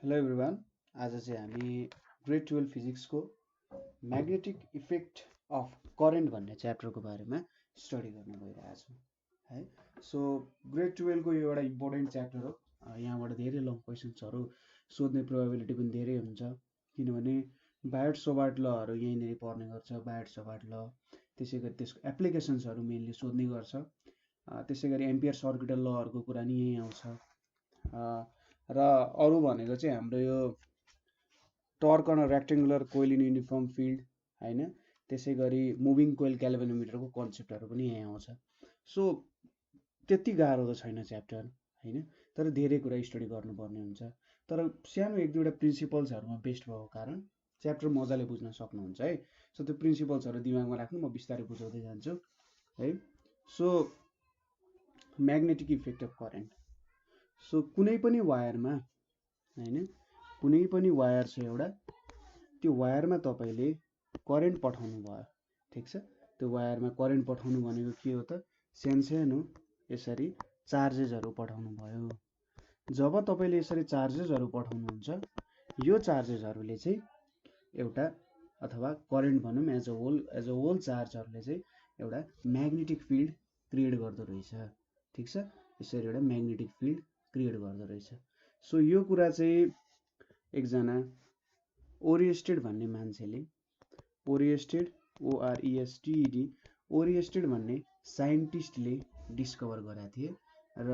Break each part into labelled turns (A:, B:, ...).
A: Hello everyone. आज चाहिँ हामी ग्रेड 12 फिजिक्सको म्याग्नेटिक इफेक्ट अफ करेन्ट भन्ने च्याप्टरको बारेमा स्टडी गर्न गइरहेछौँ है। सो ग्रेड 12 को यो एउटा इम्पोर्टेन्ट च्याप्टर हो। यहाँबाट धेरै लङ क्वेसन्सहरू सोध्ने प्रोबेबिलिटी पनि धेरै हुन्छ, किनभने बायट सोबार्ट लहरू यहीँनिर पर्ने गर्छ। बायट सोबार्ट ल, त्यसै गरी त्यसको एप्लिकेसन्सहरू मेनली सोध्ने गर्छ। त्यसै गरी एम्पियर सर्किटल लहरूको कुरा नि यहीँ आउँछ। र अरू भनेको चाहिँ हाम्रो यो torque on rectangular coil in uniform field होइन, त्यसै गरी मुभिङ कोइल ग्याल्भेनोमिटरको कन्सेप्टहरू पनि यहाँ आउँछ। सो त्यति गाह्रो त छैन च्याप्टर होइन, तर धेरै कुरा स्टडी गर्नुपर्ने हुन्छ। तर सानो एक दुईवटा प्रिन्सिपल्सहरूमा बेस्ट भएको कारण च्याप्टर मजाले बुझ्न सक्नुहुन्छ है। सो त्यो प्रिन्सिपल्सहरू दिमागमा राख्नु, म बिस्तारै बुझाउँदै जान्छु है। So magnetic effect of current. So कुनै पनि वायरमा होइन, कुनै पनि वायर छ एउटा, त्यो वायरमा तपाईँले करेन्ट पठाउनु भयो, ठिक छ। त्यो वायरमा करेन्ट पठाउनु भनेको के हो त, सानो यसरी चार्जेसहरू पठाउनु भयो। जब तपाईँले यसरी चार्जेसहरू पठाउनुहुन्छ, यो चार्जेसहरूले चाहिँ एउटा अथवा करेन्ट भनौँ एज अ होल चार्जहरूले चाहिँ एउटा म्याग्नेटिक फिल्ड क्रिएट गर्दो रहेछ, ठिक छ। यसरी एउटा म्याग्नेटिक फिल्ड क्रिएट गर्दो रहेछ। सो यो कुरा चाहिँ एकजना ओरिएस्टेड भन्ने मान्छेले, ओरिएस्टेड ORESTED ओरिएस्टेड भन्ने साइन्टिस्टले डिस्कभर गरेका थिए। र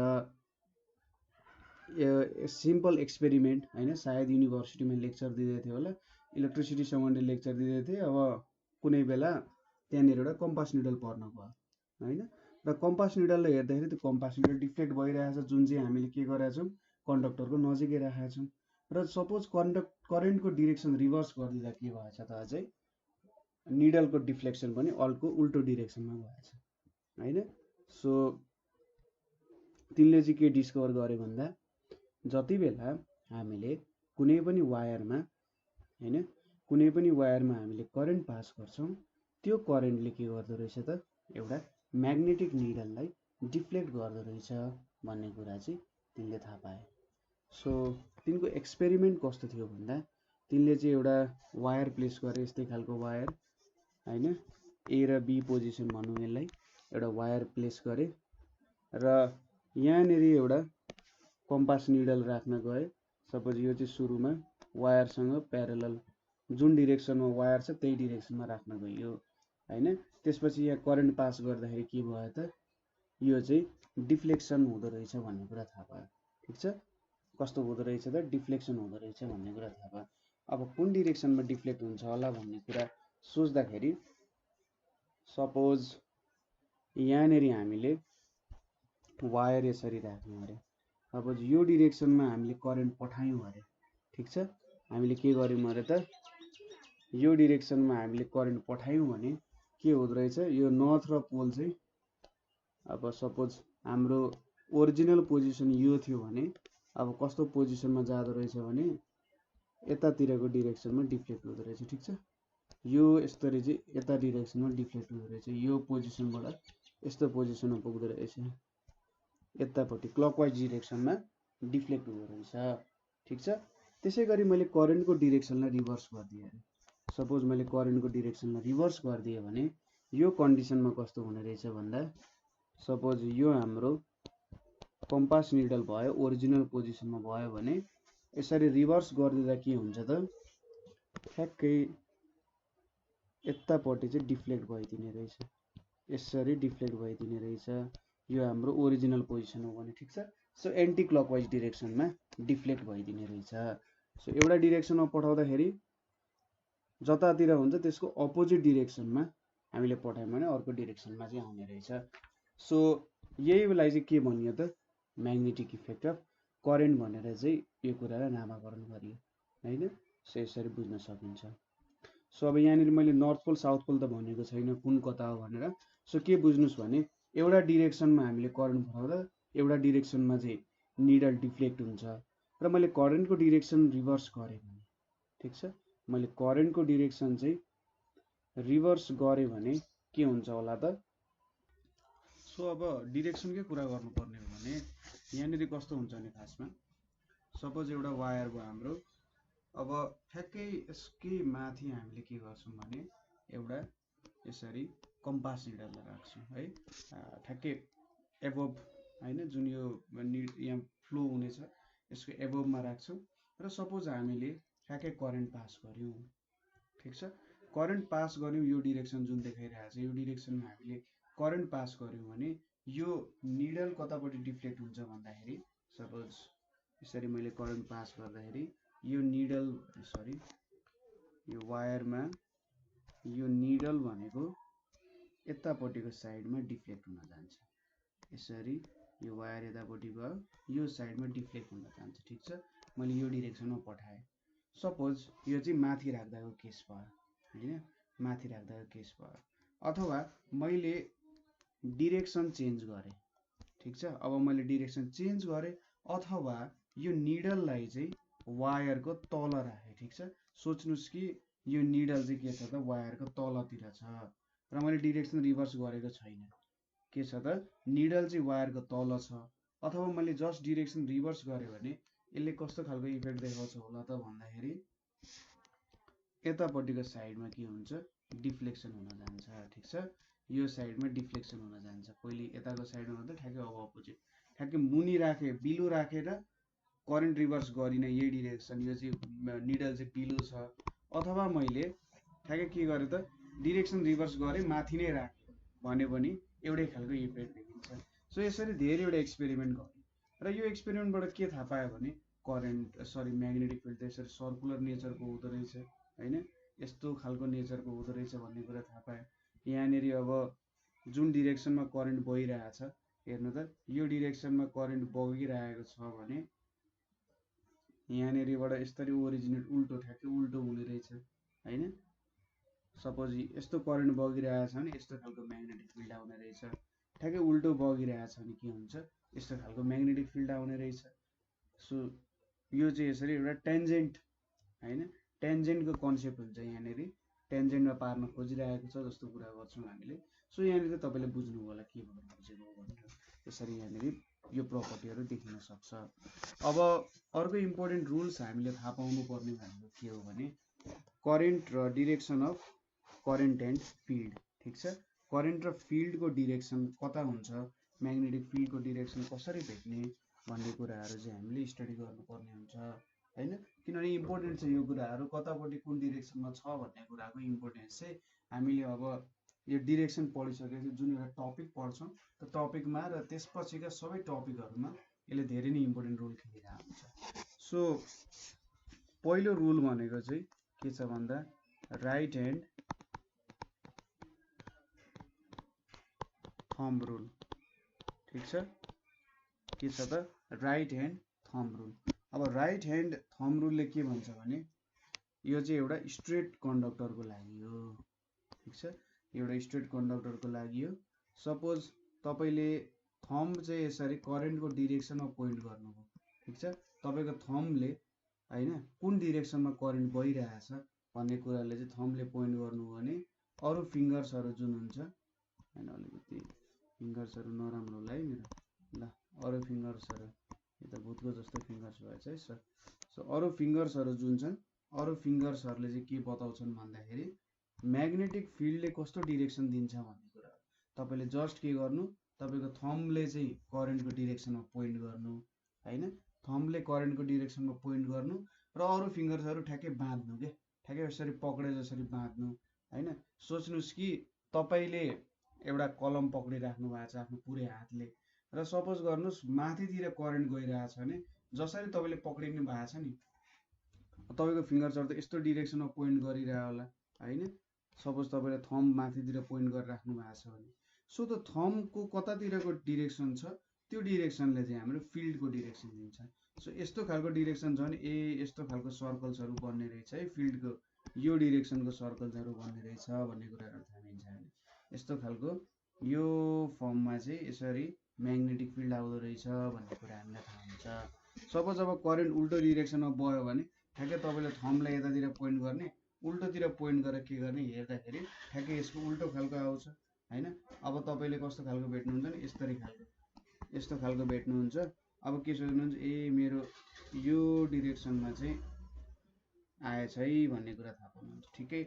A: सिम्पल एक्सपेरिमेन्ट होइन, सायद युनिभर्सिटीमा लेक्चर दिँदै थियो होला, इलेक्ट्रिसिटी सम्बन्धी लेक्चर दिँदै थिए। अब कुनै बेला त्यहाँनिर एउटा कम्पास निडल पर्न गयो होइन, र कम्पास निडलले हेर्दाखेरि त्यो कम्पास निडल डिफ्लेक्ट भइरहेछ, जुन चाहिँ हामीले के गरेका छौँ, कन्डक्टरको नजिकै राखेका छौँ। र सपोज करेन्टको डिरेक्सन रिभर्स गरिदिँदा के भएछ त, अझै निडलको डिफ्लेक्सन पनि अर्को उल्टो डिरेक्सनमा भएछ होइन। सो तिनले चाहिँ के डिस्कभर गरे भन्दा, जति बेला हामीले कुनै पनि वायरमा होइन, कुनै पनि वायरमा हामीले करेन्ट पास गर्छौँ, त्यो करेन्टले के गर्दो रहेछ त, एउटा म्याग्नेटिक निडललाई डिफ्लेक्ट गर्दो रहेछ भन्ने कुरा चाहिँ तिनले थाहा पाए। सो तिनको एक्सपेरिमेन्ट कस्तो थियो भन्दा, तिनले चाहिँ एउटा वायर प्लेस गरे, यस्तै खालको वायर होइन, ए र बी पोजिसन भनौँ यसलाई, एउटा वायर प्लेस गरे र यहाँनिर एउटा कम्पास निडल राख्न गए। सपोज यो चाहिँ सुरुमा वायरसँग प्यारलल, जुन डिरेक्सनमा वायर छ त्यही डिरेक्सनमा राख्न गइयो होइन। त्यसपछि यहाँ करेन्ट पास गर्दाखेरि के भयो त, यो चाहिँ डिफ्लेक्सन हुँदो रहेछ भन्ने कुरा थाहा पायो, ठिक छ। कस्तो हुँदो रहेछ त, डिफ्लेक्सन हुँदो रहेछ भन्ने कुरा थाहा पायो। अब कुन डिरेक्सनमा डिफ्लेक्ट हुन्छ होला भन्ने कुरा सोच्दाखेरि, सपोज यहाँनिर हामीले वायर यसरी राख्यौँ अरे, सपोज यो डिरेक्सनमा हामीले करेन्ट पठायौँ अरे, ठिक छ। हामीले के गर्यौँ अरे त, यो डिरेक्सनमा हामीले करेन्ट पठायौँ भने के हुँदो रहेछ, यो नर्थ र पोल चाहिँ, अब सपोज हाम्रो ओरिजिनल पोजिसन यो थियो भने अब कस्तो पोजिसनमा जाँदो रहेछ भने यतातिरको डिरेक्सनमा डिफ्लेक्ट हुँदो रहेछ, ठिक छ। यो यसरी चाहिँ यता डिरेक्सनमा डिफ्लेक्ट हुँदो रहेछ, यो पोजिसनबाट यस्तो पोजिसनमा पुग्दो रहेछ, यतापट्टि क्लकवाइज डिरेक्सनमा डिफ्लेक्ट हुँदो रहेछ, ठिक छ। त्यसै गरी मैले करेन्टको डिरेक्सनलाई रिभर्स गरिदिएँ अरे, सपोज मैले करेन्टको डिरेक्सनलाई रिभर्स गरिदिएँ भने यो कन्डिसनमा कस्तो हुने रहेछ भन्दा, सपोज यो हाम्रो कम्पास निडल भयो, ओरिजिनल पोजिसनमा भयो भने यसरी रिभर्स गरिदिँदा के हुन्छ त, ठ्याक्कै यतापट्टि चाहिँ डिफ्लेक्ट भइदिने रहेछ, यसरी डिफ्लेक्ट भइदिने रहेछ। यो हाम्रो ओरिजिनल पोजिसन हो भने, ठिक छ। सो एन्टी क्लकवाइज डिरेक्सनमा डिफ्लेक्ट भइदिने रहेछ। सो एउटा डिरेक्सनमा पठाउँदाखेरि जतातिर हुन्छ त्यसको अपोजिट डिरेक्सनमा हामीले पठायौँ भने अर्को डिरेक्सनमा चाहिँ आउने रहेछ। सो यहीलाई चाहिँ के भनियो त, म्याग्नेटिक इफेक्ट अफ करेन्ट भनेर चाहिँ यो कुरालाई नामाकरण गरियो होइन। सो यसरी बुझ्न सकिन्छ। सो अब यहाँनिर मैले नर्थ पोल साउथ पोल त भनेको छैन कुन कता हो भनेर। सो के बुझ्नुहोस् भने, एउटा डिरेक्सनमा हामीले करेन्ट पठाउँदा एउटा डिरेक्सनमा चाहिँ निडल डिफ्लेक्ट हुन्छ, र मैले करेन्टको डिरेक्सन रिभर्स गरेँ भने, ठिक छ, मैले करेन्टको डिरेक्सन चाहिँ रिभर्स गरेँ भने के हुन्छ होला त। सो अब डिरेक्सनकै कुरा गर्नुपर्ने हो भने यहाँनिर कस्तो हुन्छ भने, खासमा सपोज एउटा वायर भयो हाम्रो। अब ठ्याक्कै यसकै माथि हामीले के गर्छौँ भने एउटा यसरी कम्पास निडललाई राख्छौँ है, ठ्याक्कै एबोभ होइन, जुन यो यहाँ फ्लो हुनेछ यसको एबोभमा राख्छौँ। र सपोज हामीले ठ्याक्कै करेन्ट पास गऱ्यौँ, ठिक छ, करेन्ट पास गऱ्यौँ, यो डिरेक्सन जुन देखाइरहेको छ यो डिरेक्सनमा हामीले करेन्ट पास गऱ्यौँ भने यो निडल कतापट्टि डिफ्लेक्ट हुन्छ भन्दाखेरि, सपोज यसरी मैले करेन्ट पास गर्दाखेरि यो निडल यो वायरमा यो निडल भनेको यतापट्टिको साइडमा डिफ्लेक्ट हुन जान्छ। यसरी यो वायर यतापट्टि गयो, यो साइडमा डिफ्लेक्ट हुन जान्छ, ठिक छ। मैले यो डिरेक्सनमा पठाएँ। सपोज यो चाहिँ माथि राख्दाको केस भयो होइन, माथि राख्दाको केस भयो। अथवा मैले डिरेक्सन चेन्ज गरेँ, ठिक छ। अब मैले डिरेक्सन चेन्ज गरेँ अथवा यो निडललाई चाहिँ वायरको तल राखेँ, ठिक छ। सोच्नुहोस् कि यो निडल चाहिँ के छ त वायरको तलतिर छ र मैले डिरेक्सन रिभर्स गरेको छैन, के छ त निडल चाहिँ वायरको तल छ। अथवा मैले जस्ट डिरेक्सन रिभर्स गरेँ भने यसले कस्तो खालको इफेक्ट देखाउँछ होला त भन्दाखेरि यतापट्टिको साइडमा के हुन्छ, डिफ्लेक्सन हुन जान्छ, ठिक छ। यो साइडमा डिफ्लेक्सन हुन जान्छ। पहिले यताको साइडमा मात्रै ठ्याक्कै अब अपोजिट, ठ्याक्कै मुनि राखेँ, बिलो राखेर करेन्ट रिभर्स गरिनँ, यही डिरेक्सन, यो चाहिँ निडल चाहिँ बिलो छ। अथवा मैले ठ्याक्कै के गरेँ त डिरेक्सन रिभर्स गरेँ, माथि नै राखेँ भने पनि एउटै खालको इफेक्ट देखिन्छ। सो यसरी धेरैवटा एक्सपेरिमेन्ट गरेँ र यो एक्सपेरिमेन्टबाट के थाहा पायो भने म्याग्नेटिक फिल्ड त यसरी सर्कुलर नेचरको हुँदो रहेछ होइन, यस्तो खालको नेचरको हुँदो रहेछ भन्ने कुरा थाहा पायो। यहाँनिर अब जुन डिरेक्सनमा करेन्ट बगिरहेछ हेर्नु त, यो डिरेक्सनमा करेन्ट बगिरहेको छ भने यहाँनिरबाट यसरी ओरिजिनेट उल्टो, ठ्याक्कै उल्टो हुने रहेछ होइन। सपोज यस्तो करेन्ट बगिरहेछ भने यस्तो खालको म्याग्नेटिक फिल्ड आउने रहेछ, ठ्याक्कै उल्टो बगिरहेछ भने के हुन्छ, यस्तो खालको म्याग्नेटिक फिल्ड आउने रहेछ। सो यो चाहिँ यसरी एउटा टेन्जेन्ट होइन, टेन्जेन्टको कन्सेप्ट हुन्छ यहाँनिर, टेन्जेन्टमा पार्न खोजिरहेको छ जस्तो कुरा गर्छौँ हामीले। सो यहाँनिर तपाईँले बुझ्नु होला के भन्नु खोजेको भनेर। यसरी यहाँनिर यो प्रपर्टीहरू देखिन सक्छ। अब अर्को इम्पोर्टेन्ट रुल्स हामीले थाहा पाउनु पर्ने भनेको के हो भने करेन्ट र direction of current and field, ठिक छ। करेन्ट र फिल्डको डिरेक्सन कता हुन्छ, म्याग्नेटिक फिल्डको डिरेक्सन कसरी भेट्ने भन्ने कुराहरू चाहिँ हामीले स्टडी गर्नुपर्ने हुन्छ होइन। किनभने इम्पोर्टेन्ट छ यो कुराहरू, कतापट्टि कुन डिरेक्सनमा छ भन्ने कुराको इम्पोर्टेन्स चाहिँ हामीले अब यो डिरेक्सन पढिसकेपछि जुन एउटा टपिक पढ्छौँ त्यो टपिकमा र त्यसपछिका सबै टपिकहरूमा यसले धेरै नै इम्पोर्टेन्ट रोल खेलिरहेको हुन्छ। सो पहिलो रुल भनेको चाहिँ के छ भन्दा राइट ह्यान्ड थम्ब रुल, ठिक छ। के छ त राइट ह्यान्ड थम्ब रुल। अब राइट ह्यान्ड थम्ब रुलले के भन्छ भने यो चाहिँ एउटा स्ट्रेट कन्डक्टरको लागि हो, ठिक छ, एउटा स्ट्रेट कन्डक्टरको लागि हो। सपोज तपाईँले थम्ब चाहिँ यसरी करेन्टको डिरेक्सनमा पोइन्ट गर्नुभयो, ठिक छ। तपाईँको थम्बले होइन कुन डिरेक्सनमा करेन्ट बगिरहेछ भन्ने कुराले चाहिँ थम्बले पोइन्ट गर्नुभयो भने अरू फिङ्गर्सहरू जुन हुन्छ होइन, अलिकति फिङ्गर्सहरू नराम्रो होला है मेरो, ल अरू फिङ्गर्सहरू यो त भूतको जस्तो फिङ्गर्स भएछ है सर। सो अरू फिङ्गर्सहरू जुन छन्, अरू फिङ्गर्सहरूले चाहिँ के बताउँछन् भन्दाखेरि म्याग्नेटिक फिल्डले कस्तो डिरेक्सन दिन्छ भन्ने कुरा। तपाईँले जस्ट के गर्नु, तपाईँको थम्बले चाहिँ करेन्टको डिरेक्सनमा पोइन्ट गर्नु होइन, थम्बले करेन्टको डिरेक्सनमा पोइन्ट गर्नु र अरू फिङ्गर्सहरू ठ्याक्कै बाँध्नु के, ठ्याक्कै यसरी पक्रे जसरी बाँध्नु होइन। सोच्नुहोस् कि तपाईँले एउटा कलम पक्रिराख्नु भएको छ आफ्नो पुरै हातले र सपोज गर्नुहोस् माथितिर करेन्ट गइरहेछ भने जसरी तपाईँले पक्रिनु भएको छ नि तपाईँको फिङ्गर्सहरू त यस्तो डिरेक्सनमा पोइन्ट गरिरह्यो होला होइन। सपोज तपाईँले थम्ब माथितिर पोइन्ट गरेर राख्नु भएको छ भने सो त थम्बको कतातिरको डिरेक्सन छ त्यो डिरेक्सनले चाहिँ हाम्रो फिल्डको डिरेक्सन दिन्छ। सो यस्तो खालको डिरेक्सन छ भने यस्तो खालको सर्कल्सहरू बन्ने रहेछ है, फिल्डको यो डिरेक्सनको सर्कल्सहरू बन्ने रहेछ भन्ने कुराहरू थाहा पाइन्छ हामीले। यस्तो खालको यो फर्ममा चाहिँ यसरी म्याग्नेटिक फिल्ड आउँदो रहेछ भन्ने कुरा हामीलाई थाहा हुन्छ। सपोज अब करेन्ट उल्टो डिरेक्सनमा बग्यो भने ठ्याक्कै तपाईँले थम्बलाई यतातिर पोइन्ट गर्ने, उल्टोतिर पोइन्ट गरेर के गर्ने हेर्दाखेरि ठ्याक्कै यसको उल्टो खालको आउँछ होइन। अब तपाईँले कस्तो खालको भेट्नुहुन्छ भने यस्तो खालको भेट्नुहुन्छ। अब के सोच्नुहुन्छ, ए मेरो यो डिरेक्सनमा चाहिँ आएछ है भन्ने कुरा थाहा पाउनुहुन्छ। ठिकै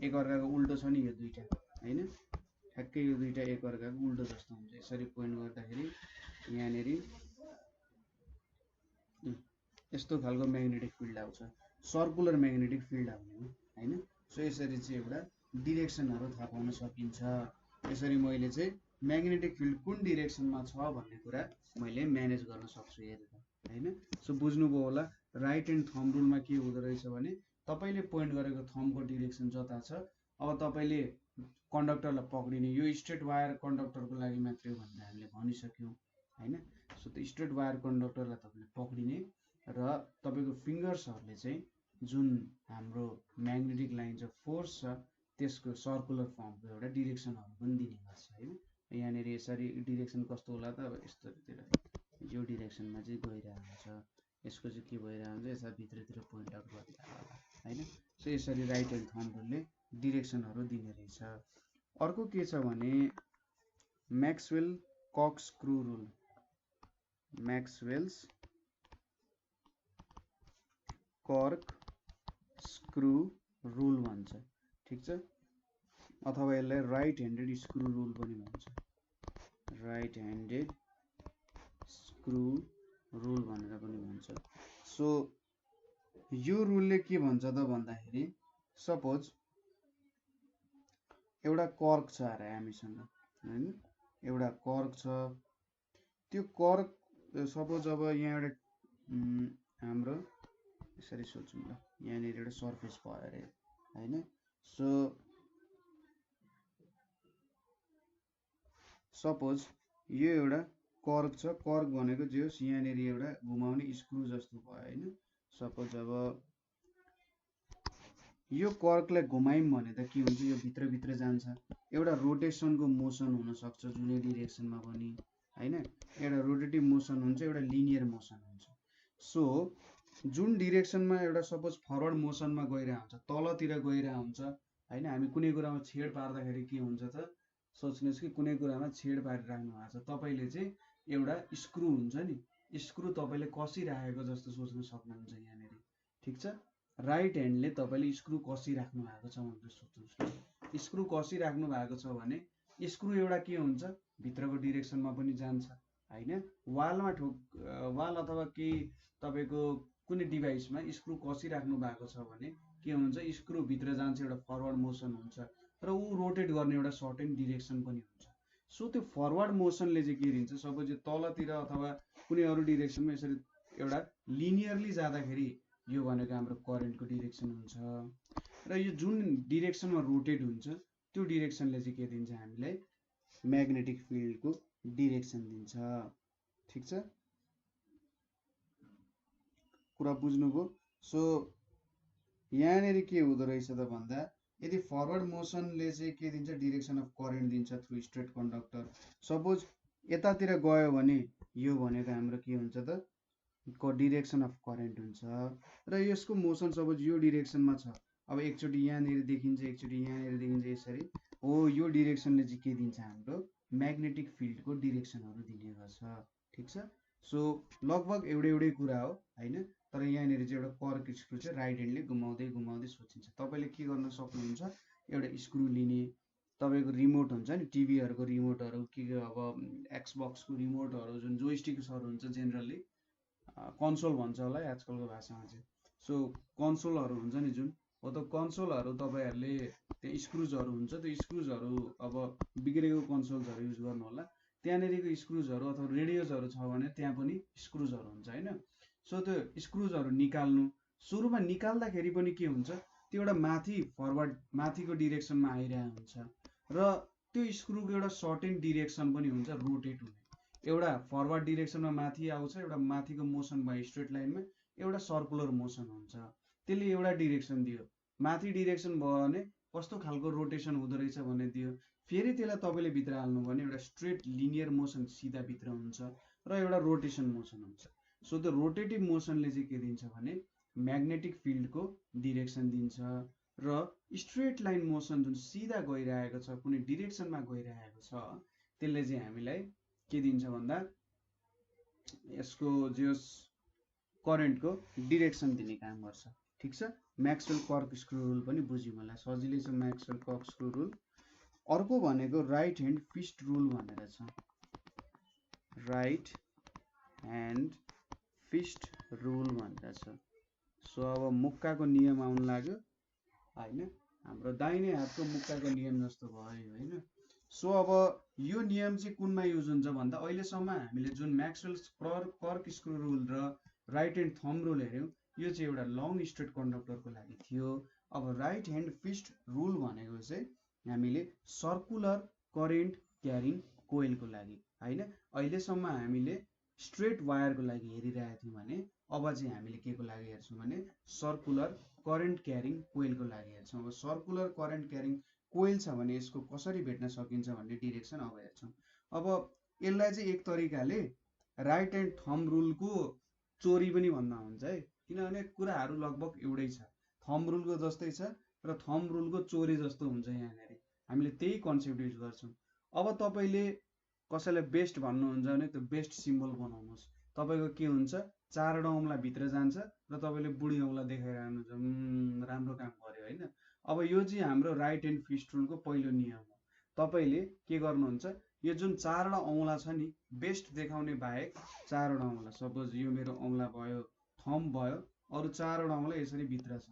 A: एकअर्काको उल्टो छ नि यो दुईटा, होइन? ठ्याक्कै यो दुईटा एकअर्काको उल्टो जस्तो हुन्छ। यसरी पोइन्ट गर्दाखेरि यहाँनिर यस्तो खालको म्याग्नेटिक फिल्ड आउँछ, सर्कुलर म्याग्नेटिक फिल्ड आउने हो, होइन? सो यसरी चाहिँ एउटा डिरेक्सनहरू थाहा पाउन सकिन्छ। यसरी मैले चाहिँ म्याग्नेटिक फिल्ड कुन डिरेक्सनमा छ भन्ने कुरा मैले म्यानेज गर्न सक्छु हेरेर, होइन? सो बुझ्नुभयो होला। राइट एन्ड थम्ब रुलमा के हुँदो रहेछ भने तपाईँले पोइन्ट गरेको थम्बको डिरेक्सन जता छ, अब तपाईँले कन्डक्टरलाई पक्रिने, यो स्ट्रेट वायर कन्डक्टरको लागि मात्रै हो भनेर हामीले भनिसक्यौँ, होइन? सो त्यो स्ट्रेट वायर कन्डक्टरलाई तपाईँले पक्रिने र तपाईँको फिङ्गर्सहरूले चाहिँ जुन हाम्रो म्याग्नेटिक लाइन छ, फोर्स छ, त्यसको सर्कुलर फर्मको एउटा डिरेक्सनहरू पनि दिने गर्छ, होइन? यहाँनिर यसरी डिरेक्सन कस्तो होला त, अब यस्तोतिर यो डिरेक्सनमा चाहिँ गइरहेको हुन्छ, यसको चाहिँ के भइरहेको हुन्छ, यसलाई भित्रतिर पोइन्ट आउट गरिरहेको होला, होइन? सो यसरी राइट एन्ड थम्ब रुलले डिरेक्सनहरू दिने रहेछ। अर्को के छ भने म्याक्सवेल कक्सक्रू रुल, म्याक्सवेल्स कर्क स्क्रु रुल भन्छ, ठिक छ? अथवा यसलाई राइट ह्यान्डेड स्क्रु रुल पनि भन्छ, राइट ह्यान्डेड स्क्रु रुल भनेर पनि भन्छ। सो यो रुलले के भन्छ त भन्दाखेरि, सपोज एउटा कर्क छ अरे हामीसँग, होइन? एउटा कर्क छ, त्यो कर्क सपोज अब यहाँ एउटा हाम्रो यसरी सोचौँ ल, यहाँनिर एउटा सर्फेस भयो अरे, होइन? सो सपोज यो एउटा कर्क छ, कर्क भनेको जे होस् यहाँनिर एउटा घुमाउने स्क्रु जस्तो भयो, होइन? सपोज अब यो कर्कलाई घुमायौँ भने त के हुन्छ, यो भित्रभित्र जान्छ, एउटा रोटेसनको मोसन हुनसक्छ जुनै डिरेक्सनमा पनि, होइन? एउटा रोटेटिभ मोसन हुन्छ, एउटा लिनियर मोसन हुन्छ। सो जुन डिरेक्सनमा एउटा सपोज फरवर्ड मोसनमा गइरहेको हुन्छ, तलतिर गइरहेको हुन्छ, होइन? हामी कुनै कुरामा छेड पार्दाखेरि के हुन्छ त, सोच्नुहोस् कि कुनै कुरामा छेड पारिराख्नु भएको छ, तपाईँले चाहिँ एउटा स्क्रु हुन्छ नि, स्क्रु तपाईँले कसिराखेको जस्तो सोच्न सक्नुहुन्छ यहाँनिर, ठिक छ? राइट ह्यान्डले तपाईँले स्क्रु कसिराख्नु भएको छ भनेर सोच्नुहोस्। स्क्रु कसिराख्नु भएको छ भने स्क्रु एउटा के हुन्छ, भित्रको डिरेक्सनमा पनि जान्छ, होइन? वालमा वाल अथवा केही तपाईँको कुनै डिभाइसमा स्क्रु कसिराख्नु भएको छ भने के हुन्छ, स्क्रु भित्र जान्छ, एउटा फरवर्ड मोसन हुन्छ र ऊ रोटेट गर्ने एउटा सर्टेन डिरेक्सन पनि हुन्छ। सो त्यो फरवर्ड मोसनले चाहिँ के दिन्छ, सपोज यो तलतिर अथवा कुनै अरू डिरेक्सनमा यसरी एउटा लिनियरली जाँदाखेरि यो भनेको हाम्रो करेन्टको डिरेक्सन हुन्छ, र यो जुन डिरेक्सनमा रोटेट हुन्छ त्यो डिरेक्सनले चाहिँ के दिन्छ, हामीलाई म्याग्नेटिक फिल्डको डिरेक्सन दिन्छ, ठिक छ? कुरा बुझ्नुभयो? सो यहाँनिर के हुँदो रहेछ त भन्दा, यदि फरवर्ड मोसनले चाहिँ के दिन्छ, डिरेक्सन अफ करेन्ट दिन्छ थ्रु स्ट्रेट कन्डक्टर। सपोज यतातिर गयो भने यो भनेको हाम्रो के हुन्छ त, डिरेक्सन अफ करेन्ट हुन्छ, र यसको मोसन सपोज यो डिरेक्सनमा छ, अब एकचोटि यहाँनिर देखिन्छ, एकचोटि यहाँनिर देखिन्छ, यसरी हो, यो डिरेक्सनले चाहिँ के दिन्छ, हाम्रो म्याग्नेटिक फिल्डको डिरेक्सनहरू दिने गर्छ, ठिक छ? सो लगभग एउटै कुरा हो, होइन? तर यहाँनिर चाहिँ एउटा कर्क स्क्रु चाहिँ राइट ह्यान्डले घुमाउँदै घुमाउँदै सोचिन्छ। तपाईँले के गर्न सक्नुहुन्छ, एउटा स्क्रु लिने, तपाईँको रिमोट हुन्छ नि, टिभीहरूको रिमोटहरू, के अब एक्सबक्सको रिमोटहरू, जुन जोइस्टिक्सहरू हुन्छ, जेनरली कन्सोल भन्छ होला है आजकलको भाषामा चाहिँ। सो कन्सोलहरू हुन्छ नि जुन, हो त कन्सोलहरू तपाईँहरूले त्यो स्क्रुजहरू हुन्छ, त्यो स्क्रुजहरू अब बिग्रेको कन्सोल्सहरू युज गर्नु होला, त्यहाँनिरको स्क्रुजहरू अथवा रेडियोजहरू छ भने त्यहाँ पनि स्क्रुजहरू हुन्छ, होइन? सो त्यो स्क्रुजहरू निकाल्नु, सुरुमा निकाल्दाखेरि पनि के हुन्छ, त्यो एउटा माथि फरवर्ड माथिको डिरेक्सनमा आइरहेको हुन्छ, र त्यो स्क्रुको एउटा सर्टेन डिरेक्सन पनि हुन्छ रोटेट हुने, एउटा फरवर्ड डिरेक्सनमा माथि आउँछ, एउटा माथिको मोसन भयो स्ट्रेट लाइनमा, एउटा सर्कुलर मोसन हुन्छ, त्यसले एउटा डिरेक्सन दियो। माथि डिरेक्सन भयो भने कस्तो खालको रोटेसन हुँदो रहेछ भन्ने दियो, फेरि त्यसलाई तपाईँले भित्र हाल्नु भने एउटा स्ट्रेट लिनियर मोसन सिधा भित्र हुन्छ र एउटा रोटेसन मोसन हुन्छ। सो त्यो रोटेटिभ मोसनले चाहिँ के दिन्छ भने म्याग्नेटिक फिल्डको डिरेक्सन दिन्छ, र स्ट्रेट लाइन मोसन जुन सिधा गइरहेको छ, कुनै डिरेक्सनमा गइरहेको छ, त्यसले चाहिँ हामीलाई के दिन्छ भन्दा यसको जो करेन्टको डिरेक्सन दिने काम गर्छ। ठिक छ, म्याक्सवेल कर्कस्क्रू रुल पनि बुझ्यौँ होला, सजिलै छ म्याक्सवेल कर्कस्क्रू रुल। अर्को भनेको राइट ह्यान्ड फिस्ट रुल भनेर छ, राइट ह्यान्ड फिस्ट रुल भनेर छ। सो अब मुक्काको नियम आउनु लाग्यो होइन, हाम्रो दाहिने हातको मुक्काको नियम जस्तो भयो होइन। सो अब यो नियम चाहिँ कुनमा युज हुन्छ भन्दा अहिलेसम्म हामीले जुन म्याक्सवेल कर्कस्क्रू रुल र राइट ह्यान्ड थम्ब रुल हेऱ्यौँ, यो चाहिँ एउटा लङ स्ट्रेट कन्डक्टरको लागि थियो। अब राइट ह्यान्ड फिस्ट रुल भनेको चाहिँ हामीले सर्कुलर करेन्ट क्यारिङ कोइलको लागि होइन। अहिलेसम्म हामीले स्ट्रेट वायरको लागि हेरिरहेको थियौँ भने अब चाहिँ हामीले के को लागि हेर्छौँ भने सर्कुलर करेन्ट क्यारिङ कोइलको लागि हेर्छौँ। अब सर्कुलर करेन्ट क्यारिङ कोइल छ भने यसको कसरी भेट्न सकिन्छ भन्ने डिरेक्सन अब हेर्छौँ। अब यसलाई चाहिँ एक तरिकाले राइट ह्यान्ड थम्ब रुलको चोरी पनि भन्दा हुन्छ है, किनभने कुराहरू लगभग एउटै छ, थम्ब रुलको जस्तै छ र थम्ब रुलको चोरी जस्तो हुन्छ। यहाँनिर हामीले त्यही कन्सेप्ट युज गर्छौँ। अब तपाईँले कसैलाई बेस्ट भन्नुहुन्छ भने त्यो बेस्ट सिम्बल बनाउनुहोस्। तपाईँको के हुन्छ, चारवटा औँला भित्र जान्छ र तपाईँले बुढी औँला देखाइरहनुहुन्छ, राम्रो काम गर्यो होइन। अब यो चाहिँ हाम्रो राइट ह्यान्ड फिस्ट रुलको पहिलो नियम हो। तपाईँले के गर्नुहुन्छ, यो जुन चारवटा औँला छ नि, बेस्ट देखाउने बाहेक चारवटा औँला, सपोज यो मेरो औँला भयो, थम्ब भयो, अरू चारवटा औँला यसरी भित्र छ।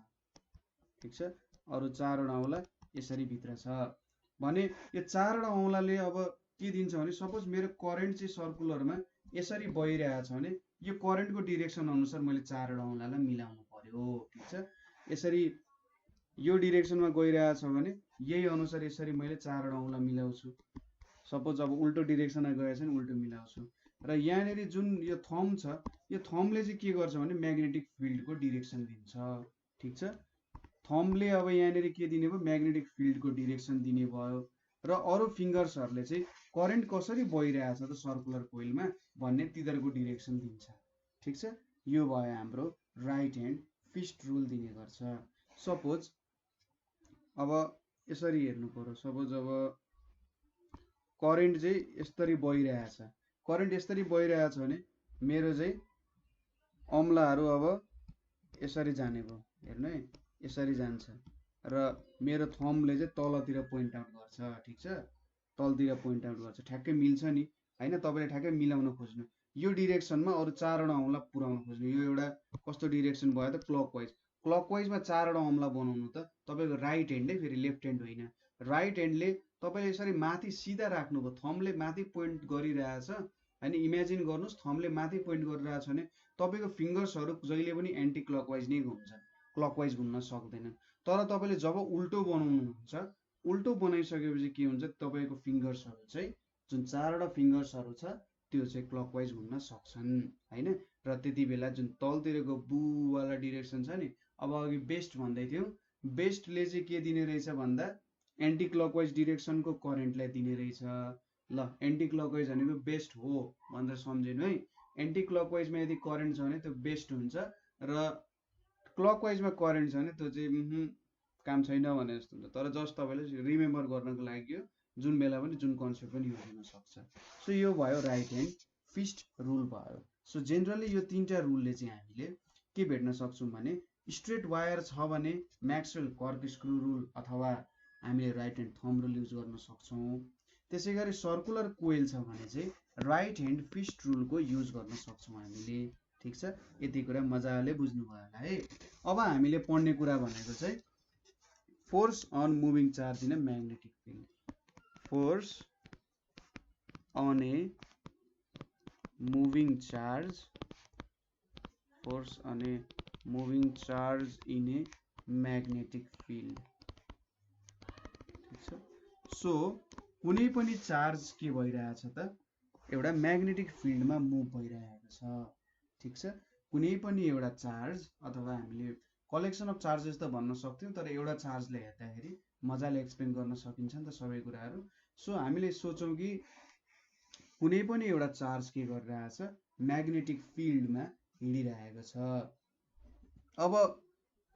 A: ठिक छ, अरू चारवटा औँला यसरी भित्र छ भने यो चारवटा औँलाले अब के दिन्छ भने सपोज मेरो करेन्ट चाहिँ सर्कुलरमा यसरी बगिरहेको छ भने यो करेन्टको डिरेक्सन अनुसार मैले चारवटा औँलालाई मिलाउनु पर्यो। ठिक छ, यसरी यो डिरेक्सनमा गइरहेको छ भने यही अनुसार यसरी मैले चारवटा औँला मिलाउँछु। सपोज अब उल्टो डिरेक्सनमा गएछ भने उल्टो मिलाउँछु। र यहाँनिर जुन यो थम्ब छ, यो थम्बले चाहिँ के गर्छ भने म्याग्नेटिक फिल्डको डिरेक्सन दिन्छ। ठिक छ, थम्बले अब यहाँनिर के दिने भयो, म्याग्नेटिक फिल्डको डिरेक्सन दिने भयो र अरू फिङ्गर्सहरूले चाहिँ करेन्ट कसरी बगिरहेछ त सर्कुलर कोइलमा भन्ने तिनीहरूको डिरेक्सन दिन्छ। ठिक छ, यो भयो हाम्रो राइट ह्यान्ड फिस्ट रुल दिने गर्छ। सपोज अब यसरी हेर्नु पर्यो, सपोज अब करेन्ट चाहिँ यसरी बगिरहेछ, करेन्ट यसरी बगिरहेछ भने मेरो चाहिँ औँलाहरू अब यसरी जाने भयो, हेर्नु है, यसरी जान्छ र मेरो थम्बले चाहिँ तलतिर पोइन्ट आउट गर्छ। ठिक छ, तलतिर पोइन्ट आउट गर्छ, ठ्याक्कै मिल्छ नि होइन। तपाईँले ठ्याक्कै मिलाउन खोज्नु, यो डिरेक्सनमा अरू चारवटा औँला पुऱ्याउन खोज्नु। यो एउटा कस्तो डिरेक्सन भयो त, क्लकवाइज। क्लकवाइजमा चारवटा औँला बनाउनु त तपाईँको राइट ह्यान्ड है, फेरि लेफ्ट ह्यान्ड होइन। राइट ह्यान्डले तपाईँले यसरी माथि सिधा राख्नुभयो, थम्बले माथि पोइन्ट गरिरहेछ होइन। इमेजिन गर्नुहोस् थम्बले माथि पोइन्ट गरिरहेछ भने तपाईँको फिङ्गर्सहरू जहिले पनि एन्टी क्लकवाइज नै घुम्छन्, क्लकवाइज घुम्न सक्दैनन्। तर तपाईँले जब उल्टो बनाउनुहुन्छ, उल्टो बनाइसकेपछि के हुन्छ, तपाईँको फिङ्गर्सहरू चाहिँ जुन चारवटा फिङ्गर्सहरू छ त्यो चाहिँ क्लकवाइज घुम्न सक्छन् होइन। र त्यति बेला जुन तलतिरको बुवाला डिरेक्सन छ नि, अब अघि बेस्ट भन्दै थियौँ, बेस्टले चाहिँ के दिने रहेछ भन्दा एन्टी क्लकवाइज डिरेक्सनको करेन्टलाई दिने रहेछ। ल, एन्टी क्लकवाइज भनेको बेस्ट हो भनेर सम्झिनु है। एन्टी क्लकवाइजमा यदि करेन्ट छ भने त्यो बेस्ट हुन्छ र क्लकवाइजमा करेन्ट छ भने त्यो चाहिँ काम छैन भने जस्तो हुन्छ। तर जस्ट तपाईँले रिमेम्बर गर्नको लागि यो जुन बेला पनि जुन कन्सेप्ट पनि युज हुन सक्छ। सो यो भयो राइट ह्यान्ड फिस्ट रुल भयो। सो जेनरली यो तीनटा रुलले चाहिँ हामीले के भेट्न सक्छौँ भने स्ट्रेट वायर छ भने म्याक्सवेल कर्कस्क्रू रुल अथवा हामीले right hand thumb rule use गर्न सक्छौँ। त्यसै गरी सर्कुलर कोइल छ भने चाहिँ राइट ह्यान्ड फिस्ट रुलको युज गर्न सक्छौँ हामीले। ठिक छ, यति कुरा मजाले बुझ्नुभयो होला है। अब हामीले पढ्ने कुरा भनेको चाहिँ force on moving charge in a magnetic field. Force on a moving charge, force on a moving charge in a magnetic field. ठिक छ, सो कुनै पनि चार्ज के भइरहेछ त, एउटा म्याग्नेटिक फिल्डमा मुभ भइरहेको छ। ठिक छ, कुनै पनि एउटा चार्ज अथवा हामीले कलेक्सन अफ चार्जेस त भन्न सक्थ्यौँ, तर एउटा चार्जले हेर्दाखेरि मजाले एक्सप्लेन गर्न सकिन्छ नि त सबै कुराहरू। सो हामीले सोचौँ कि कुनै पनि एउटा चार्ज के गरिरहेछ, म्याग्नेटिक फिल्डमा हिँडिरहेको छ। अब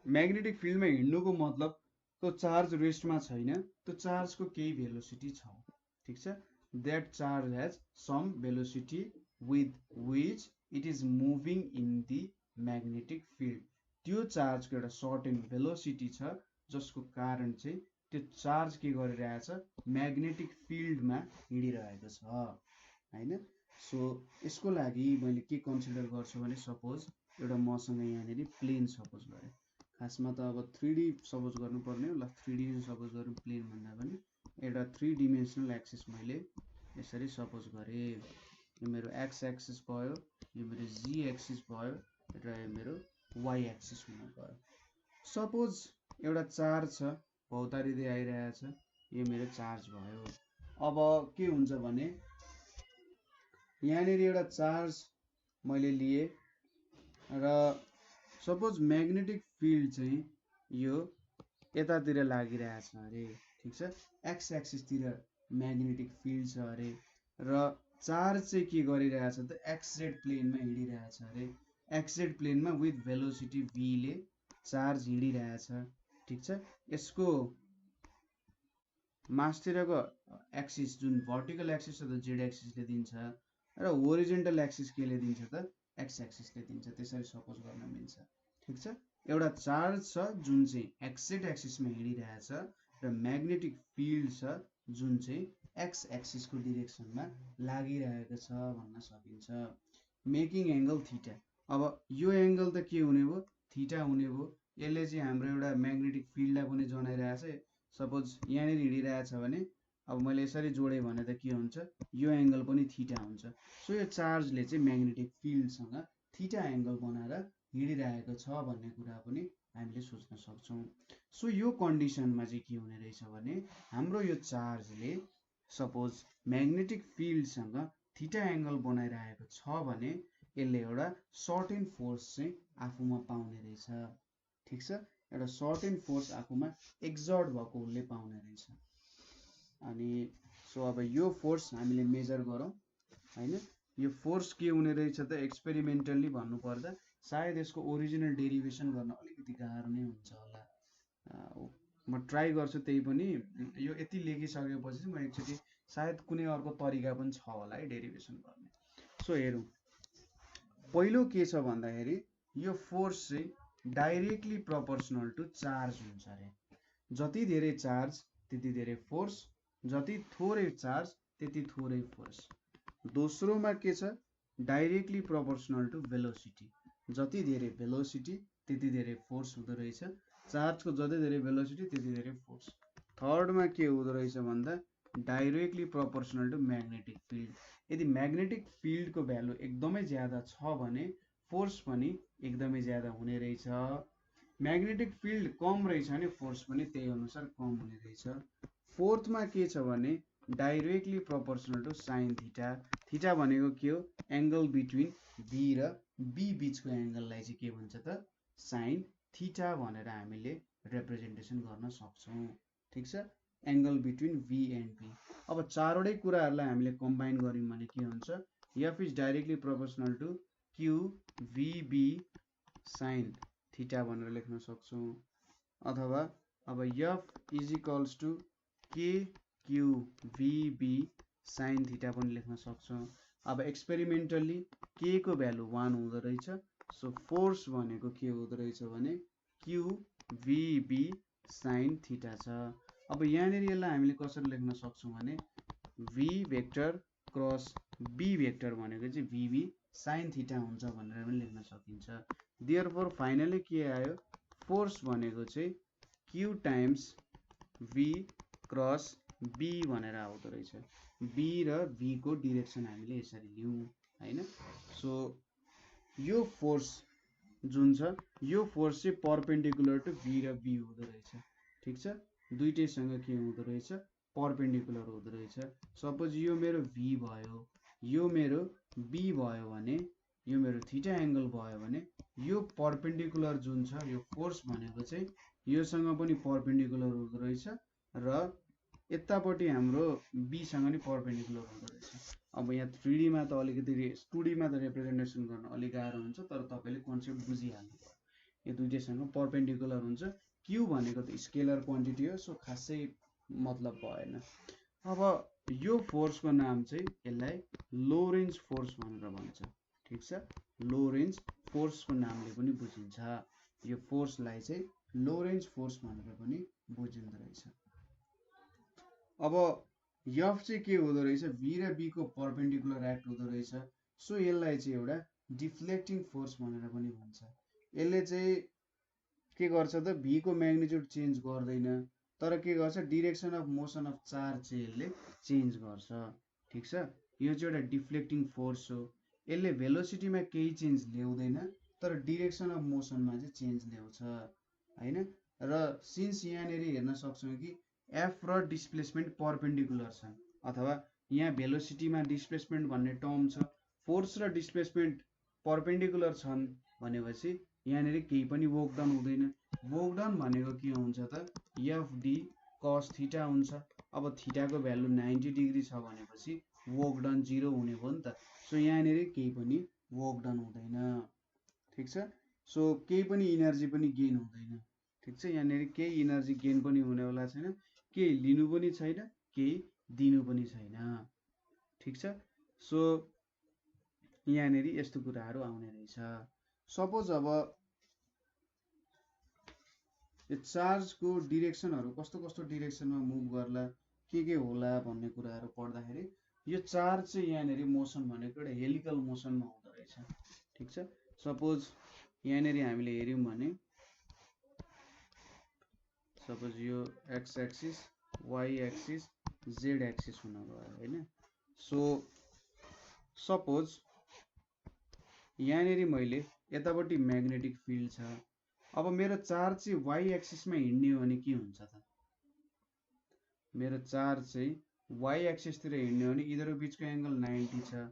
A: म्याग्नेटिक फिल्डमा हिँड्नुको मतलब त्यो चार्ज रेस्टमा छैन, त्यो चार्जको केही भेलोसिटी छ। ठिक छ, that charge has some velocity with which it is moving in the magnetic field. त्यो चार्जको एउटा सर्टेन भेलोसिटी छ जसको कारण चाहिँ त्यो चार्ज के गरिरहेछ म्याग्नेटिक फिल्डमा हिँडिरहेको छ हैन। सो यसको लागि मैले के कन्सिडर गर्छु भने सपोज एउटा मसँग यहाँनिर प्लेन सपोज गरे, खासमा त अब 3D सपोज गर्नुपर्ने हो। ल 3D सपोज गरौँ, प्लेन भन्दा पनि एउटा 3 डिमेन्सनल एक्सिस मैले यसरी सपोज गरेँ। यो मेरो एक्स एक्सिस भयो, यो मेरो जी एक्सिस भयो र यो मेरो वाई एक्सिस हुन गयो। सपोज एउटा चार्ज छ भौतारिँदै आइरहेछ, यो मेरो चार्ज भयो। अब के हुन्छ भने यहाँनिर एउटा चार्ज मैले लिए र सपोज म्याग्नेटिक फिल्ड चाहिँ यो यतातिर लागिरहेछ अरे, ठिक छ, एक्स एक्सिसतिर म्याग्नेटिक फिल्ड छ अरे र चार्ज चाहिँ के गरिरहेछ त एक्स जेड प्लेनमा हिँडिरहेछ अरे। एक्स जेड प्लेनमा विथ भेलोसिटी v ले चार्ज हिँडिरहेछ, ठिक छ। यसको मासतिरको एक्सिस जुन भर्टिकल एक्सिस छ त जेड एक्सिसले दिन्छ र होरिजेन्टल एक्सिस केले दिन्छ त एक्स एक्सिसले दिन्छ, त्यसरी सपोज गर्न मिल्छ, ठिक छ। एउटा चार्ज छ जुन चाहिँ एक्स जेड एक्सिसमा हिँडिरहेछ र म्याग्नेटिक फिल्ड छ जुन चाहिँ एक्स एक्सिसको डिरेक्सनमा लागिरहेको छ भन्न सकिन्छ, मेकिङ एंगल थीटा। अब यो एंगल त के हुने भयो थीटा हुने भयो। यसले चाहिँ हाम्रो एउटा म्याग्नेटिक फिल्डलाई पनि जनाइरहेछ। सपोज यहाँनिर हिँडिरहेछ भने अब मैले यसरी जोडेँ भने त के हुन्छ, यो एंगल पनि थीटा हुन्छ। सो यो चार्जले चाहिँ म्याग्नेटिक फिल्डसँग थीटा एंगल बनाएर हिँडिरहेको छ भन्ने कुरा पनि हामीले सोच्न सक्छौँ। सो यो कन्डिसनमा चाहिँ के हुने रहेछ भने हाम्रो यो चार्जले सपोज म्याग्नेटिक फिल्डसँग थीटा एंगल बनाइरहेको छ भने यसले एउटा सर्टेन फोर्स चाहिँ आफूमा पाउने रहेछ, ठिक छ। एउटा सर्टेन फोर्स आफूमा एक्जर्ट भएको उसले पाउने रहेछ। अनि सो अब यो फोर्स हामीले मेजर गरौँ हैन। यो फोर्स के हुने रहेछ त एक्सपेरिमेन्टली भन्नुपर्दा सायद यसको ओरिजिनल डेरिभेसन गर्न अलिकति गाह्रो नै हुन्छ होला। म ट्राई गर्छु, त्यही पनि यो यति लेखिसकेपछि म एकचोटि सायद कुनै अर्को तरिका पनि छ होला है डेरिभेसन गर्ने। सो हेरौँ, पहिलो के छ भन्दाखेरि यो फोर्स चाहिँ डाइरेक्टली प्रोपोर्सनल टु चार्ज हुन्छ अरे। जति धेरै चार्ज त्यति धेरै फोर्स, जति थोरै चार्ज त्यति थोरै फोर्स। दोस्रोमा के छ डाइरेक्टली प्रोपोर्सनल टु भेलोसिटी। जति धेरै भेलोसिटी त्यति धेरै फोर्स हुँदो रहेछ, चार्जको जति धेरै भेलोसिटी त्यति धेरै फोर्स। थर्डमा के हुँदो रहेछ भन्दा directly proportional to magnetic field. यदि म्याग्नेटिक फिल्डको भ्यालु एकदमै ज्यादा छ भने फोर्स पनि एकदमै ज्यादा हुने रहेछ। म्याग्नेटिक फिल्ड कम रहेछ भने फोर्स पनि त्यही अनुसार कम हुने रहेछ। फोर्थमा के छ भने directly proportional to sine theta. Theta भनेको के हो एंगल बिट्विन बी र बी बीचको एंगललाई चाहिँ के भन्छ त साइन थीटा भनेर हामीले रिप्रेजेन्टेसन गर्न सक्छौं, ठिक छ। Angle between v and b। अब चारवटै कुराहरुलाई हामीले कम्बाइन गर्यौं भने के हुन्छ f is directly proportional to q vb sin theta भनेर लेख्न सक्छौं। अथवा अब f is equals to k q vb sin theta पनि लेख्न सक्छौं। अब एक्सपेरिमेन्टली k को भ्यालु 1 हुँदो रहेछ। सो फोर्स भनेको के हुँदो रहेछ भने q vb sin थीटा छ। अब यहाँनिर यसलाई हामीले कसरी लेख्न सक्छौं भने v vector cross b vector भनेको चाहिँ vb sin थीटा हुन्छ भनेर पनि लेख्न सकिन्छ। देयरफोर फाइनली के आयो फोर्स भनेको चाहिँ q times v cross b भनेर आउँदो रहेछ। b र v को डिरेक्सन हामीले यसरी लियौं हैन। सो यो फोर्स जुन छ यो फोर्स चाहिँ परपेन्डिकुलर टु v र b हुँदो रहेछ, ठीक छ। दुईटैसँग के हुँदो रहेछ परपेन्डिकुलर हुँदो रहेछ। सपोज यो मेरो v भयो, यो मेरो b भयो भने यो मेरो थीटा एंगल भयो भने यो परपेन्डिकुलर जुन छ यो फोर्स भनेको चाहिँ योसँग पनि परपेन्डिकुलर हुँदो रहेछ र यतापट्टि हाम्रो b सँग नि परपेन्डिकुलर हुँदो रहेछ। अब यहाँ 3D मा त अलिकति 2D मा त रिप्रेजेन्टेसन गर्न अलि गाह्रो हुन्छ, तर तपाईले कन्सेप्ट बुझिहाल्नु भयो। यो दुईटैसँग परपेन्डिकुलर हुन्छ। q भनेको त स्केलर क्वान्टिटी हो, सो खासै मतलब भएन। अब यो फोर्सको नाम चाहिँ यसलाई लोरेन्ज फोर्स भनेर भन्छ, ठिक छ। लोरेन्ज फोर्सको नामले पनि बुझिन्छ। यो फोर्सलाई चाहिँ लोरेन्ज फोर्स भनेर पनि बुझिँदो रहेछ। अब एफ चाहिँ के हुँदो रहेछ, भी र बी को परपेन्डिकुलर एक्ट हुँदो रहेछ। सो यसलाई चाहिँ एउटा डिफ्लेक्टिङ फोर्स भनेर पनि भन्छ। यसले चाहिँ के गर्छ त, भी को म्याग्निट्युड चेन्ज गर्दैन, तर के गर्छ, direction of motion of charge चाहिँ यसले चेन्ज गर्छ। ठिक छ। यो चाहिँ एउटा डिफ्लेक्टिङ फोर्स हो। यसले भेलोसिटीमा केही चेन्ज ल्याउँदैन, तर डिरेक्सन अफ मोसनमा चाहिँ चेन्ज ल्याउँछ हैन। र सिन्स यहाँनिर हेर्न सक्छौँ कि एफ र डिस्प्लेसमेन्ट परपेन्डिकुलर छन्, अथवा यहाँ भेलोसिटीमा डिस्प्लेसमेन्ट भन्ने टर्म छ, फोर्स र डिस्प्लेसमेन्ट परपेन्डिकुलर छन् भनेपछि यहाँनिर केही पनि वर्क डन हुँदैन। वर्क डन भनेको के हुन्छ त, एफ डी कस थीटा हुन्छ। अब थीटाको भ्यालु 90 डिग्री छ भनेपछि वर्क डन 0 हुने भयो नि त। सो यहाँनिर केही पनि वर्क डन हुँदैन। ठिक छ। सो केही पनि इनर्जी पनि गेन हुँदैन। ठिक छ। यहाँनिर केही इनर्जी गेन पनि हुनेवाला छैन, केही लिनु पनि छैन, केही दिनु पनि छैन। ठिक छ। सो यहाँनिर यस्तो कुराहरू आउने रहेछ। सपोज अब यो चार्जको डिरेक्सनहरू कस्तो कस्तो डिरेक्सनमा मुभ गर्ला, के होला भन्ने कुराहरू पढ्दाखेरि यो चार्ज चाहिँ यहाँनिर मोसन भनेको एउटा हेलिकल मोसनमा हुँदो रहेछ। ठिक छ। सपोज यहाँनिर हामीले हेऱ्यौँ भने सपोज यो X axis, Y axis, Z axis हुन गयो हैन। सो सपोज यहाँनिर मैले यतापट्टि म्याग्नेटिक फिल्ड छ। अब मेरो चार्ज चाहिँ वाई एक्सिसमा हिँड्ने हो भने के हुन्छ त, मेरो चार्ज चाहिँ वाई एक्सिसतिर हिँड्ने हो भने यिनीहरू बिचको एंगल 90 छ।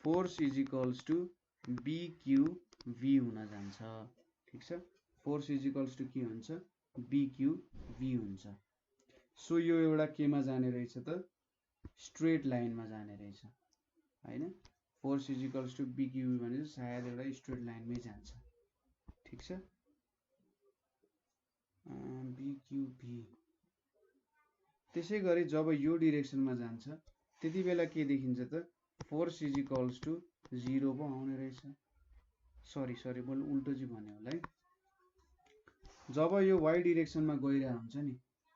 A: Force is equals to BQV हुन जान्छ। ठिक छ। फोर्स इज इक्वल्स टु के हुन्छ, BQV हुन्छ। सो यो एउटा केमा जाने रहेछ त, स्ट्रेट लाइनमा जाने रहेछ हैन। Force is equals to BQV भने सायद एउटा स्ट्रेट लाइनमै जान्छ। ठिक छ। BQV। त्यसै गरी जब यो डिरेक्सनमा जान्छ त्यति बेला के देखिन्छ त, फोर्स इज इक्वल्स टु 0 पो आउने रहेछ। सरी मैले उल्टो चाहिँ भने होला है। जब यो वाई डिरेक्सनमा गइरहेको हुन्छ नि,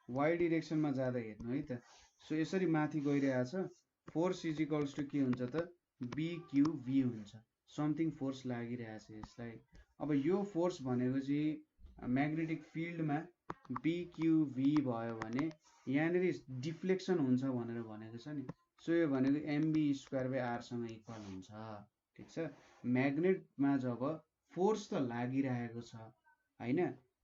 A: वाई डिरेक्सनमा जाँदा हेर्नु है त, सो यसरी माथि गइरहेको छ, फोर्स इज इक्वल्स टु के हुन्छ त, BQV हुन्छ। समथिङ फोर्स लागिरहेछ यसलाई। अब यो फोर्स भनेको चाहिँ म्याग्नेटिक फिल्डमा BQV भयो भने यहाँनिर डिफ्लेक्सन हुन्छ भनेर भनेको छ नि। सो यो भनेको mv²/r सँग इक्वल हुन्छ। ठिक छ। म्याग्नेटमा जब फोर्स त लागिरहेको छ हैन,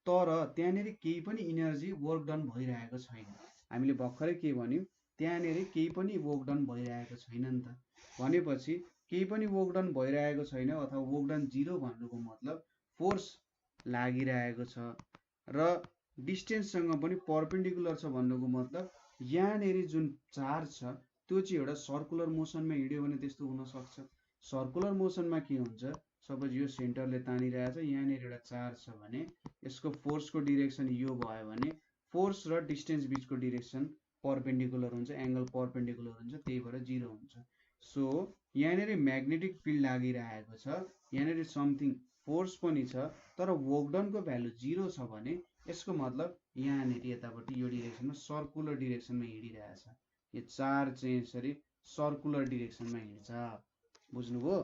A: तर त्यहाँनिर केही पनि इनर्जी वर्क डन भइरहेको छैन। हामीले भर्खरै के भन्यौँ, त्यहाँनिर केही पनि वर्क डन भइरहेको छैन नि त। भनेपछि केही पनि वर्क डन भइरहेको छैन अथवा वर्क डन 0 भन्नुको मतलब फोर्स लागिरहेको छ र डिस्टेन्ससँग पनि परपेन्डिकुलर छ भन्नुको मतलब यहाँनिर जुन चार्ज छ त्यो चाहिँ एउटा सर्कुलर मोसनमा हिँड्यो भने त्यस्तो हुन सक्छ। सर्कुलर मोसनमा के हुन्छ, सपोज यो सेन्टरले तानिरहेछ, यहाँनिर एउटा चार्ज छ भने यसको फोर्सको डिरेक्सन यो भयो भने फोर्स र डिस्टेन्स बिचको डिरेक्सन परपेन्डिकुलर हुन्छ, एंगल परपेन्डिकुलर हुन्छ, त्यही भएर 0 हुन्छ। सो यहाँनिर म्याग्नेटिक फिल्ड लागिरहेको छ, यहाँनिर समथिङ फोर्स पनि छ, तर वर्क डनको भ्यालु 0 छ भने यसको मतलब यहाँनिर यतापट्टि यो डिरेक्सनमा सर्कुलर डिरेक्सनमा हिँडिरहेछ। यो चार्ज चाहिँ यसरी सर्कुलर डिरेक्सनमा हिँड्छ। बुझ्नुभयो।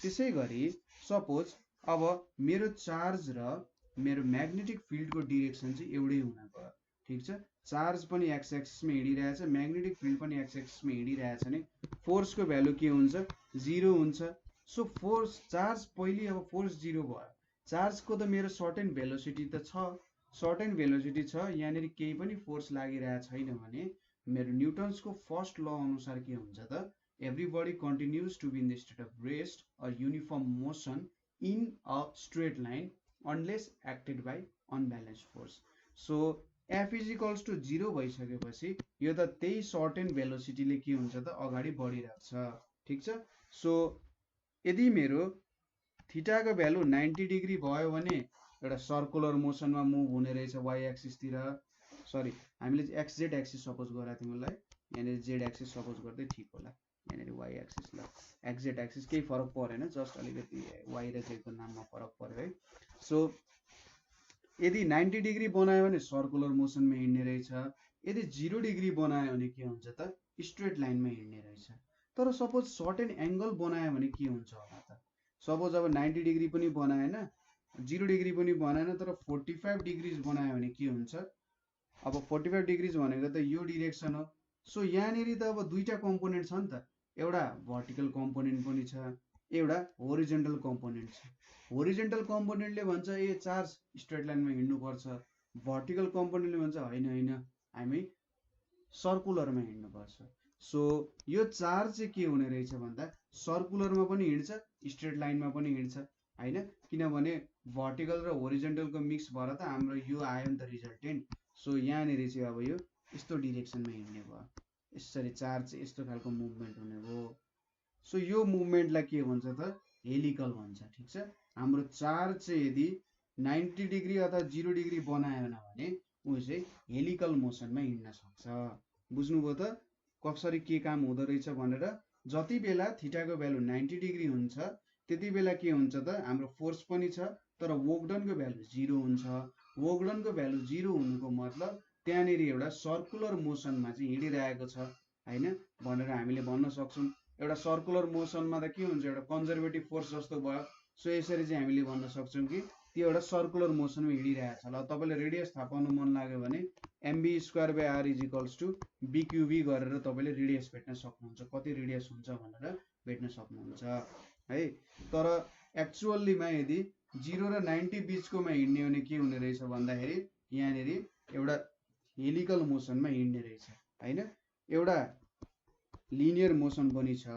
A: त्यसै गरी सपोज अब मेरो चार्ज र मेरो म्याग्नेटिक फिल्डको डिरेक्सन चाहिँ एउटै हुन गयो। ठिक छ। चार्ज पनि एक्स एक्सिसमा हिँडिरहेछ, म्याग्नेटिक फिल्ड पनि एक्स एक्सिसमा हिँडिरहेछ भने फोर्सको भ्यालु के हुन्छ, 0 हुन्छ। सो फोर्स चार्ज पहिले अब फोर्स 0 भयो, चार्जको त मेरो सर्टेन भेलोसिटी त छ, सर्टेन भेलोसिटी छ, यहाँनिर केही पनि फोर्स लागिरहेको छैन भने मेरो न्युटन्सको फर्स्ट ल अनुसार के हुन्छ त, everybody continues to be in the state of rest or uniform motion in a straight line unless acted by unbalanced force. So F is equals to 0 भइसकेपछि यो त त्यही सर्टेन भेलोसिटीले के हुन्छ त, अगाडि बढिरहेको छ। ठिक छ। सो यदि मेरो थीटाको भ्यालु 90 डिग्री भयो भने एउटा सर्कुलर मोसनमा मुभ हुने रहेछ वाई एक्सिसतिर। सरी हामीले एक्स जेड एक्सिस सपोज गरेको थियौँ, यसलाई यहाँनिर जेड एक्सिस सपोज गर्दै ठिक होला। यहाँनिर वाइ एक्सिस ल एक्जेट एक्सिस केही फरक परेन, जस्ट अलिकति वाइ र जेडको नाममा फरक पर्यो है। सो यदि 90 डिग्री बनायो भने सर्कुलर मोसनमा हिँड्ने रहेछ, यदि 0 डिग्री बनायो भने के हुन्छ त स्ट्रेट लाइनमा हिँड्ने रहेछ। तर सपोज सर्टेन एङ्गल बनायो भने के हुन्छ होला त, सपोज अब 90 डिग्री पनि बनाएन 0 डिग्री पनि बनाएन तर 45 डिग्रिज बनायो भने के हुन्छ, अब 45 डिग्रिज भनेको त यो डिरेक्सन हो। सो यहाँनिर त अब दुईटा कम्पोनेन्ट छ नि त, एउटा भर्टिकल कम्पोनेन्ट पनि छ, एउटा होरिजेन्टल कम्पोनेन्ट छ। होरिजेन्टल कम्पोनेन्टले भन्छ ए चार्ज स्ट्रेट लाइनमा हिँड्नुपर्छ, भर्टिकल कम्पोनेन्टले भन्छ होइन होइन हामी सर्कुलरमा हिँड्नुपर्छ। सो यो चार्ज चाहिँ के हुने रहेछ भन्दा सर्कुलरमा पनि हिँड्छ स्ट्रेट लाइनमा पनि हिँड्छ होइन, किनभने भर्टिकल र होरिजेन्टलको मिक्स भएर त हाम्रो यो आयो नि त रिजल्टेन्ट। सो यहाँनिर चाहिँ अब यो यस्तो डिरेक्सनमा हिँड्ने भयो, यसरी चार्ज चाहिँ यस्तो खालको मुभमेन्ट हुने भयो। सो यो मुभमेन्टलाई के भन्छ त हेलिकल भन्छ। ठिक छ, हाम्रो चार्ज चाहिँ यदि 90 डिग्री अथवा 0 डिग्री बनाएन भने ऊ चाहिँ हेलिकल मोसनमा हिँड्न सक्छ। बुझ्नुभयो त कसरी के काम हुँदो रहेछ भनेर। जति बेला थीटाको भ्यालु 90 डिग्री हुन्छ त्यति बेला के हुन्छ त हाम्रो फोर्स पनि छ तर वर्कडनको भ्यालु 0 हुन्छ। वर्कडनको भ्यालु 0 हुनुको मतलब त्यहाँनिर एउटा सर्कुलर मोसनमा चाहिँ हिँडिरहेको छ होइन भनेर हामीले भन्न सक्छौँ। एउटा सर्कुलर मोसनमा त के हुन्छ, एउटा कन्जर्भेटिभ फोर्स जस्तो भयो। सो यसरी चाहिँ हामीले भन्न सक्छौँ कि त्यो एउटा सर्कुलर मोसनमा हिँडिरहेको छ। ल तपाईँले रेडियस थाहा पाउनु मन लाग्यो भने mv²/r = bqv गरेर तपाईँले रेडियस भेट्न सक्नुहुन्छ, कति रेडियस हुन्छ भनेर भेट्न सक्नुहुन्छ है। तर एक्चुअल्लीमा यदि 0 र 90 बिचकोमा हिँड्ने भने के हुने रहेछ भन्दाखेरि यहाँनिर एउटा हेलिकल मोसनमा हिँड्ने रहेछ होइन। एउटा लिनियर मोसन पनि छ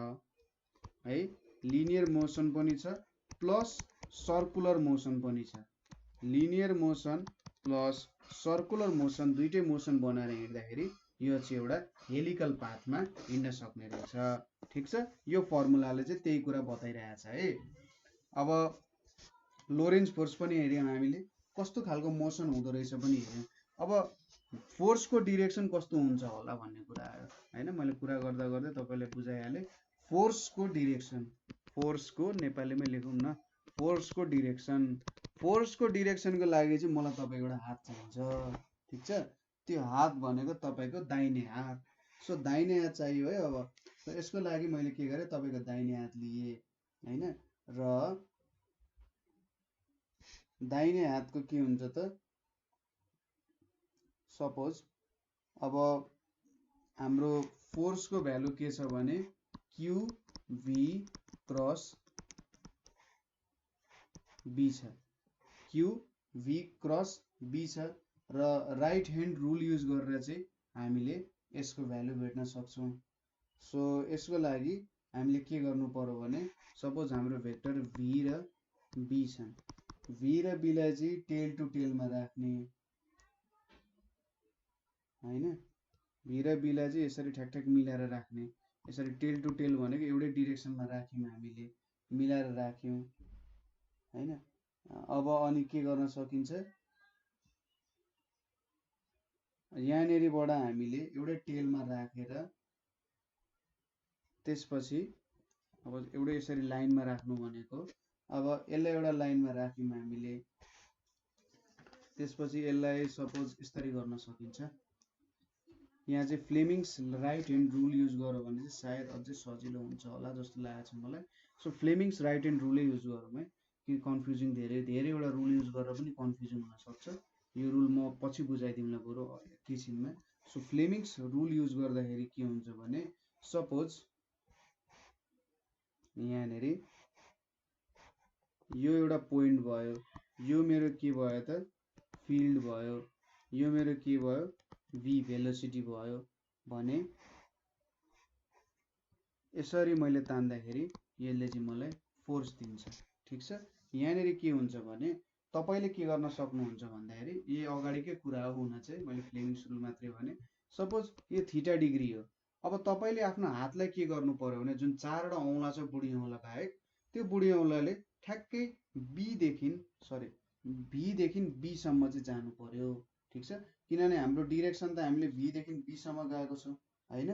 A: है, लिनियर मोसन पनि छ प्लस सर्कुलर मोसन पनि छ। Linear motion plus circular motion दुईटै मोसन बनाएर हिँड्दाखेरि यो चाहिँ एउटा हेलिकल पाथमा हिँड्न सक्ने रहेछ। ठिक छ, यो फर्मुलाले चाहिँ त्यही कुरा बताइरहेछ है। अब लोरेन्ज फोर्स पनि हेऱ्यौँ हामीले, कस्तो खालको मोसन हुँदो रहेछ पनि हेऱ्यौँ। अब फोर्सको डिरेक्सन कस्तो हुन्छ होला भन्ने कुरा आयो होइन। मैले कुरा गर्दा गर्दै तपाईँले बुझाइहालेँ। फोर्सको डिरेक्सन, फोर्सको नेपालीमै लेखौँ न, फोर्सको डिरेक्सन। फोर्सको डिरेक्सनको लागि चाहिँ मलाई तपाईँको एउटा हात चाहिन्छ। ठिक छ, त्यो हात भनेको तपाईँको दाहिने हात। सो दाहिने हात चाहियो है। अब यसको लागि मैले के गरेँ, तपाईँको दाहिने हात लिएँ होइन, र दाहिने हातको के हुन्छ त सपोज अब हाम्रो फोर्सको भ्यालु के छ भने QV क्रस B छ, QV क्रस B छ र राइट ह्यान्ड रुल युज गरेर चाहिँ हामीले यसको भ्यालु भेट्न सक्छौँ। सो यसको लागि हामीले के गर्नु पर्यो भने सपोज हाम्रो भेक्टर V र B छन्, V र B लाई चाहिँ टेल टु टेलमा राख्ने होइन, V र B लाई चाहिँ यसरी ठ्याक मिलाएर राख्ने। यसरी टेल टु टेल भनेको एउटै डिरेक्सनमा राख्यौँ हामीले, मिलाएर राख्यौँ होइन। अब अनि के गर्न सकिन्छ, यहाँनिरबाट हामीले एउटै टेलमा राखेर त्यसपछि अब एउटै यसरी लाइनमा राख्नु भनेको, अब यसलाई एउटा लाइनमा राख्यौँ हामीले, त्यसपछि यसलाई सपोज यसरी गर्न सकिन्छ। यहाँ चाहिँ फ्लेमिङ्स राइट ह्यान्ड रुल युज गर्यो भने चाहिँ सायद अझै सजिलो हुन्छ होला जस्तो लागेको छ मलाई। सो फ्लेमिङ्स राइट ह्यान्ड रुलै युज गरौँ है, कि कन्फ्युजिङ धेरैवटा रुल युज गरेर पनि कन्फ्युजन हुनसक्छ। यो रुल म पछि बुझाइदिउँला बरु एकैछिनमा। सो फ्लेमिङ्स रुल युज गर्दाखेरि के हुन्छ भने सपोज यहाँनिर यो एउटा पोइन्ट भयो, यो मेरो के भयो त फिल्ड भयो, यो मेरो के भयो V भेलोसिटी भयो भने यसरी मैले तान्दाखेरि यसले चाहिँ मलाई फोर्स दिन्छ। ठिक छ, यहाँनिर के हुन्छ भने तपाईँले के गर्न सक्नुहुन्छ भन्दाखेरि यो अगाडिकै कुरा हो हुन चाहिँ, मैले फ्लेमिङ्स रुल मात्रै भने। सपोज यो थीटा डिग्री हो, अब तपाईँले आफ्नो हातलाई के गर्नु पर्यो भने जुन 4वटा औँला छ बुढी औँला बाहेक, त्यो बुढी औँलाले ठ्याक्कै V देखि B सम्म चाहिँ जानु पर्यो। ठिक छ, किनभने हाम्रो डिरेक्सन त हामीले V देखि B सम्म गएको छौँ होइन।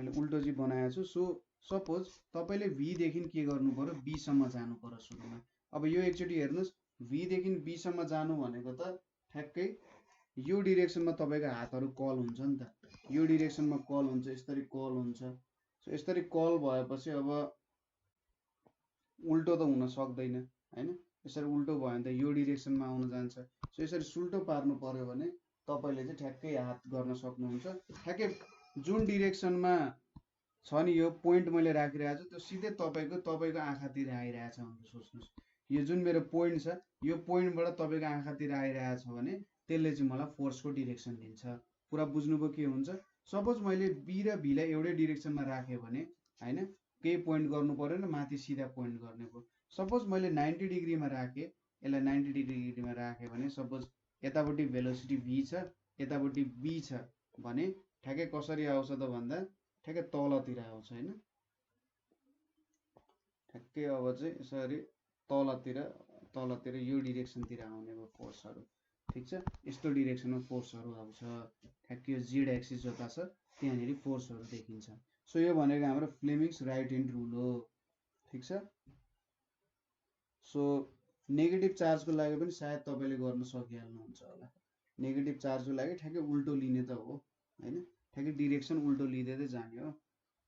A: मैले उल्टो चाहिँ बनाएको छु। सो सपोज तपाईँले V देखि के गर्नु पर्यो, B सम्म जानु पर्यो सुरुमा। अब यो एकचोटि हेर्नुहोस्, V देखि B सम्म जानु भनेको त ठ्याक्कै यो डिरेक्सनमा तपाईँको हातहरू कल हुन्छ नि त, यो डिरेक्सनमा कल हुन्छ, यसरी कल हुन्छ। सो यसरी कल भएपछि अब उल्टो त हुन सक्दैन हैन, यसरी उल्टो भयो भने त यो डिरेक्सनमा आउन जान्छ। सो यसरी सुल्टो पार्नु पर्यो भने तपाईँले चाहिँ ठ्याक्कै हात गर्न सक्नुहुन्छ। ठ्याक्कै जुन डिरेक्सनमा छ नि यो पोइन्ट मैले राखिरहेको छु, त्यो सिधै तपाईँको आँखातिर आइरहेछ भनेर सोच्नुहोस्। यो जुन मेरो पोइन्ट छ, यो पोइन्टबाट तपाईँको आँखातिर आइरहेछ भने त्यसले चाहिँ मलाई फोर्सको डिरेक्सन दिन्छ। पुरा बुझ्नुभयो के हुन्छ। सपोज मैले बी र भीलाई एउटै डिरेक्सनमा राखेँ भने हैन, केही पोइन्ट गर्नु परेन, माथि सिधा पोइन्ट गर्ने भयो। सपोज मैले 90 डिग्रीमा राखेँ, यसलाई 90 डिग्रीमा राखेँ भने सपोज यतापट्टि भेलोसिटी v छ, यतापट्टि b छ भने ठ्याक्कै कसरी आउँछ त भन्दा ठ्याक्कै तलतिर आउँछ हैन, ठ्याक्कै अब चाहिँ यसरी तलतिर यो डिरेक्सनतिर आउने भयो फोर्सहरू। ठिक छ, यस्तो डिरेक्सनमा फोर्सहरू आउँछ। ठ्याक्कै यो जेड एक्सिस जता छ त्यहाँनिर फोर्सहरू देखिन्छ। सो यो भनेको हाम्रो फ्लेमिङ्स राइट ह्यान्ड रुल हो। ठिक छ। सो नेगेटिभ चार्जको लागि पनि सायद तपाईँले गर्न सकिहाल्नुहुन्छ होला। नेगेटिभ चार्जको लागि ठ्याक्कै उल्टो लिने त हो हैन, ठ्याक्कै डिरेक्सन उल्टो लिँदै त जाने हो।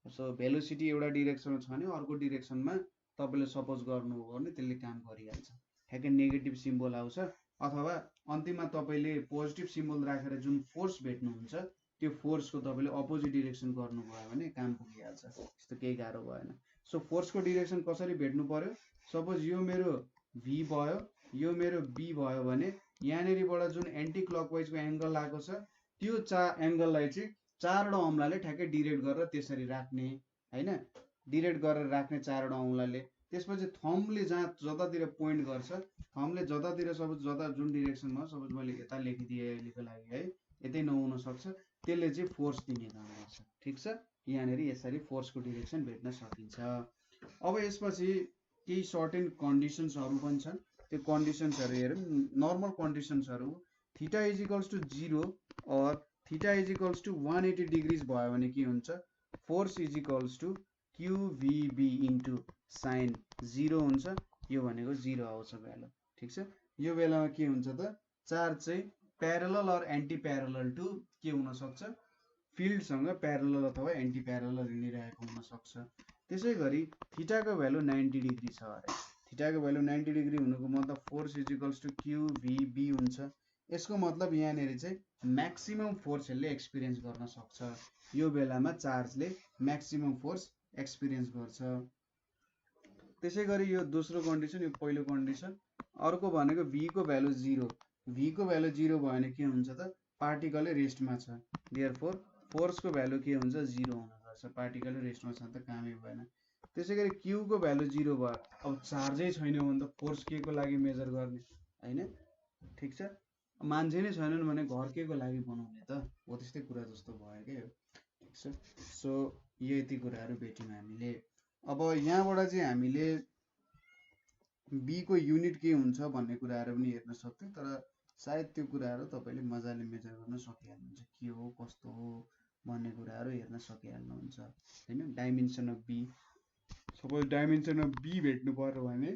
A: सो भेलोसिटी एउटा डिरेक्सनमा छ भने अर्को डिरेक्सनमा तपाईँले सपोज गर्नु हो भने त्यसले काम गरिहाल्छ। ठ्याक्कै नेगेटिभ सिम्बल आउँछ अथवा अन्तिममा तपाईँले पोजिटिभ सिम्बल राखेर जुन फोर्स भेट्नुहुन्छ त्यो फोर्सको तपाईँले अपोजिट डिरेक्सन गर्नुभयो भने काम पुगिहाल्छ, यस्तो केही गाह्रो भएन। सो फोर्सको डिरेक्सन कसरी भेट्नु पर्यो, सपोज यो मेरो V भयो, यो मेरो B भयो भने यहाँनिरबाट जुन एन्टी क्लकवाइजको एङ्गल आएको छ त्यो एङ्गललाई चाहिँ चारवटा औँलाले ठ्याक्कै डिरेक्ट गरेर त्यसरी राख्ने हैन, डिरेक्ट गरेर राख्ने चारवटा औँलाले। त्यसपछि थम्बले जतातिर पोइन्ट गर्छ, थम्बले जतातिर सपोज जुन डिरेक्सनमा, सपोज मैले यता लेखिदिएँ अहिलेको लागि है, यतै नहुन सक्छ, त्यसले चाहिँ फोर्स दिने काम गर्छ। ठिक छ, यहाँनिर यसरी फोर्सको डिरेक्सन भेट्न सकिन्छ। अब यसपछि केही सर्टेन कन्डिसन्सहरू पनि छन्, त्यो कन्डिसन्सहरू हेरौँ। नर्मल कन्डिसन्सहरू थीटा इज इक्वल्स टु 0 और theta is equals to 180 degrees भयो भने के हुन्छ, force is equals to QVB into sine 0 हुन्छ। यो भनेको 0 आउँछ भ्यालु। ठिक छ, यो बेलामा के हुन्छ त, चार्ज चाहिँ प्यारलल और एन्टी प्यारलल टु के हुन सक्छ, फिल्डसँग प्यारलल अथवा एन्टी प्यारलल हिँडिरहेको हुन सक्छ। त्यसै गरी थीटाको भ्यालु 90 डिग्री छ अरे, थीटाको भ्यालु 90 डिग्री हुनुको मतलब force is equals to QVB हुन्छ। यसको मतलब यहाँनिर चाहिँ म्याक्सिमम फोर्स यसले एक्सपिरियन्स गर्न सक्छ। यो बेलामा चार्जले म्याक्सिमम फोर्स एक्सपिरियन्स गर्छ। त्यसै गरी यो दोस्रो कन्डिसन, यो पहिलो कन्डिसन। अर्को भनेको V को भ्यालु 0, V को भ्यालु 0 भयो भने के हुन्छ त, पार्टिकलै रेस्टमा छ, देयरफोर फोर्सको भ्यालु के हुन्छ, 0 हुनुपर्छ। पार्टिकल रेस्टमा छ त कामै भएन। त्यसै गरी Q को भ्यालु 0 भयो, अब चार्जै छैन भने त फोर्स के को लागि मेजर गर्ने हैन। ठिक छ, मान्छे नै छैनन् भने घर के को लागि बनाउने त हो, त्यस्तै कुरा जस्तो भयो के। ठिक छ, सो यति कुराहरू भेट्यौँ हामीले। अब यहाँबाट चाहिँ हामीले B को युनिट के हुन्छ भन्ने कुराहरू पनि हेर्न सक्छौँ, तर सायद त्यो कुराहरू तपाईँले मजाले मेजर गर्न सकिहाल्नुहुन्छ, के हो कस्तो हो भन्ने कुराहरू हेर्न सकिहाल्नुहुन्छ हैन। Dimension of B, suppose dimension of B भेट्नु पर्यो भने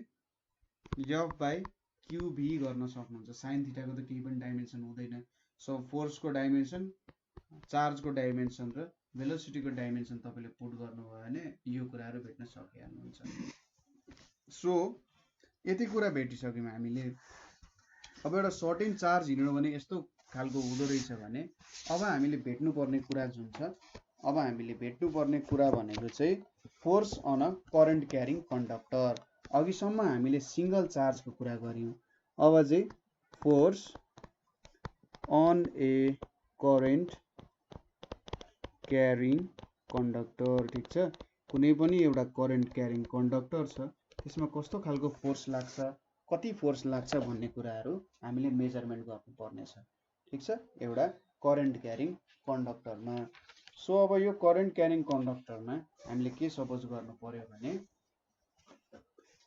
A: F/QV गर्न सक्नुहुन्छ। साइन थीटाको त केही पनि डाइमेन्सन हुँदैन। सो फोर्सको डाइमेन्सन, चार्जको डाइमेन्सन र भेलोसिटीको डाइमेन्सन तपाईँले पुट गर्नुभयो भने यो कुराहरू भेट्न सकिहाल्नुहुन्छ। सो यति कुरा भेटिसक्यौँ हामीले। अब एउटा सर्टेन चार्ज हिँड्नु भने यस्तो खालको हुँदो रहेछ भने अब हामीले भेट्नुपर्ने कुरा जुन छ, अब हामीले भेट्नुपर्ने कुरा भनेको चाहिँ force on a current carrying conductor. अघिसम्म हामीले सिङ्गल चार्जको कुरा गऱ्यौँ, अब चाहिँ force on a current carrying conductor. ठिक छ, कुनै पनि एउटा करेन्ट क्यारिङ कन्डक्टर छ, त्यसमा कस्तो खालको फोर्स लाग्छ, कति फोर्स लाग्छ भन्ने कुराहरू हामीले मेजरमेन्ट गर्नुपर्नेछ। ठिक छ, एउटा करेन्ट क्यारिङ कन्डक्टरमा। सो अब यो करेन्ट क्यारिङ कन्डक्टरमा हामीले के सपोज गर्नु पर्यो भने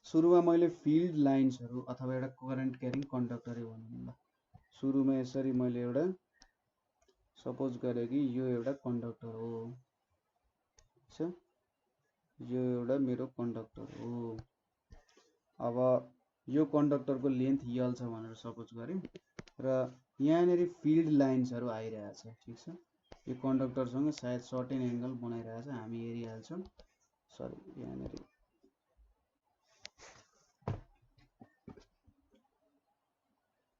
A: सुरुमा मैले फिल्ड लाइन्सहरू अथवा एउटा करेन्ट क्यारिङ कन्डक्टरै भनौँ ल। सुरुमा यसरी मैले एउटा सपोज गरेँ कि यो एउटा कन्डक्टर हो, छ यो एउटा मेरो कन्डक्टर हो। अब यो कन्डक्टरको लेन्थ यल छ भनेर सपोज गऱ्यौँ र यहाँनिर फिल्ड लाइन्सहरू आइरहेछ। ठिक छ, यो कन्डक्टरसँग सायद सर्टेन एङ्गल बनाइरहेछ, हामी हेरिहाल्छौँ। सरी, यहाँनिर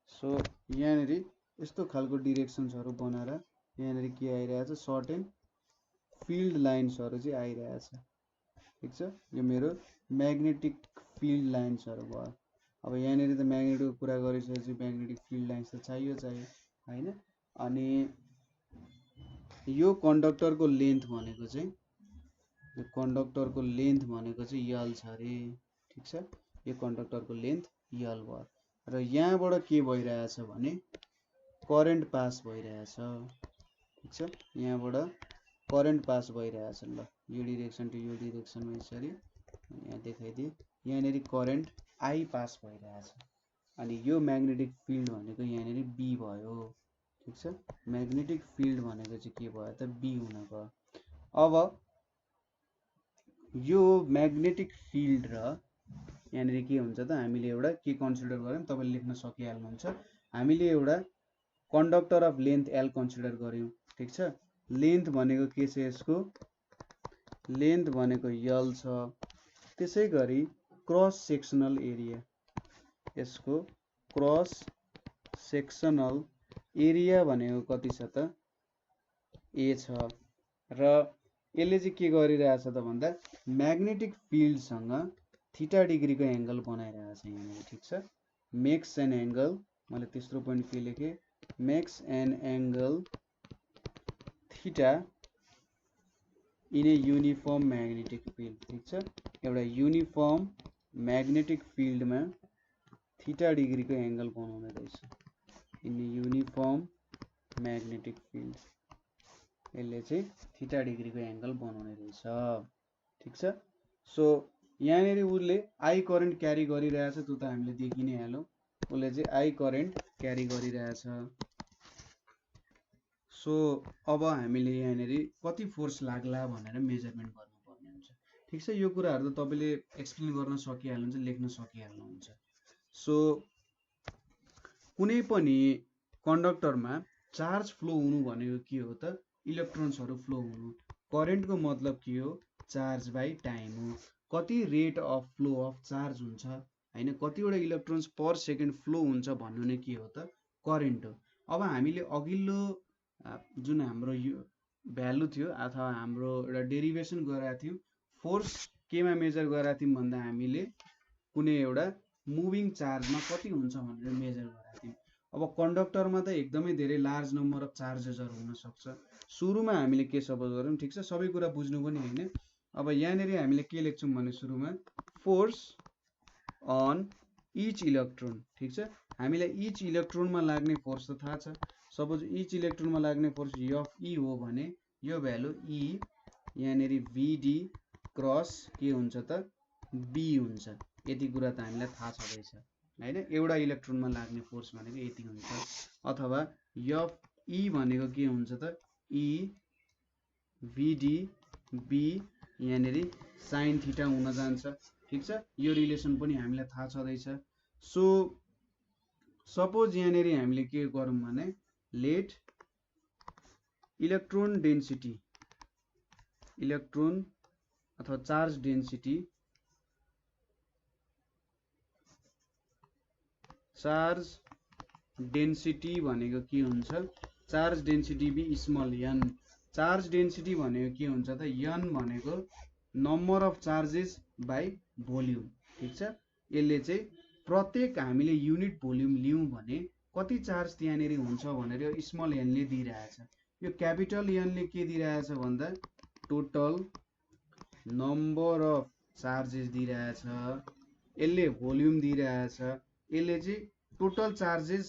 A: सो यहाँनिर यस्तो खालको डिरेक्सन्सहरू बनाएर यहाँनिर के आइरहेछ, सर्टेन फिल्ड लाइन्सहरू चाहिँ आइरहेछ। ठिक छ, यो मेरो म्याग्नेटिक फिल्ड लाइन्सहरू भयो। अब यहाँनिर त म्याग्नेटको कुरा गरिसकेपछि म्याग्नेटिक फिल्ड लाइन्स त चाहियो होइन। अनि यो कन्डक्टरको लेन्थ भनेको चाहिँ यल छ अरे। ठिक छ, यो कन्डक्टरको लेन्थ यल भयो र यहाँबाट के भइरहेछ भने करेन्ट पास भइरहेछ। ठिक छ, यहाँबाट करेन्ट पास भइरहेछ। ल, यो डिरेक्सन टु यो डिरेक्सनमा यसरी यहाँ देखाइदिए, यहाँनिर करेन्ट आई पास भइरहेछ। अनि यो म्याग्नेटिक फिल्ड भनेको यहाँनिर बी भयो। ठिक छ, म्याग्नेटिक फिल्ड भनेको चाहिँ के भयो त, बी हुन गयो। अब यो म्याग्नेटिक फिल्ड र यहाँनिर के हुन्छ त, हामीले एउटा के कन्सिडर गऱ्यौँ, तपाईँले लेख्न सकिहाल्नुहुन्छ। हामीले एउटा conductor of length L consider गऱ्यौँ। ठिक छ, लेन्थ भनेको के छ, यसको लेन्थ भनेको यल छ। त्यसै गरी क्रस सेक्सनल एरिया, यसको क्रस सेक्सनल एरिया भनेको कति छ त, ए छ। र यसले चाहिँ के गरिरहेछ त भन्दा म्याग्नेटिक फिल्डसँग थीटा डिग्रीको एङ्गल बनाइरहेछ यहाँनिर। ठिक छ, मेक्स एन एङ्गल, मैले तेस्रो पोइन्ट के लेखेँ, makes an angle theta in a uniform magnetic field. ठिक छ, एउटा युनिफर्म म्याग्नेटिक फिल्डमा थीटा डिग्रीको एङ्गल बनाउने रहेछ। In a uniform magnetic field, यसले चाहिँ थीटा डिग्रीको एङ्गल बनाउने रहेछ। ठिक छ, सो यहाँनिर उसले आई करेन्ट क्यारी गरिरहेछ, त्यो त हामीले देखि नै हाल्यौँ। उसले चाहिँ आई करेन्ट क्यारी गरिरहेछ। सो अब हामीले यहाँनिर कति फोर्स लाग्ला भनेर मेजरमेन्ट गर्नुपर्ने हुन्छ। ठिक छ, यो कुराहरू त तपाईँले एक्सप्लेन गर्न सकिहाल्नुहुन्छ, लेख्न सकिहाल्नुहुन्छ। सो कुनै पनि कन्डक्टरमा चार्ज फ्लो हुनु भनेको के हो त, इलेक्ट्रोन्सहरू फ्लो हुनु। करेन्टको मतलब के हो, चार्ज बाई टाइम हो। कति rate of flow of charge हुन्छ होइन, कतिवटा इलेक्ट्रोन्स पर सेकेन्ड फ्लो हुन्छ भन्नु नै के हो त, करेन्ट हो। अब हामीले अघिल्लो जुन हाम्रो यो भ्यालु थियो अथवा हाम्रो एउटा डेरिभेसन गरेका थियौँ, फोर्स केमा मेजर गरेका थियौँ भन्दा हामीले कुनै एउटा मुभिङ चार्जमा कति हुन्छ भनेर मेजर गरेका थियौँ। अब कन्डक्टरमा त एकदमै धेरै लार्ज नम्बर अफ चार्जेसहरू हुनसक्छ। सुरुमा हामीले के सपोज गऱ्यौँ, ठिक छ, सबै कुरा बुझ्नु पनि होइन। अब यहाँनिर हामीले के लेख्छौँ भने सुरुमा फोर्स अन इच इलेक्ट्रोन। ठिक छ, हामीलाई इच इलेक्ट्रोनमा लाग्ने फोर्स त थाहा छ। सपोज इच इलेक्ट्रोनमा लाग्ने फोर्स एफ ई हो भने यो भ्यालु ई यहाँनिर भिडी क्रस के हुन्छ त, बी हुन्छ। यति कुरा त हामीलाई थाहा छँदैछ होइन। एउटा इलेक्ट्रोनमा लाग्ने फोर्स भनेको यति हुन्छ। अथवा एफ ई भनेको के हुन्छ त, ई भिडी बी यहाँनिर साइन थीटा हुन जान्छ। ठिक छ, यो रिलेसन पनि हामीलाई थाहा छँदैछ। सो सपोज यहाँनिर हामीले के गरौँ भने लेट इलेक्ट्रोन डेन्सिटी, इलेक्ट्रोन अथवा चार्ज डेन्सिटी, चार्ज डेन्सिटी भनेको के हुन्छ, charge density be small N. Charge density भनेको के हुन्छ त, एन भनेको number of charges by volume. ठिक छ, यसले चाहिँ प्रत्येक हामीले युनिट भोल्युम लियौँ भने कति चार्ज त्यहाँनिर हुन्छ भनेर यो स्मल एनले दिइरहेछ। यो क्यापिटल एनले के दिइरहेछ भन्दा टोटल नम्बर अफ चार्जेस दिइरहेछ, यसले भोल्युम दिइरहेछ, यसले चाहिँ total charges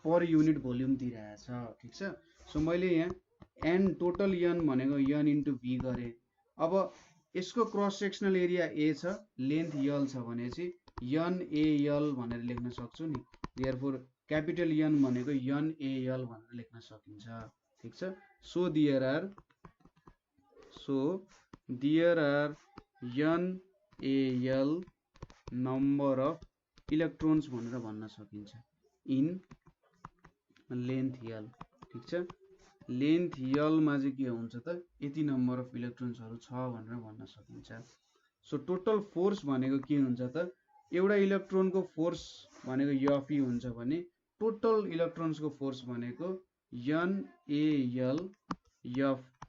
A: per unit volume दिइरहेछ। ठिक छ, सो मैले यहाँ एन टोटल एन भनेको एन इन्टु भी गरेँ। अब यसको क्रस सेक्सनल एरिया ए छ, लेन्थ यल छ भने चाहिँ एन ए यल भनेर लेख्न सक्छु नि। देयरफोर क्यापिटल एन भनेको एन ए यल भनेर लेख्न सकिन्छ। ठिक छ, so there are NaL number of electrons भनेर भन्न सकिन्छ इन लेन्थ L। ठिक छ, लेन्थ L मा चाहिँ के हुन्छ त यति नम्बर अफ इलेक्ट्रोन्सहरु छ भनेर भन्न सकिन्छ। सो टोटल फोर्स भनेको के हुन्छ त एउटा इलेक्ट्रोनको फोर्स भनेको Fe हुन्छ भने टोटल इलेक्ट्रोन्सको फोर्स भनेको NaL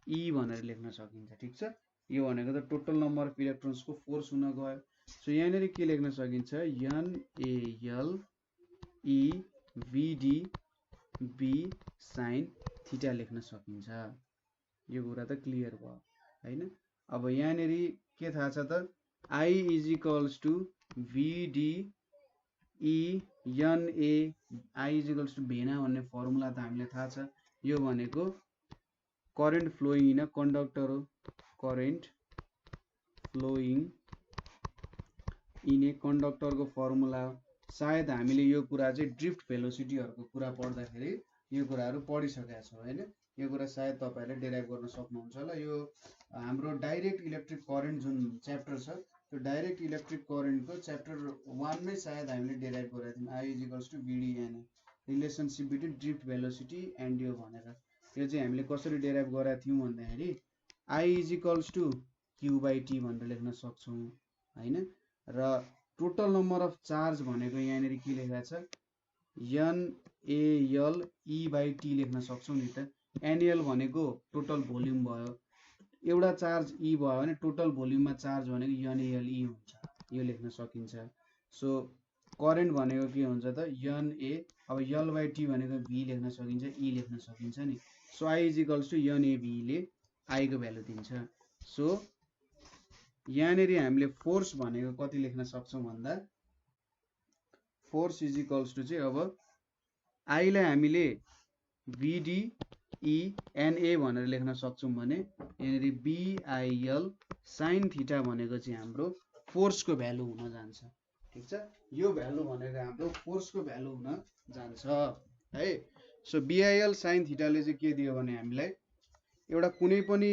A: Fe भनेर लेख्न सकिन्छ। ठिक छ, यो भनेको त टोटल नम्बर अफ इलेक्ट्रोन्सको फोर्स हुन गयो। सो यहाँनिर के लेख्न सकिन्छ NaL EVd B sin theta लेख्न सकिन्छ। यो कुरा त क्लियर भयो हैन। अब यहाँनिर के थाहा छ त I is equals to VD E NA I is equals to भेना भन्ने फर्मुला त हामीलाई थाहा छ। यो भनेको current flowing in a conductor हो, current flowing in a conductor को फर्मुला हो। सायद हामीले यो कुरा चाहिँ ड्रिफ्ट भेलोसिटीहरुको कुरा पढ्दाखेरि यो कुराहरु पढिसकेका छौं हैन। यो कुरा सायद तपाईहरुले डेराइभ गर्न सक्नुहुन्छ होला। यो हाम्रो डाइरेक्ट इलेक्ट्रिक करेन्ट जुन च्याप्टर छ त्यो डाइरेक्ट इलेक्ट्रिक करेन्ट को च्याप्टर 1 मै सायद हामीले डेराइभ गरेका थियौं। I is equals to VD NA relationship between drift velocity and यो भनेर। यो चाहिँ हामीले कसरी डेराइभ गरेका थियौं भन्दाखेरि I is equals to Q/T भनेर लेख्न सक्छौं हैन। र टोटल नम्बर अफ चार्ज भनेको यहाँनिर के लेखेको छ NaL E/T लेख्न सक्छौं नि त। NaL भनेको टोटल भोल्युम भयो, एउटा चार्ज E भयो भने टोटल भोल्युममा चार्ज भनेको NaL E हुन्छ, यो लेख्न सकिन्छ। सो करेन्ट भनेको के हुन्छ त Na, अब L/T भनेको V लेख्न सकिन्छ, E लेख्न सकिन्छ नि। So I is equals to NaV ले I को भ्यालु दिन्छ। सो यहाँनिर हामीले फोर्स भनेको कति लेख्न सक्छौं भन्दा फोर्स इज इक्वल्स टु चाहिँ अब I लाई हामीले VD E NA भनेर लेख्न सक्छौं भने यहाँनिर BIL sin थीटा भनेको चाहिँ हाम्रो फोर्स को भ्यालु हुन जान्छ। ठीक छ, यो भ्यालु भनेको हाम्रो फोर्स को भ्यालु हुन जान्छ है। सो BIL sin थीटा ले चाहिँ के दियो भने हामीलाई एउटा कुनै पनि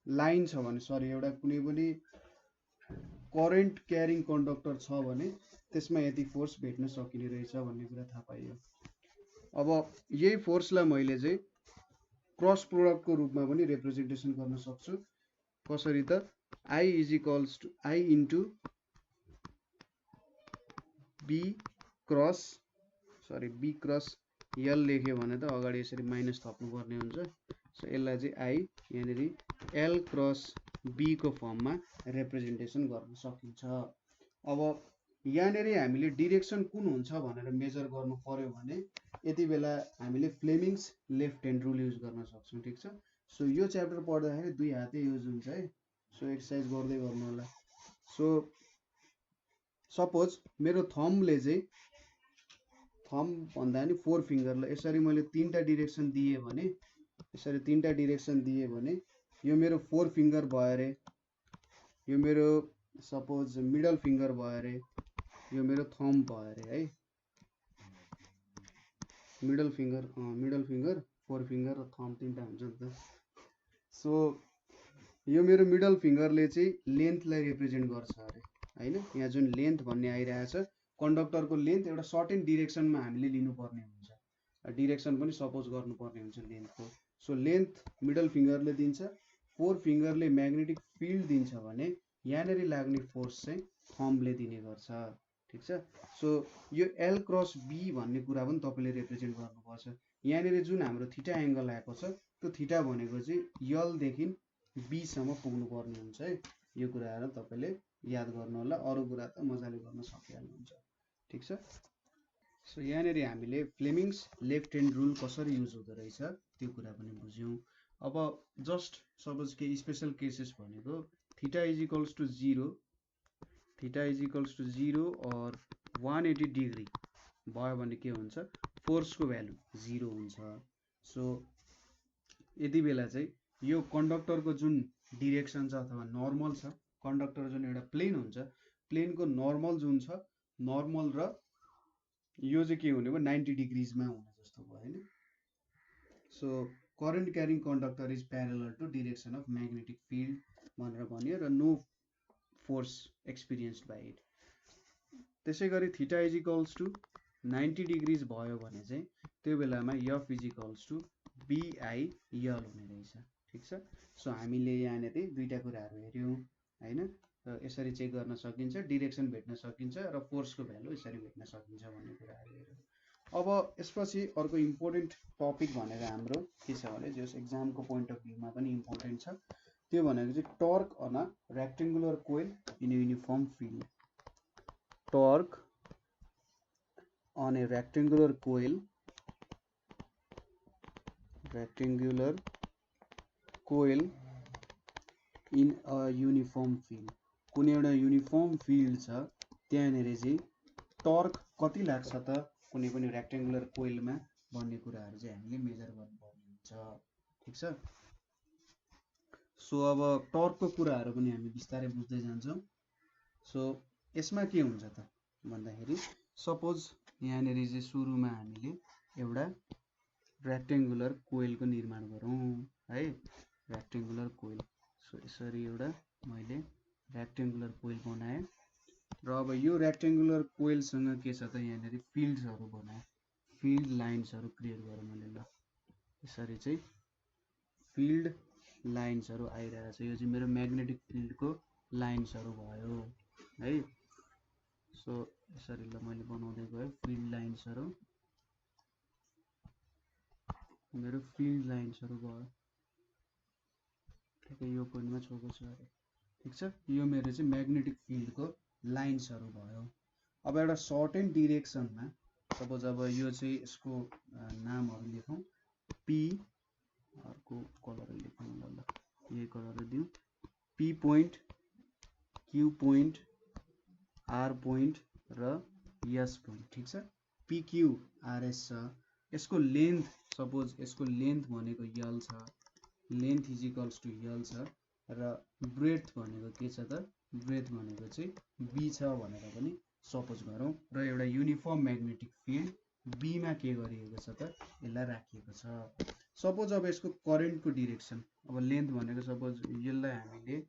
A: लाइन छ भने सरी एउटा कुनै पनि करेन्ट क्यारिङ कन्डक्टर छ भने त्यसमा यति फोर्स भेट्न सकिने रहेछ भन्ने कुरा थाहा पाइयो। अब यही फोर्सलाई मैले चाहिँ क्रस प्रोडक्ट को रूपमा पनि रिप्रेजेन्टेसन गर्न सक्छु। कसरी त I is equals to I into B cross L लेख्यो भने त अगाडि यसरी माइनस थप्नु पर्ने हुन्छ। सो यसलाई चाहिँ I यहाँनिर L क्रस B को फर्ममा रिप्रेजेन्टेसन गर्न सकिन्छ। अब यहाँनिर हामीले डिरेक्सन कुन हुन्छ भनेर मेजर गर्नु पर्यो भने यति बेला हामीले फ्लेमिङ्स लेफ्ट ह्यान्ड रुल युज गर्न सक्छौं। ठीक छ, सो यो च्याप्टर पढ्दाखेरि दुई हातै युज हुन्छ है। सो एक्सरसाइज गर्दै गर्नु होला। सो सपोज मेरो थम्बले चाहिँ थम्ब भन्दा नि फोर फिंगरले यसरी मैले तीनटा डिरेक्सन दिए भने यसरी तीनटा डिरेक्सन दिए भने यो मेरो फोर फिंगर भयो रे, यो मेरो सपोज मिडल फिंगर भयो रे, यो मेरो थम्ब भयो रे है। मिडल फिंगर फोर फिंगर र थम्ब तीनटा हुन्छ नि त। सो यो मेरो मिडल फिंगरले चाहिँ लेन्थलाई रिप्रेजेन्ट गर्छ अरे हैन। यहाँ जुन लेन्थ भन्ने आइरहेछ कन्डक्टरको लेन्थ एउटा सर्टेन डिरेक्सनमा हामीले लिनुपर्ने हुन्छ, डिरेक्सन पनि सपोज गर्नुपर्ने हुन्छ लेन्थको। सो लेन्थ मिडल फिंगरले दिन्छ, फोर फिंगरले म्याग्नेटिक फिल्ड दिन्छ भने यहाँनिर लाग्ने फोर्स चाहिँ थम्बले दिने गर्छ। ठीक छ, सो यो L क्रस B भन्ने कुरा पनि तपाईले रिप्रेजेन्ट गर्नुपर्छ। यहाँनिर जुन हाम्रो थीटा एंगल आएको छ त्यो थीटा भनेको चाहिँ L देखि B सम्म पुग्नु पर्ने हुन्छ है। यो कुराहरु तपाईले याद गर्नु होला, अरु कुरा त मजाले गर्न सकिहाल्नुहुन्छ। ठीक छ, सो यहाँनिर हामीले फ्लेमिङ्स लेफ्ट ह्यान्ड रुल कसरी युज हुँदो रहेछ त्यो कुरा पनि बुझ्यौं। अब जस्ट सपोज के स्पेशल केसेस भनेको थीटा इज इक्वल्स टु 0 और 180 डिग्री भयो भने के हुन्छ फोर्स को भ्यालु 0 हुन्छ। सो यति बेला चाहिँ यो कन्डक्टर को जुन डिरेक्सन छ अथवा नर्मल छ, कन्डक्टर जुन एउटा प्लेन हुन्छ प्लेन को नर्मल जुन छ नर्मल र यो चाहिँ के हुने भयो 90 डिग्रीज मा हुने जस्तो भयो हैन। So current carrying conductor is parallel to direction of magnetic field भनेर भन्यो र no force experienced by it. त्यसै गरी theta is equals to 90 degrees भयो भने चाहिँ त्यो बेलामा F is equals to BIL हुने रहेछ। ठिक छ। सो हामीले यहाँनिर दुईटा कुराहरू हेऱ्यौँ होइन, र यसरी चेक गर्न सकिन्छ, डिरेक्सन भेट्न सकिन्छ र फोर्सको भ्यालु यसरी भेट्न सकिन्छ भन्ने कुराहरू हेऱ्यौँ। अब यसपछि अर्को इम्पोर्टेन्ट टपिक भनेर हाम्रो के छ भने जस एक्जामको पोइन्ट अफ भ्यूमा पनि इम्पोर्टेन्ट छ, त्यो भनेको चाहिँ torque on a rectangular coil in uniform field. Torque on a rectangular coil in a uniform field। कुनै एउटा युनिफर्म फिल्ड छ त्यहाँनिर चाहिँ टर्क कति लाग्छ त कुनै पनि रेक्टेङ्गुलर कोइलमा भन्ने कुराहरू चाहिँ हामीले मेजर गर्नुपर्ने हुन्छ। ठिक छ। सो अब टर्कको कुराहरू पनि हामी बिस्तारै बुझ्दै जान्छौँ। सो यसमा के हुन्छ त भन्दाखेरि सपोज यहाँनिर चाहिँ सुरुमा हामीले एउटा रेक्टेङ्गुलर कोइलको निर्माण गरौँ है, रेक्टेङ्गुलर कोइल। सो यसरी एउटा मैले रेक्टेङ्गुलर कोइल बनाएँ र अब यो रेक्टेङ्गुलर कोइलसँग के छ त यहाँनिर फिल्ड्सहरू बनाएँ, फिल्ड लाइन्सहरू क्रिएट गरौँ मैले। ल यसरी चाहिँ फिल्ड लाइन्सहरू आइरहेको छ, यो चाहिँ मेरो म्याग्नेटिक फिल्डको लाइन्सहरू भयो है। सो यसरी ल मैले बनाउँदै गएँ फिल्ड लाइन्सहरू, मेरो फिल्ड लाइन्सहरू भयो। ठिकै यो पोइन्टमा छोएको छ अरे। ठिक छ। यो मेरो चाहिँ म्याग्नेटिक फिल्डको लाइन्सहरू भयो। अब एउटा सर्टेन डिरेक्सनमा सपोज अब यो चाहिँ यसको नामहरू लेखौँ, पी, अर्को कलर लेखौँ, ल यही कलर दिउँ, P point, Q point, R point र एस पोइन्ट। ठिक छ। पिक्युआरएस छ, यसको लेन्थ सपोज यसको लेन्थ भनेको यल छ, लेन्थ इज इक्वल्स टु यल छ, र ब्रेथ भनेको के छ त, ब्रेथ भनेको चाहिँ बी छ भनेर पनि सपोज गरौँ। र एउटा युनिफर्म म्याग्नेटिक फिल्ड बीमा के गरिएको छ त यसलाई राखिएको छ। सपोज अब यसको करेन्टको डिरेक्सन, अब लेन्थ भनेको सपोज यसलाई हामीले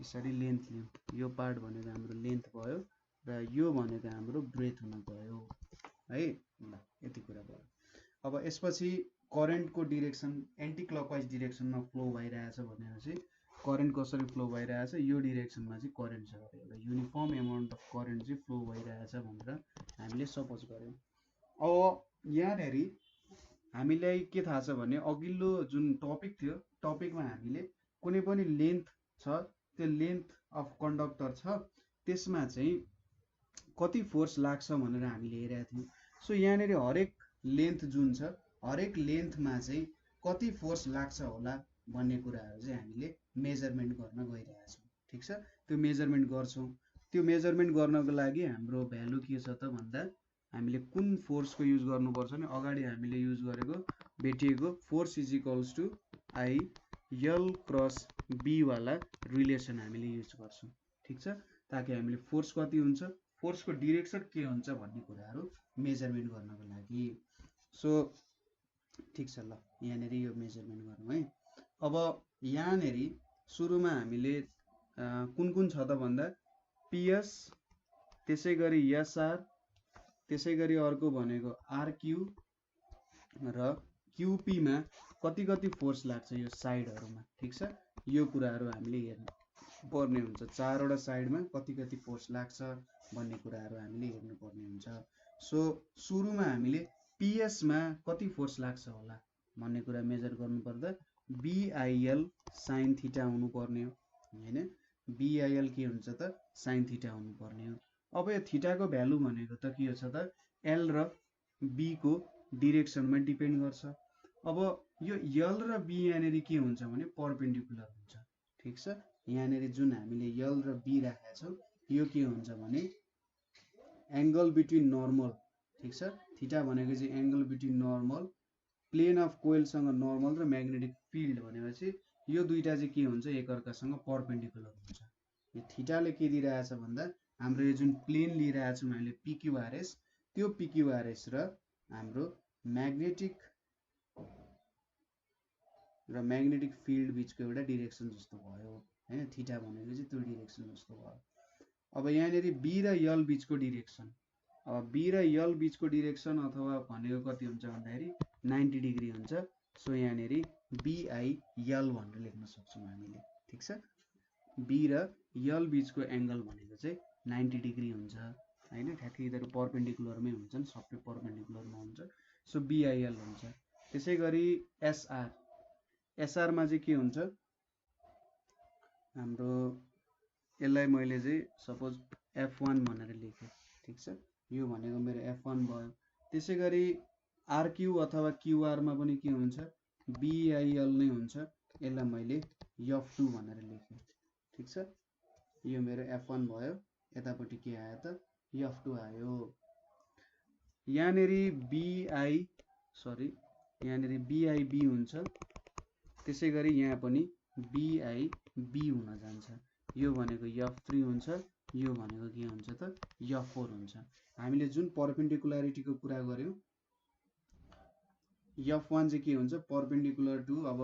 A: यसरी लेन्थ लियौँ, यो पार्ट भनेको हाम्रो लेन्थ भयो र यो भनेको हाम्रो ब्रेथ हुन गयो है। ल यति कुरा भयो। अब यसपछि करेन्टको डिरेक्सन एन्टी क्लकवाइज डिरेक्सनमा फ्लो भइरहेछ भनेर चाहिँ करेन्ट कसरी फ्लो भइरहेछ, यो डिरेक्सनमा चाहिँ करेन्ट छ, एउटा युनिफर्म एमाउन्ट अफ करेन्ट चाहिँ फ्लो भइरहेछ भनेर हामीले सपोज गऱ्यौँ। अब यहाँनिर हामीलाई के थाहा छ भने अघिल्लो जुन टपिक थियो, टपिकमा हामीले कुनै पनि लेन्थ छ, त्यो लेन्थ अफ कन्डक्टर छ, त्यसमा चाहिँ कति फोर्स लाग्छ भनेर हामीले हेरेका थियौँ। सो यहाँनिर हरेक लेन्थ जुन छ, हरेक लेन्थमा चाहिँ कति फोर्स लाग्छ होला भन्ने कुराहरू चाहिँ हामीले मेजरमेन्ट गर्न गइरहेका छौँ। ठिक छ। त्यो मेजरमेन्ट गर्छौँ। त्यो मेजरमेन्ट गर्नको लागि हाम्रो भ्यालु के छ त भन्दा हामीले कुन फोर्सको युज गर्नुपर्छ भने अगाडि हामीले युज गरेको भेटिएको force is equals to I L cross B वाला रिलेसन हामीले युज गर्छौँ। ठिक छ। ताकि हामीले फोर्स कति हुन्छ, फोर्सको डिरेक्सन के हुन्छ भन्ने कुराहरू मेजरमेन्ट गर्नको लागि। सो ठिक छ। ल यहाँनिर यो मेजरमेन्ट गरौँ है। अब यहाँनिर सुरुमा हामीले कुन कुन छ त भन्दा पिएस, त्यसै गरी एसआर, त्यसै गरी अर्को भनेको आरक्यू र क्युपीमा कति कति फोर्स लाग्छ यो साइडहरूमा। ठिक छ। यो कुराहरू हामीले हेर्नु पर्ने हुन्छ, चारवटा साइडमा कति कति फोर्स लाग्छ भन्ने कुराहरू हामीले हेर्नुपर्ने हुन्छ। सो सुरुमा हामीले पिएसमा कति फोर्स लाग्छ होला भन्ने कुरा मेजर गर्नुपर्दा बिआइएल साइन थीटा हुनुपर्ने हो हैन। बिआइएल के हुन्छ त साइन थीटा हुनुपर्ने हो। अब यो थीटाको भ्यालु भनेको त के छ त एल र बी को डिरेक्सनमा डिपेन्ड गर्छ। अब यो यल र बी यहाँनिर के हुन्छ भने परपेन्डिकुलर हुन्छ। ठिक छ। यहाँनिर जुन हामीले यल र बी राखेका छौँ यो के हुन्छ भने एङ्गल बिट्विन नर्मल। ठिक छ। थीटा भनेको चाहिँ angle between normal, plane of कोइलसँग नर्मल र म्याग्नेटिक फिल्ड भनेपछि यो दुईटा चाहिँ के हुन्छ एकअर्कासँग परपेन्डिकुलर हुन्छ। यो थीटाले के दिइरहेछ भन्दा हाम्रो यो जुन प्लेन लिइरहेको छौँ हामीले पिक्युआरएस, त्यो पिक्युआरएस र हाम्रो म्याग्नेटिक र म्याग्नेटिक फिल्ड बिचको एउटा डिरेक्सन जस्तो भयो हैन, थीटा भनेको चाहिँ त्यो डिरेक्सन जस्तो भयो। अब यहाँनेरि बी र यल बिचको डिरेक्सन, अब बी र यल बिचको डिरेक्सन अथवा भनेको कति हुन्छ भन्दाखेरि 90 डिग्री हुन्छ। सो यहाँनेरि बिआइएल भनेर लेख्न सक्छौँ हामीले, ठिक छ। बी र यल बिचको एङ्गल भनेको चाहिँ 90 डिग्री हुन्छ हैन, ठ्याक्कै यिनीहरू पर्पेन्डिकुलरमै हुन्छन्, सबै पर्पेन्डिकुलरमा हुन्छ। सो बिआइएल हुन्छ। त्यसै गरी एसआर, एसआरमा चाहिँ के हुन्छ हाम्रो, यसलाई मैले चाहिँ सपोज F1 भनेर लेखेँ, ठिक छ। यो भनेको मेरो F1 भयो। त्यसै गरी आरक्यू अथवा क्युआरमा पनि के हुन्छ, बिआइएल नै हुन्छ। यसलाई मैले F2 भनेर लेखेँ, ठिक छ। यो मेरो F1 भयो, यतापट्टि के आयो त F2 आयो। यहाँनेरि यहाँनेरि बिआइबी हुन्छ। त्यसै गरी यहाँ पनि बिआइबी हुन जान्छ। यो भनेको F3 हुन्छ, यो भनेको के हुन्छ त F4 हुन्छ। हामीले जुन पर्पेन्डिकुलारिटीको कुरा गर्यौं, F1 चाहिँ के हुन्छ, पर्पेन्डिकुलर टु, अब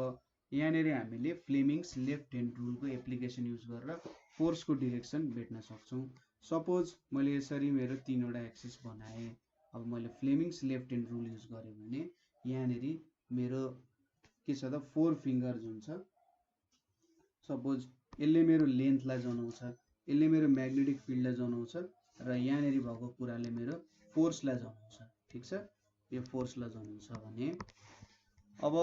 A: यहाँनेरि हामीले फ्लेमिङ्स लेफ्ट ह्यान्ड रुलको एप्लिकेसन युज गरेर फोर्सको डिरेक्सन भेट्न सक्छौँ। सपोज मैले यसरी मेरो 3 वटा एक्सिस बनाएँ। अब मैले फ्लेमिङ्स लेफ्ट ह्यान्ड रुल युज गरेँ भने यहाँनेरि मेरो के छ त 4 फिङ्गर जुन छ, सपोज यसले मेरो लेन्थलाई जनाउँछ, यसले मेरो म्याग्नेटिक फिल्डलाई जनाउँछ र यहाँनेरि भएको कुराले मेरो फोर्सलाई जनाउँछ, ठिक छ। यो फोर्सलाई जनाउँछ भने अब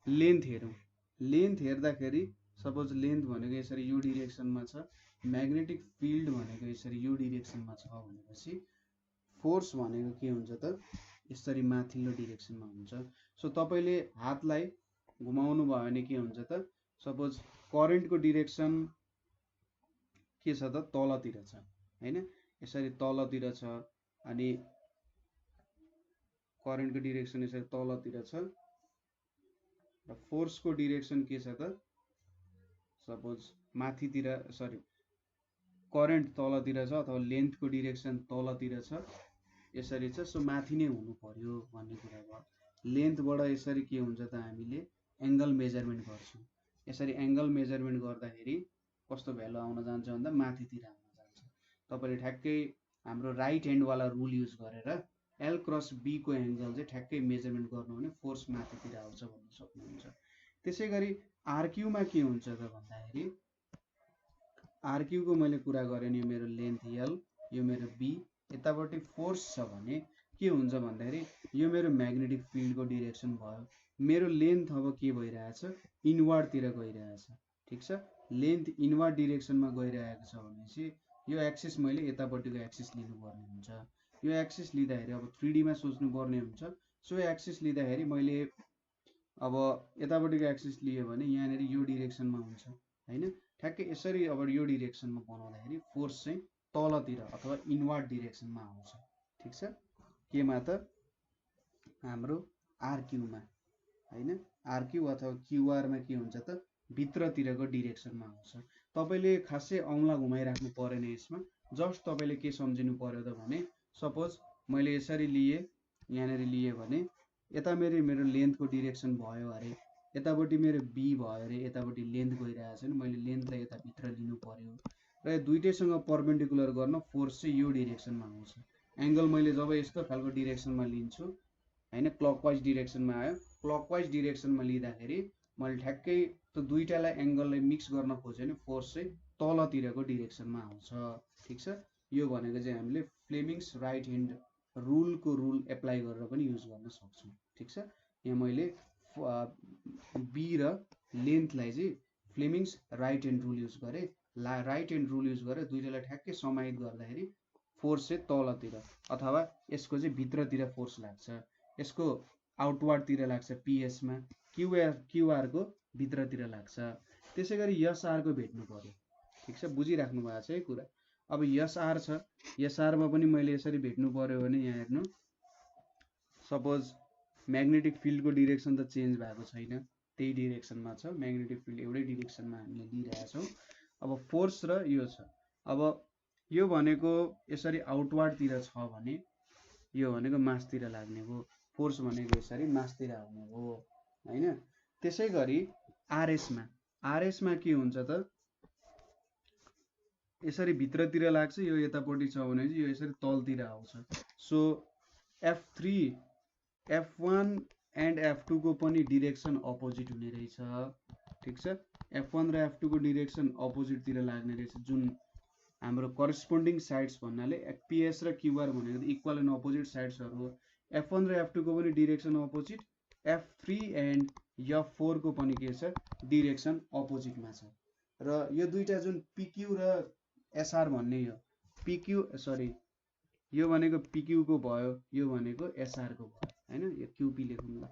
A: लेन्थ हेरौँ। लेन्थ हेर्दाखेरि सपोज लेन्थ भनेको यसरी यो डिरेक्सनमा छ, म्याग्नेटिक फिल्ड भनेको यसरी यो डिरेक्सनमा छ भनेपछि फोर्स भनेको के हुन्छ त यसरी माथिल्लो डिरेक्सनमा हुन्छ। सो तपाईले हातलाई घुमाउनु भयो भने के हुन्छ त, सपोज करेन्टको डिरेक्सन के छ त तलतिर छ हैन, यसरी तलतिर छ। अनि करेन्टको डिरेक्सन यसरी तलतिर छ र फोर्सको डिरेक्सन के छ त सपोज माथितिर, सरी करेन्ट तलतिर छ अथवा लेन्थको डिरेक्सन तलतिर छ, यसरी छ। सो माथि नै हुनु पर्यो भन्ने कुरा भयो। लेन्थबाट यसरी के हुन्छ त हामीले एङ्गल मेजरमेन्ट गर्छौँ। यसरी एङ्गल मेजरमेन्ट गर्दाखेरि कस्तो भ्यालु आउन जान्छ भन्दा माथितिर आउन जान्छ। तपाईले ठ्याक्कै हाम्रो राइट ह्यान्डवाला रुल युज गरेर एल क्रस बी को एङ्गल चाहिँ ठ्याक्कै मेजरमेन्ट गर्नु भने फोर्स माथितिर आउँछ भन्न सक्नुहुन्छ। त्यसै गरी आरक्यूमा के हुन्छ त भन्दाखेरि आरक्यूको मैले कुरा गरेँ नि, यो मेरो लेन्थ एल, यो मेरो बी, यतापट्टि फोर्स छ भने के हुन्छ भन्दाखेरि यो मेरो म्याग्नेटिक फिल्डको डिरेक्सन भयो। मेरो लेन्थ अब के भइरहेछ, इनवर्डतिर गइरहेछ, ठिक छ। लेन्थ इनवर्ड डिरेक्सनमा गइरहेको छ भनेपछि यो एक्सिस मैले यतापट्टिको एक्सिस लिनुपर्ने हुन्छ। यो एक्सिस लिँदाखेरि अब 3D मा सोच्नु पर्ने हुन्छ। सो एक्सिस लिँदाखेरि मैले अब यतापट्टिको एक्सिस लियो भने यहाँनेरि यो डिरेक्सनमा हुन्छ हैन, ठ्याक्कै यसरी अब यो डिरेक्सनमा बनाउँदाखेरि फोर्स चाहिँ तलतिर अथवा इनवर्ड डिरेक्सनमा आउँछ, ठिक छ। केमा त हाम्रो आरक्यूमा हैन, आरक्यू अथवा क्युआरमा के हुन्छ त भित्रतिरको डिरेक्सनमा आउँछ। तपाईले खासै औंला घुमाइराख्नु परेन यसमा, जस्ट तपाईले के सम्झिनु पर्यो त भने सपोज मैले यसरी लिए, यहाँनेरि लिए भने यता मेरो लेन्थको डिरेक्सन भयो अरे, यतापट्टि मेरो बी भयो अरे, यतापट्टि लेन्थ गइरहेछ नि, मैले लेन्थलाई यता भित्र लिनु पर्यो र यो दुईटैसँग पर्पेन्डिकुलर गर्न फोर्स चाहिँ यो डिरेक्सनमा आउँछ। एङ्गल मैले जब यस्तो खालको डिरेक्सनमा लिन्छु हैन, क्लकवाइज डिरेक्सनमा आयो, क्लकवाइज डिरेक्सनमा लिँदाखेरि मैले ठ्याक्कै त्यो दुईटालाई एङ्गललाई मिक्स गर्न खोजेँ भने फोर्स चाहिँ तलतिरको डिरेक्सनमा आउँछ, ठिक छ। यो भनेको चाहिँ हामीले फ्लेमिङ्स राइट ह्यान्ड रुलको रुल एप्लाई गरेर पनि युज गर्न सक्छौँ, ठिक छ। यहाँ मैले बी र लेन्थलाई चाहिँ फ्लेमिङ्स राइट ह्यान्ड रुल युज गरेँ, राइट ह्यान्ड रुल युज गरेर दुईटालाई ठ्याक्कै समाहित गर्दाखेरि फोर्स चाहिँ तलतिर अथवा यसको चाहिँ भित्रतिर फोर्स लाग्छ, यसको आउटवर्डतिर लाग्छ पिएसमा, क्युआरको भित्रतिर लाग्छ। त्यसै गरी एसआरको भेट्नु पर्यो, ठिक छ, बुझिराख्नु भएको छ है कुरा। अब एसआर छ, एसआरमा पनि मैले यसरी भेट्नु पर्यो भने यहाँ हेर्नु, सपोज म्याग्नेटिक फिल्डको डिरेक्सन त चेन्ज भएको छैन, त्यही डिरेक्सनमा छ, म्याग्नेटिक फिल्ड एउटै डिरेक्सनमा हामीले लिइरहेछौँ। अब फोर्स र यो छ, अब यो भनेको यसरी आउटवर्डतिर छ भने यो भनेको मासतिर लाग्ने हो, फोर्स भनेको यसरी मासतिर आउने हो हैन। त्यसै गरी आरएसमा के हुन्छ त यसरी भित्रतिर लाग्छ, यो यतापट्टि छ भने चाहिँ यो यसरी तलतिर आउँछ। So F3 F1 and F2 को पनि डिरेक्सन अपोजिट हुने रहेछ। ठिक छ, F1 र F2 को डिरेक्सन अपोजिटतिर लाग्ने रहेछ, जुन हाम्रो करस्पोन्डिङ साइड्स भन्नाले PS र QR भनेको इक्वल एन्ड अपोजिट साइड्सहरू हो। F1 र F2 को पनि direction opposite, F3 and F4 को पनि के छ डिरेक्सन अपोजिटमा छ। र यो दुईटा जुन PQ र SR भन्ने यो भनेको PQ को भयो, यो भनेको SR को भयो हैन। यो QP लेखौँ ल,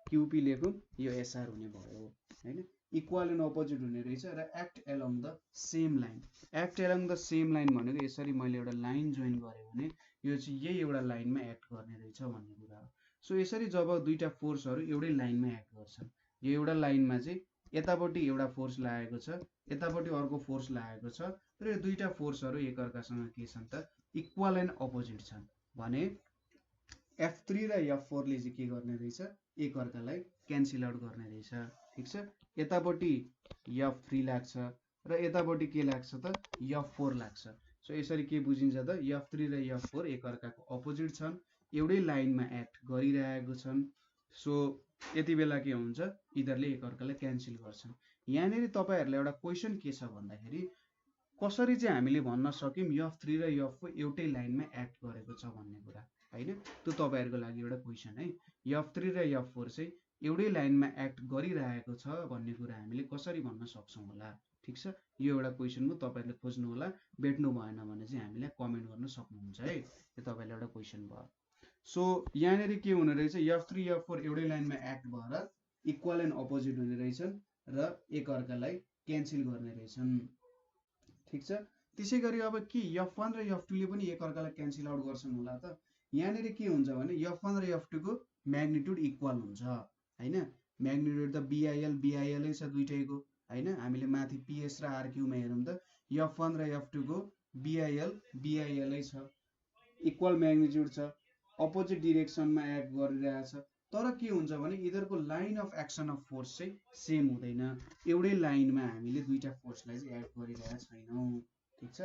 A: QP लेखौँ, यो SR हुने भयो हैन। इक्वल एन्ड अपोजिट हुने रहेछ र act along the same line. Act along the same line भनेको यसरी मैले एउटा लाइन जोइन गरेँ भने यो चाहिँ यही एउटा लाइनमा एक्ट गर्ने रहेछ भन्ने कुरा हो। सो यसरी जब दुईटा फोर्सहरू एउटै लाइनमा एक्ट गर्छन्, यो एउटा लाइनमा चाहिँ यतापट्टि एउटा फोर्स लागेको छ, यतापट्टि अर्को फोर्स लागेको छ र यो दुईटा फोर्सहरू एकअर्कासँग के छन् त इक्वल एन्ड अपोजिट छन् भने F3 र F4 ले चाहिँ के गर्ने रहेछ एकअर्कालाई क्यान्सल आउट गर्ने रहेछ। ठिक छ, यतापट्टि F3 लाग्छ र यतापट्टि के लाग्छ त F4 लाग्छ। सो यसरी के बुझिन्छ त F3 र F4 एकअर्काको अपोजिट छन्, एउटै लाइनमा एक्ट गरिरहेको छन्। सो यति बेला के हुन्छ यिनीहरूले एकअर्कालाई क्यान्सल गर्छन्। यहाँनिर तपाईहरुलाई एउटा क्वेशन के छ भन्दाखेरि कसरी चाहिँ हामीले भन्न सक्यौं F3 र F4 एउटै लाइनमा एक्ट गरेको छ भन्ने कुरा हैन। त्यो तपाईहरुको लागि एउटा क्वेशन है। F3 र F4 चाहिँ एउटै लाइनमा एक्ट गरिरहेको छ भन्ने कुरा हामीले कसरी भन्न सक्छौं होला। ठीक छ, यो एउटा क्वेशन हो, तपाईहरुले खोज्नु होला, भेट्नु भएन भने चाहिँ हामीलाई कमेन्ट गर्न सक्नुहुन्छ है। यो तपाईहरुलाई एउटा क्वेशन भयो। सो यहाँनिर के हुने रहेछ F3 F4 एउटै लाइनमा एक्ट भएर इक्वल एन्ड अपोजिट हुने रहेछन् र एकअर्कालाई क्यान्सल गर्ने रहेछन्। ठीक छ, त्यसैगरी अब के F1 र F2 ले पनि एकअर्कालाई क्यान्सल आउट गर्छन् होला त। यहाँनिर के हुन्छ भने F1 र F2 को म्याग्निट्युड इक्वल हुन्छ हैन। म्याग्निट्युड त BIL नै छ दुईटैको हैन। हामीले माथि PS र RQ मा हेरौँ त F1 र F2 को BIL नै छ, इक्वल म्याग्निट्युड छ, अपोजिट डिरेक्सनमा एक्ट गरिरहेछ। तर के हुन्छ भने यिनीहरुको line of action of force चाहिँ सेम हुँदैन। एउटै लाइनमा हामीले दुईटा फोर्सलाई चाहिँ एक्ट गरिरहेका छैनौं। ठीक छ,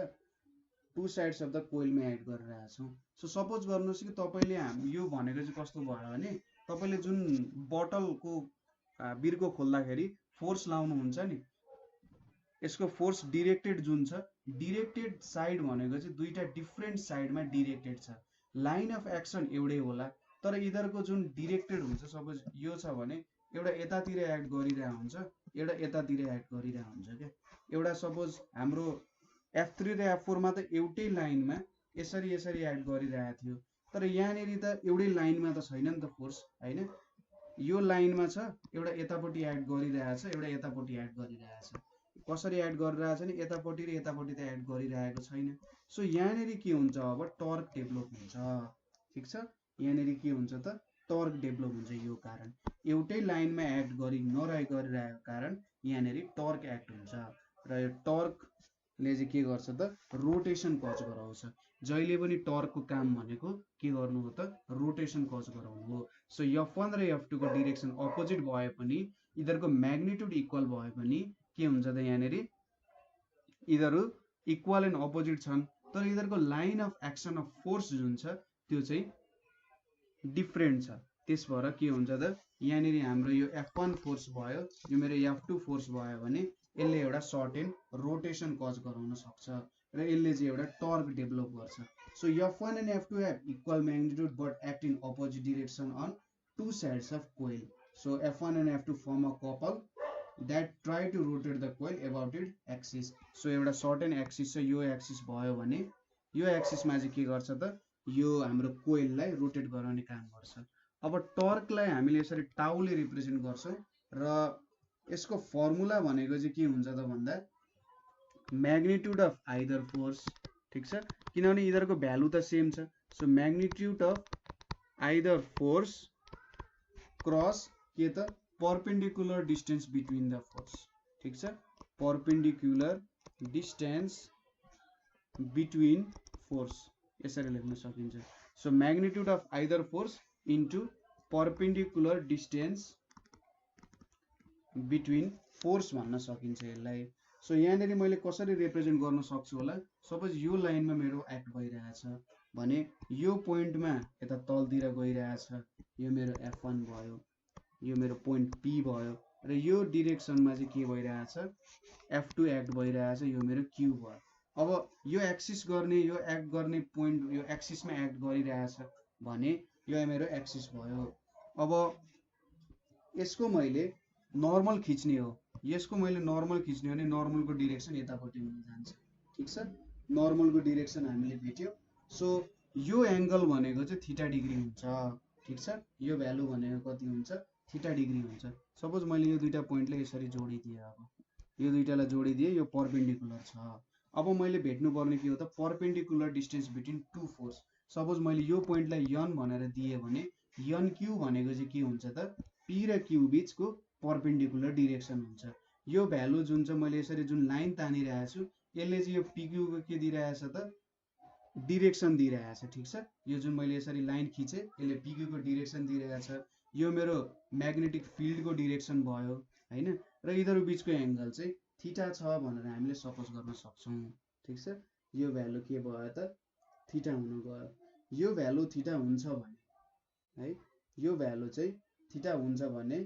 A: टु साइड्स अफ द कोइलमा एक्ट गरिरहेका छौं। सो सपोज गर्नुस् कि तपाईले यो भनेको चाहिँ कस्तो भयो भने तपाईले जुन बोतलको बिर्को खोल्दाखेरि फोर्स लाउनु हुन्छ नि, यसको फोर्स डिरेक्टेड जुन छ, डिरेक्टेड साइड भनेको चाहिँ दुईटा डिफरेन्ट साइडमा डिरेक्टेड छ। लाइन अफ एक्सन एउटै होला तर यिनीहरुको जुन डिरेक्टेड हुन्छ, सपोज यो छ भने एउटा यतातिर एक्ट गरिरहेको हुन्छ, एउटा यतातिर एक्ट गरिरहेको हुन्छ के। एउटा सपोज हाम्रो F3 र F4 मा त एउटै लाइनमा यसरी एक्ट गरिरहेको थियो, तर यहाँनिर त एउटै लाइनमा त छैन नि त फोर्स हैन। यो लाइनमा छ, एउटा यतापट्टि एक्ट गरिरहेछ, एउटा यतापट्टि एक्ट गरिरहेछ। कसरी एक्ट गरिरहेछ नि यतापट्टि र यतापट्टि त एक्ट गरिरहेको छैन। सो यहाँनिर के हुन्छ अब टर्क डेभलप हुन्छ। ठीक छ, यहाँनिर के हुन्छ त टर्क डेभलप हुन्छ। यो कारण एउटै लाइनमा एक्ट गरिरहेको कारण यहाँनिर टर्क एक्ट हुन्छ र यो टर्कले चाहिँ के गर्छ त रोटेसन कज गराउँछ। जहिले पनि टर्कको काम भनेको के गर्नु हो त रोटेसन कज गराउनु हो। सो F1 र F2 को डिरेक्सन अपोजिट भए पनि यिनीहरुको म्याग्निट्युड इक्वल भए पनि के हुन्छ त यहाँनिर यिनीहरु इक्वल एन्ड अपोजिट छन्, तर यिनीहरुको line of action of force जुन छ त्यो चाहिँ डिफरेन्ट छ। त्यस भएर के हुन्छ त यहाँनिर हाम्रो यो F1 फोर्स भयो, यो मेरो F2 फोर्स भयो भने यसले एउटा सर्टेन रोटेसन कज गराउन सक्छ र यसले चाहिँ एउटा टर्क डेभलप गर्छ। So F1 and F2 have equal magnitude but act in opposite direction on two sides of coil. So F1 and F2 form a couple that try to rotate the coil about its axis. So एउटा certain axis छ, यो axis भयो भने यो एक्सिसमा चाहिँ के गर्छ त यो हाम्रो कोइललाई रोटेट गराउने काम गर्छ। अब टर्कलाई हामीले यसरी टाउले रिप्रेजेन्ट गर्छौं र यसको फर्मुला भनेको चाहिँ के हुन्छ त भन्दा म्याग्निट्युड अफ आइदर फोर्स। ठीक छ, किनभने यिनीहरुको भ्यालु त सेम छ। So magnitude of either force cross के त perpendicular distance between the force. ठीक छ, परपेन्डिकुलर डिस्टेन्स बिट्विन फोर्स यसरी लेख्न सकिन्छ। So magnitude of either force into perpendicular distance between force भन्न सकिन्छ यसलाई। सो यहाँनिर मैले कसरी रिप्रेजेन्ट गर्न सक्छु होला, सपोज यो लाइनमा मेरो एक्ट भइरहेछ भने यो पोइन्टमा यता तलतिर गइरहेछ, यो मेरो F1 भयो, यो मेरो पोइन्ट P भयो, र यो डिरेक्सनमा चाहिँ के भइरहेछ, F2 एक्ट भइरहेछ, यो मेरो Q भयो। अब यो एक्सिस गर्ने, यो एक्ट गर्ने पोइन्ट यो एक्सिसमा एक्ट गरिरहेछ भने यो मेरो एक्सिस भयो। अब यसको मैले नर्मल खिच्ने हो, यसको मैले नर्मल खिच्ने हो भने नर्मलको डिरेक्सन यतापट्टि हुन जान्छ। ठिक छ, नर्मलको डिरेक्सन हामीले भेट्यो। सो यो एङ्गल भनेको चाहिँ थीटा डिग्री हुन्छ। ठिक छ, यो भ्यालु भनेको कति हुन्छ, थीटा डिग्री हुन्छ। सपोज मैले यो दुईटा पोइन्टलाई यसरी जोडिदिएँ, अब यो दुईटालाई जोडिदिएँ, यो परपेन्डिकुलर छ। अब मैले भेट्नुपर्ने के हो त, perpendicular distance between two force. Suppose मैले यो पोइन्टलाई यन भनेर दिएँ भने यन क्यू भनेको चाहिँ के हुन्छ त, पी र क्यू बिचको परपेन्डिकुलर डिरेक्सन हुन्छ। यो भ्यालु जुन चाहिँ मैले यसरी जुन लाइन तानिरहेको छु, यसले चाहिँ यो पिक्यूको के दिइरहेछ त, डिरेक्सन दिइरहेछ। ठिक छ, यो जुन मैले यसरी लाइन खिचेँ यसले पिक्यूको डिरेक्सन दिइरहेछ। यो मेरो म्याग्नेटिक फिल्डको डिरेक्सन भयो हैन, र यिनीहरू बिचको एङ्गल चाहिँ थीटा छ भनेर हामीले सपोज गर्न सक्छौँ। ठिक छ, यो भ्यालु के भयो त, थीटा हुन गयो। यो भ्यालु थीटा हुन्छ भने है, यो भ्यालु चाहिँ थीटा हुन्छ भने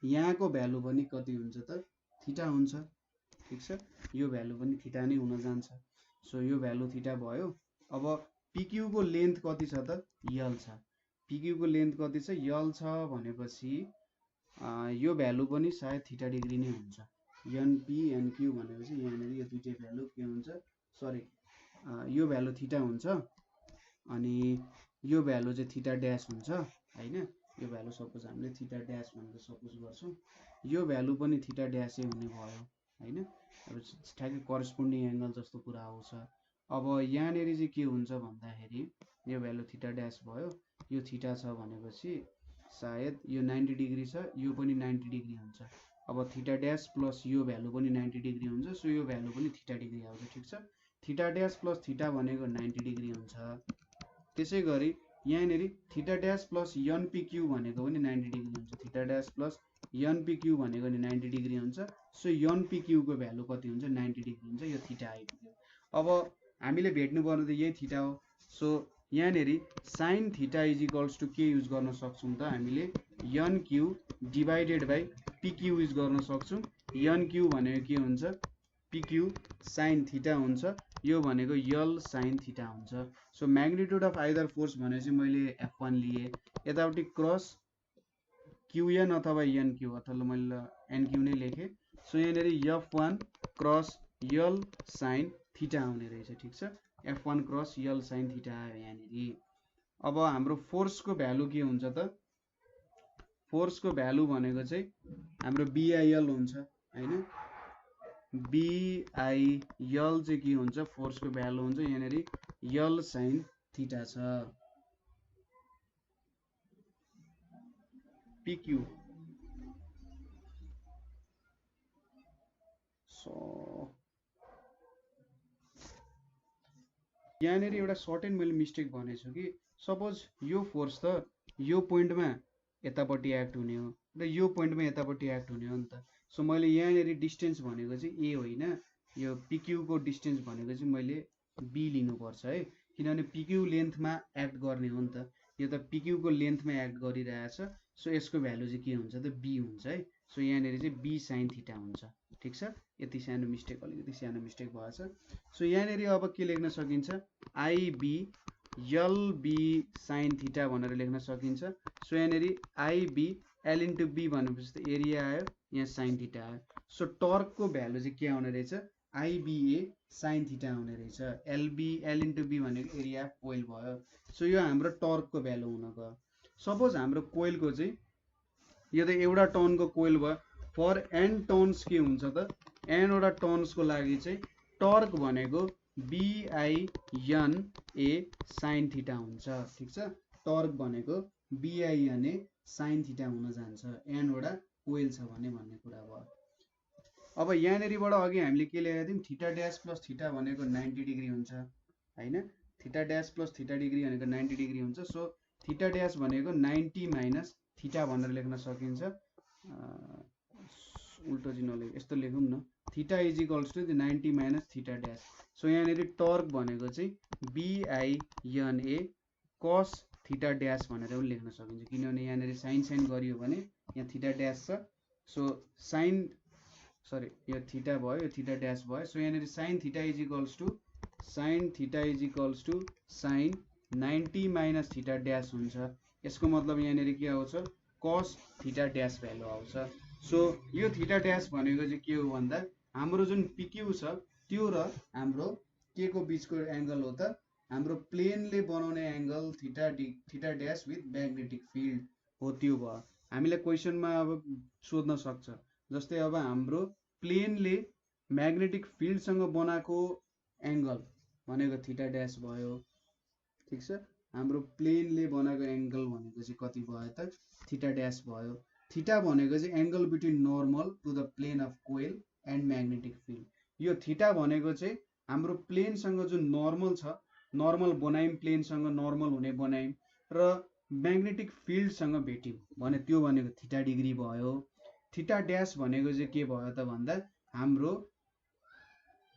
A: यहाँको भ्यालु पनि कति हुन्छ त, थीटा हुन्छ। ठिक छ, यो भ्यालु पनि थीटा नै हुन जान्छ। सो यो भ्यालु थीटा भयो। अब पिक्यू को लेन्थ कति छ त, यल छ। पिक्यू को लेन्थ कति छ, यल छ भनेपछि यो भ्यालु पनि सायद थीटा डिग्री नै हुन्छ। एनपी एनक्यू भनेपछि यहाँनिर यो दुईटै भ्यालु के हुन्छ, सरी यो भ्यालु थीटा हुन्छ, अनि यो भ्यालु चाहिँ थीटा ड्यास हुन्छ हैन। यो भ्यालु सपोज हामीले थीटा ड्यास भनेर सपोज गर्छौँ, यो भ्यालु पनि थीटा ड्यासै हुने भयो हैन। अब ठ्याक्कै करस्पोन्डिङ एङ्गल जस्तो कुरा आउँछ। अब यहाँनिर चाहिँ के हुन्छ भन्दाखेरि यो भ्यालु थीटा ड्यास भयो, यो थीटा छ भनेपछि सायद यो 90 डिग्री छ, यो पनि 90 डिग्री हुन्छ। अब थीटा ड्यास प्लस यो भ्यालु पनि 90 डिग्री हुन्छ। सो यो भ्यालु पनि थीटा डिग्री आउँछ। ठिक छ, थीटा ड्यास प्लस थीटा भनेको 90 डिग्री हुन्छ। त्यसै गरी यहाँनिर थीटा ड्यास प्लस एनपीक्यू भनेको पनि 90 डिग्री हुन्छ। थीटा ड्यास प्लस एनपीक्यू भनेको नि 90 डिग्री हुन्छ। सो एनपीक्यू को भ्यालु कति हुन्छ, 90 डिग्री हुन्छ। यो थीटा आइपुग्यो। अब हामीले भेट्नुपर्ने त यही थीटा हो। सो यहाँनिर sine theta is equals to के युज गर्न सक्छौँ त, हामीले NQ divided by PQ use गर्न सक्छौँ। एनक्यू भनेको के हुन्छ, पिक्यू साइन थीटा हुन्छ, यो भनेको यल साइन थीटा हुन्छ। So magnitude of either force भनेपछि मैले F1 लिए, यतापट्टि क्रस क्युएन अथवा एनक्यू अथवा मैले एनक्यू नै लेखेँ। सो यहाँनिर F1 क्रस यल साइन थीटा आउने रहेछ। ठिक छ, F1 क्रस यल साइन थीटा आयो यहाँनिर। अब हाम्रो फोर्सको भ्यालु के हुन्छ त, फोर्सको भ्यालु भनेको चाहिँ हाम्रो BIL हुन्छ हैन। BIL चाहिँ के हुन्छ, फोर्सको भ्यालु हुन्छ यहाँनिर यल साइन थीटा छ। PQ सो यहाँनिर एउटा सर्टेन मैले मिस्टेक भनेछु कि सपोज यो फोर्स त यो पोइन्टमा यतापट्टि एक्ट हुने हो र यो पोइन्टमा यतापट्टि एक्ट हुने हो नि त। सो मैले यहाँनिर डिस्टेन्स भनेको चाहिँ A होइन, यो PQ को डिस्टेन्स भनेको चाहिँ मैले B लिनुपर्छ है, किनभने PQ लेन्थमा एक्ट गर्ने हो नि त। यो त PQ को लेन्थमा एक्ट गरिरहेछ। सो यसको भ्यालु चाहिँ के हुन्छ त, B हुन्छ है। सो यहाँनिर चाहिँ B साइन थीटा हुन्छ। ठिक छ, यति सानो मिस्टेक, अलिकति सानो मिस्टेक भएछ। सो यहाँनिर अब के लेख्न सकिन्छ, IB LB साइन थीटा भनेर लेख्न सकिन्छ। सो यहाँनिर IB L इन्टु B भनेपछि त एरिया आयो, यहाँ साइन थीटा आयो। सो टर्कको भ्यालु चाहिँ के आउने रहेछ, IBA साइन थीटा आउने रहेछ। L इन्टु B भनेको एरिया अफ कोइल भयो। सो यो हाम्रो टर्कको भ्यालु हुन गयो। सपोज हाम्रो कोइलको चाहिँ यो त एउटा टर्नको कोइल भयो, फर n टर्न्स के हुन्छ त, n वटा टर्न्सको लागि चाहिँ टर्क भनेको BINA साइन थीटा हुन्छ। ठिक छ, टर्क भनेको BINA साइन थीटा हुन जान्छ, n वटा कोइल छ भने भन्ने कुरा भयो। अब यहाँनिरबाट अघि हामीले के लेखेका थियौँ, थीटा ड्यास प्लस थीटा भनेको 90 डिग्री हुन्छ हैन। Theta dash plus theta degree भनेको 90 डिग्री हुन्छ। सो थीटा ड्यास भनेको 90 माइनस थीटा भनेर लेख्न सकिन्छ। उल्टो चाहिँ नलेख, यस्तो लेखौँ न, theta is equals to 90 minus theta dash. So यहाँनिर टर्क भनेको चाहिँ BINA cos थीटा ड्यास भनेर पनि लेख्न सकिन्छ, किनभने यहाँनिर साइन गरियो भने यहाँ थीटा ड्यास छ। सो यो थीटा भयो, यो थीटा ड्यास भयो। सो यहाँनिर sine theta is equals to sine 90 minus theta dash हुन्छ। यसको मतलब यहाँनिर के आउँछ, cos थीटा ड्यास भ्यालु आउँछ। सो यो थीटा ड्यास भनेको चाहिँ के हो भन्दा हाम्रो जुन PQ छ त्यो र हाम्रो के को बीचको एंगल हो त, हाम्रो प्लेनले बनाउने angle theta dash with magnetic field हो, त्यो भयो। हामीले क्वेशनमा अब सोध्न सक्छ, जस्तै अब हाम्रो प्लेनले म्याग्नेटिक फिल्डसँग बनाएको एंगल भनेको थीटा ड्यास भयो, ठीक छ। हाम्रो प्लेनले बनाएको एंगल भनेको चाहिँ कति भयो त, थीटा ड्यास भयो। थीटा भनेको चाहिँ angle between normal to the plane of coil and magnetic field. यो थीटा भनेको चाहिँ हाम्रो प्लेनसँग जुन नर्मल छ, नर्मल बनायौँ, प्लेनसँग नर्मल हुने बनायौँ र म्याग्नेटिक फिल्डसँग भेट्यौँ भने त्यो भनेको थीटा डिग्री भयो। थीटा ड्यास भनेको चाहिँ के भयो त भन्दा हाम्रो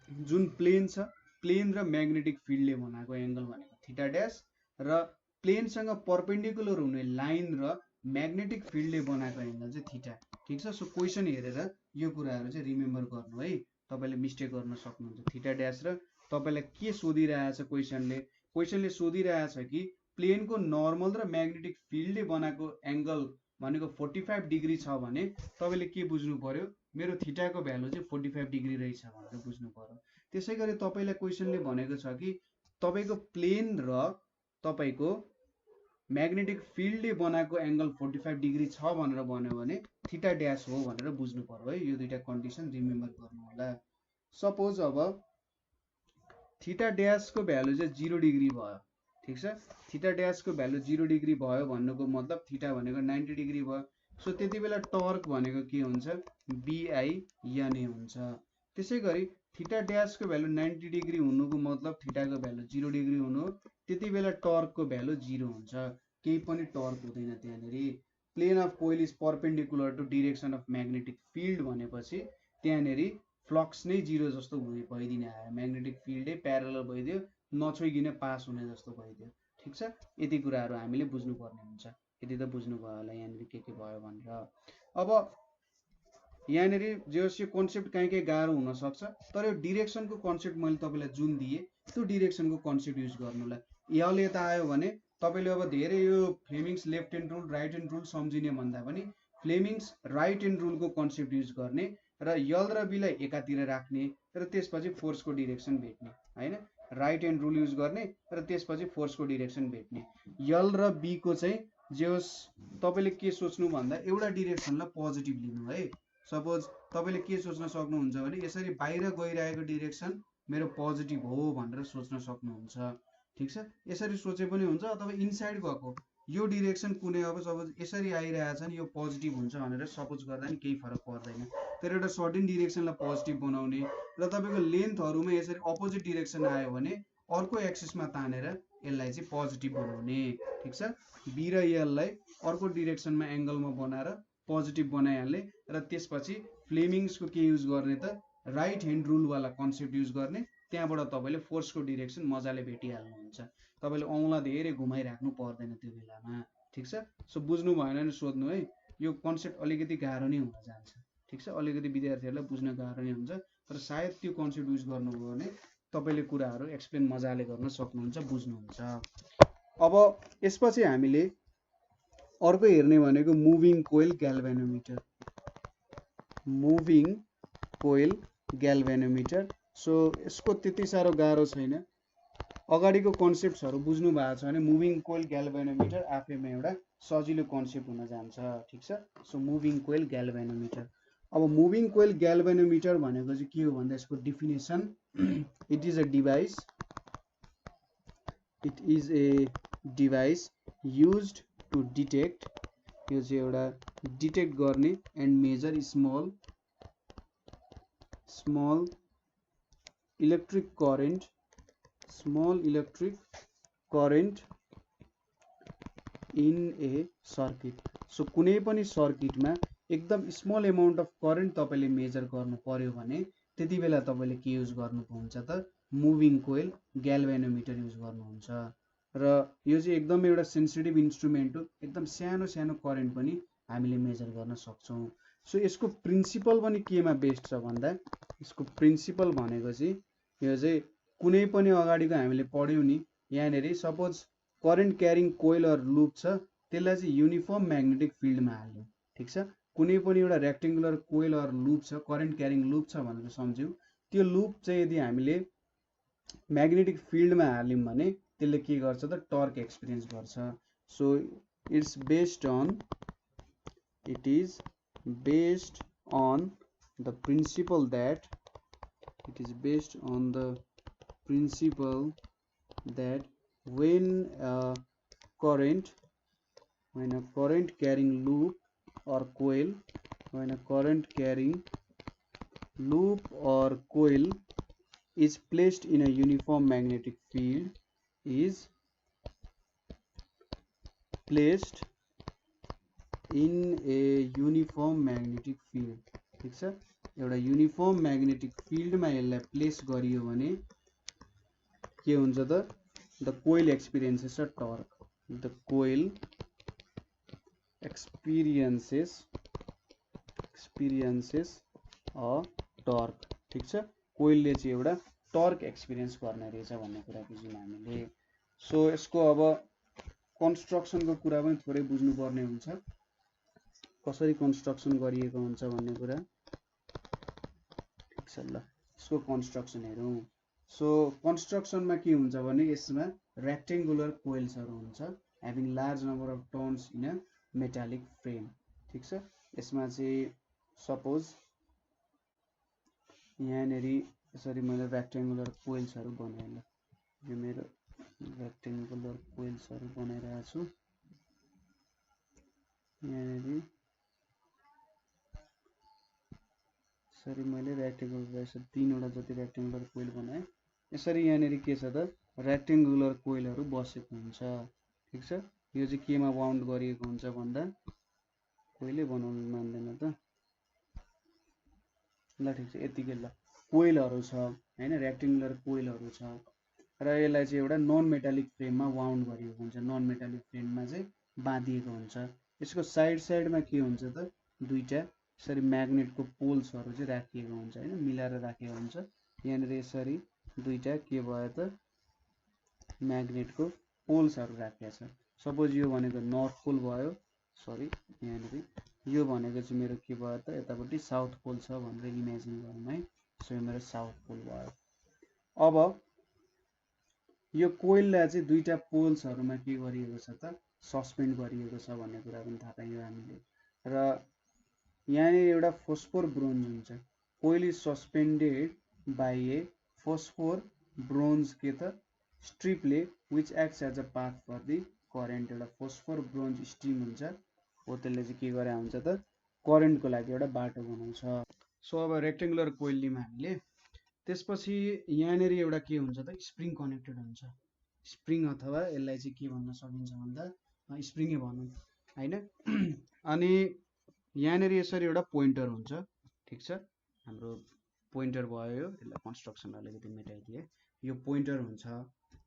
A: जुन प्लेन छ, प्लेन र म्याग्नेटिक फिल्डले बनाएको एंगल भनेको थीटा ड्यास र प्लेनसँग परपेन्डिकुलर हुने लाइन र म्याग्नेटिक फिल्डले बनाएको एंगल चाहिँ थीटा, ठीक छ। सो क्वेशन हेरेर यो कुराहरु चाहिँ रिमेम्बर गर्नु है, तपाईले मिस्टेक गर्न सक्नुहुन्छ। थीटा ड्यास र तपाईलाई के सोधिरहेछ क्वेशनले सोधिरहेछ कि प्लेनको नर्मल र म्याग्नेटिक फिल्डले बनाएको एंगल भनेको 45 डिग्री छ भने तपाईले के बुझ्नु पर्यो, मेरो थीटाको भ्यालु चाहिँ 45 डिग्री रहेछ भनेर बुझ्नु पर्यो। त्यसैगरी तपाईलाई क्वेशनले भनेको छ कि तपाईको प्लेन र तपाईको म्याग्नेटिक फिल्डले बनाएको एंगल 45 डिग्री छ भनेर भन्यो भने थीटा ड्यास हो भनेर बुझ्नु पर्यो है। यो दुईटा कन्डिसन रिमेम्बर गर्नु होला। सपोज अब थीटा ड्यास को भ्यालु चाहिँ 0 डिग्री भयो, ठीक छ। थीटा ड्यास को भ्यालु 0 डिग्री भयो भन्नुको मतलब थीटा भनेको 90 डिग्री भयो। सो त्यति बेला टर्क भनेको के हुन्छ, BINA हुन्छ। त्यसैगरी थीटा ड्यास को भ्यालु 90 डिग्री हुनुको मतलब थीटा को भ्यालु 0 डिग्री हुनु, त्यति बेला टर्क को भ्यालु 0 हुन्छ, केही पनि टर्क हुँदैन त्यहाँनेरि। Plane of coil is perpendicular to direction of magnetic field भनेपछि त्यहाँनेरि फ्लक्स नै 0 जस्तो भइदिने आयो, म्याग्नेटिक फिल्डै प्यारलल भइदियो, नछोइकन पास हुने जस्तो भइदियो, ठीक छ। यति कुराहरु हामीले बुझ्नु पर्ने हुन्छ। यति त बुझ्नु भयो होला यहाँनेरि के भयो भनेर। अब यहाँनेरि जो यो कन्सेप्ट कहीँ गाह्रो हुन सक्छ, तर यो डिरेक्सनको कन्सेप्ट मैले तपाईलाई जुन दिए त्यो डिरेक्सनको कन्सेप्ट युज गर्नुलाई, यल यता आयो भने तपाईले अब धेरै यो Fleming's left hand rule right hand rule सम्झिने भन्दा पनि फ्लेमिङ्स राइट ह्यान्ड रुलको कन्सेप्ट युज गर्ने र यल र बी लाई एकातिर राख्ने र त्यसपछि फोर्सको डिरेक्सन भेट्ने हैन। राइट ह्यान्ड रुल युज गर्ने र त्यसपछि फोर्सको डिरेक्सन भेट्ने। यल र बी को चाहिँ जेस तपाईले के सोच्नु भन्दा एउटा डिरेक्सनलाई पोजिटिभ लिनु है। सपोज तपाईले के सोच्न सक्नुहुन्छ भने यसरी बाहिर गइरहेको डिरेक्सन मेरो पोजिटिभ हो भनेर सोच्न सक्नुहुन्छ, ठीक छ। यसरी सोचे पनि हुन्छ, अथवा इनसाइड गएको यो डिरेक्सन कुनै अब सपोज यसरी आइरहेछ नि यो पोजिटिभ हुन्छ भनेर सपोज गर्दा नि केही फरक पर्दैन। तर एउटा सर्टेन डिरेक्सनलाई पोजिटिभ बनाउने र तपाईको लेन्थहरुमा यसरी अपोजिट डिरेक्सन आयो भने अर्को एक्सिसमा तानेर यसलाई चाहिँ पोजिटिभ बनाउने, ठीक छ। बी र एल लाई अर्को डिरेक्सनमा एंगलमा बनाएर पोजिटिभ बनाइहाल्ने र त्यसपछि फ्लेमिङ्सको के युज गर्ने त, राइट ह्यान्ड रुल वाला कन्सेप्ट युज गर्ने। त्यहाँबाट तपाईले फोर्सको डिरेक्सन मजाले भेटिहाल्नुहुन्छ। तपाईले औंला धेरै घुमाइराख्नु पर्दैन त्यो बेलामा, ठीक छ। सो बुझ्नु भएन भने सोध्नु है। यो कन्सेप्ट अलिकति गाह्रो नै हुन जान्छ, ठीक छ। अलिकति विद्यार्थीहरुलाई बुझ्न गाह्रो नै हुन्छ, तर सायद त्यो कन्सेप्ट युज गर्नुभयो भने तपाईले कुराहरु एक्सप्लेन मजाले गर्न सक्नुहुन्छ, बुझ्नुहुन्छ। अब यसपछि हामीले अर्को हेर्ने भनेको moving coil galvanometer. Moving coil galvanometer. So यसको त्यति साह्रो गाह्रो छैन, अगाडिको कन्सेप्ट्सहरु बुझ्नु भएको छ भने मुभिङ कोइल ग्याल्भेनोमिटर आफैमा एउटा सजिलो कन्सेप्ट हुन जान्छ, ठीक छ। So moving coil galvanometer. अब मुभिङ कोइल ग्याल्भेनोमिटर भनेको चाहिँ के हो भन्दा यसको definition, it is a device used to detect, यो चाहिँ एउटा डिटेक्ट गर्ने and measure small electric current in a circuit. So कुनै पनि सर्किटमा एकदम स्मल एमाउन्ट अफ करेन्ट तपाईँले मेजर गर्नु पर्यो भने त्यति बेला तपाईँले के युज गर्नुहुन्छ त मुभिङ कोइल ग्याल्भेनोमिटर युज गर्नुहुन्छ। र यो चाहिँ एकदम एउटा सेन्सिटिभ इन्स्ट्रुमेन्ट हो, एकदम सानो सानो करेन्ट पनि हामीले मेजर गर्न सक्छौँ। सो यसको प्रिन्सिपल पनि केमा बेस्ड छ भन्दा यसको प्रिन्सिपल भनेको चाहिँ यो चाहिँ कुनै पनि अगाडिको हामीले पढ्यौँ नि, यहाँनिर suppose current carrying coil or loop छ, त्यसलाई चाहिँ युनिफर्म म्याग्नेटिक फिल्डमा हाल्यो। ठिक छ, कुनै पनि एउटा रेक्टेङ्गुलर कोइल अर लुप छ, करेन्ट क्यारिङ लुप छ भनेर सम्झ्यौँ। त्यो लुप चाहिँ यदि हामीले म्याग्नेटिक फिल्डमा हाल्यौँ भने त्यसले के गर्छ त टर्क एक्सपिरियन्स गर्छ। So it's based on the principle that when a current carrying loop or coil is placed in a uniform magnetic field ठीक छ, एउटा युनिफर्म म्याग्नेटिक फिल्डमा यसलाई प्लेस गरियो भने के हुन्छ त the coil experiences a torque. The coil experiences a torque. ठिक छ, कोइलले चाहिँ एउटा टर्क एक्सपिरियन्स गर्ने रहेछ भन्ने कुरा बुझ्यौँ हामीले। सो यसको अब कन्स्ट्रक्सनको कुरा पनि थोरै बुझ्नुपर्ने हुन्छ, कसरी कन्स्ट्रक्सन गरिएको हुन्छ भन्ने कुरा। ठिक छ, ल यसको कन्स्ट्रक्सन हेरौँ। सो कन्स्ट्रक्सनमा के हुन्छ भने यसमा रेक्टेङ्गुलर कोइल्सहरू हुन्छ having large number of turns in a metallic frame. ठिक छ, यसमा चाहिँ सपोज यहाँनिर यसरी मैले रेक्टेङ्गुलर कोइल्सहरू बनाएँ। ल यो मेरो रेक्टेङ्गुलर कोइल्सहरू बनाइरहेको छु। यहाँनिर यसरी मैले रेक्टेङ्गुलर 3वटा जति रेक्टेङ्गुलर कोइल बनाएँ। यसरी यहाँनिर के छ त रेक्टेङ्गुलर कोइलहरू बसेको हुन्छ। ठिक छ, यो चाहिँ केमा बाउन्ड गरिएको हुन्छ भन्दा कोइलै बनाउनु मान्दैन त। ल ठिक छ, यतिकै ल कोइलहरू छ हैन, रेक्टेङ्गुलर कोइलहरू छ र यसलाई चाहिँ एउटा नन मेटालिक फ्रेममा बाउन्ड गरिएको हुन्छ, नन मेटालिक फ्रेममा चाहिँ बाँधिएको हुन्छ। यसको साइडमा के हुन्छ त दुईटा यसरी म्याग्नेटको पोल्सहरू चाहिँ राखिएको हुन्छ हैन, मिलाएर राखेको हुन्छ। यहाँनिर यसरी दुईटा के भयो त म्याग्नेटको पोल्सहरू राखेको छ। सपोज यो भनेको नर्थ पोल भयो, सरी यहाँनिर यो भनेको चाहिँ मेरो के भयो त यतापट्टि साउथ पोल छ भनेर इमेजिन गरौँ है। सो यो मेरो साउथ पोल भयो। अब यो कोइललाई चाहिँ दुईटा पोल्सहरूमा के गरिएको छ त सस्पेन्ड गरिएको छ भन्ने कुरा पनि थाहा पायौँ हामीले। र यहाँनिर एउटा फोस्फोर ब्रोन्ज हुन्छ, coil is suspended by a phosphor bronze के त स्ट्रिपले which acts as a path for the current. एउटा फोस्फोर ब्रोन्ज स्ट्रिम हुन्छ हो, त्यसले चाहिँ के गरे हुन्छ त करेन्टको लागि एउटा बाटो बनाउँछ। सो अब रेक्टेङ्गुलर कोइल लियौँ हामीले, त्यसपछि यहाँनिर एउटा के हुन्छ त स्प्रिङ कनेक्टेड हुन्छ। स्प्रिङ अथवा यसलाई चाहिँ के भन्न सकिन्छ भन्दा स्प्रिङै भनौँ हैन। अनि यहाँनिर यसरी एउटा पोइन्टर हुन्छ। ठिक छ, हाम्रो पोइन्टर भयो यो, यसलाई कन्स्ट्रक्सन अलिकति मेटाइदिए। यो पोइन्टर हुन्छ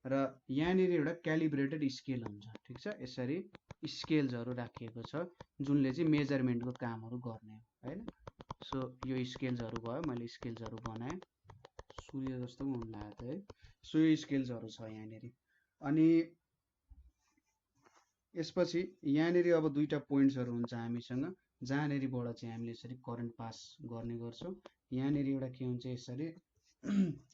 A: र यहाँनिर एउटा क्यालिब्रेटेड स्केल हुन्छ। ठिक छ, यसरी स्केल्सहरू राखिएको छ जुनले चाहिँ मेजरमेन्टको कामहरू गर्ने हो हैन। सो यो स्केल्सहरू भयो, मैले स्केल्सहरू बनाएँ, सूर्य जस्तो पनि हुन लाग्यो त है। सो यो स्केल्सहरू छ यहाँनिर। अनि यसपछि यहाँनिर अब दुईटा पोइन्ट्सहरू हुन्छ हामीसँग जहाँनिरबाट चाहिँ हामीले यसरी करेन्ट पास गर्ने गर्छौँ। यहाँनिर एउटा के हुन्छ यसरी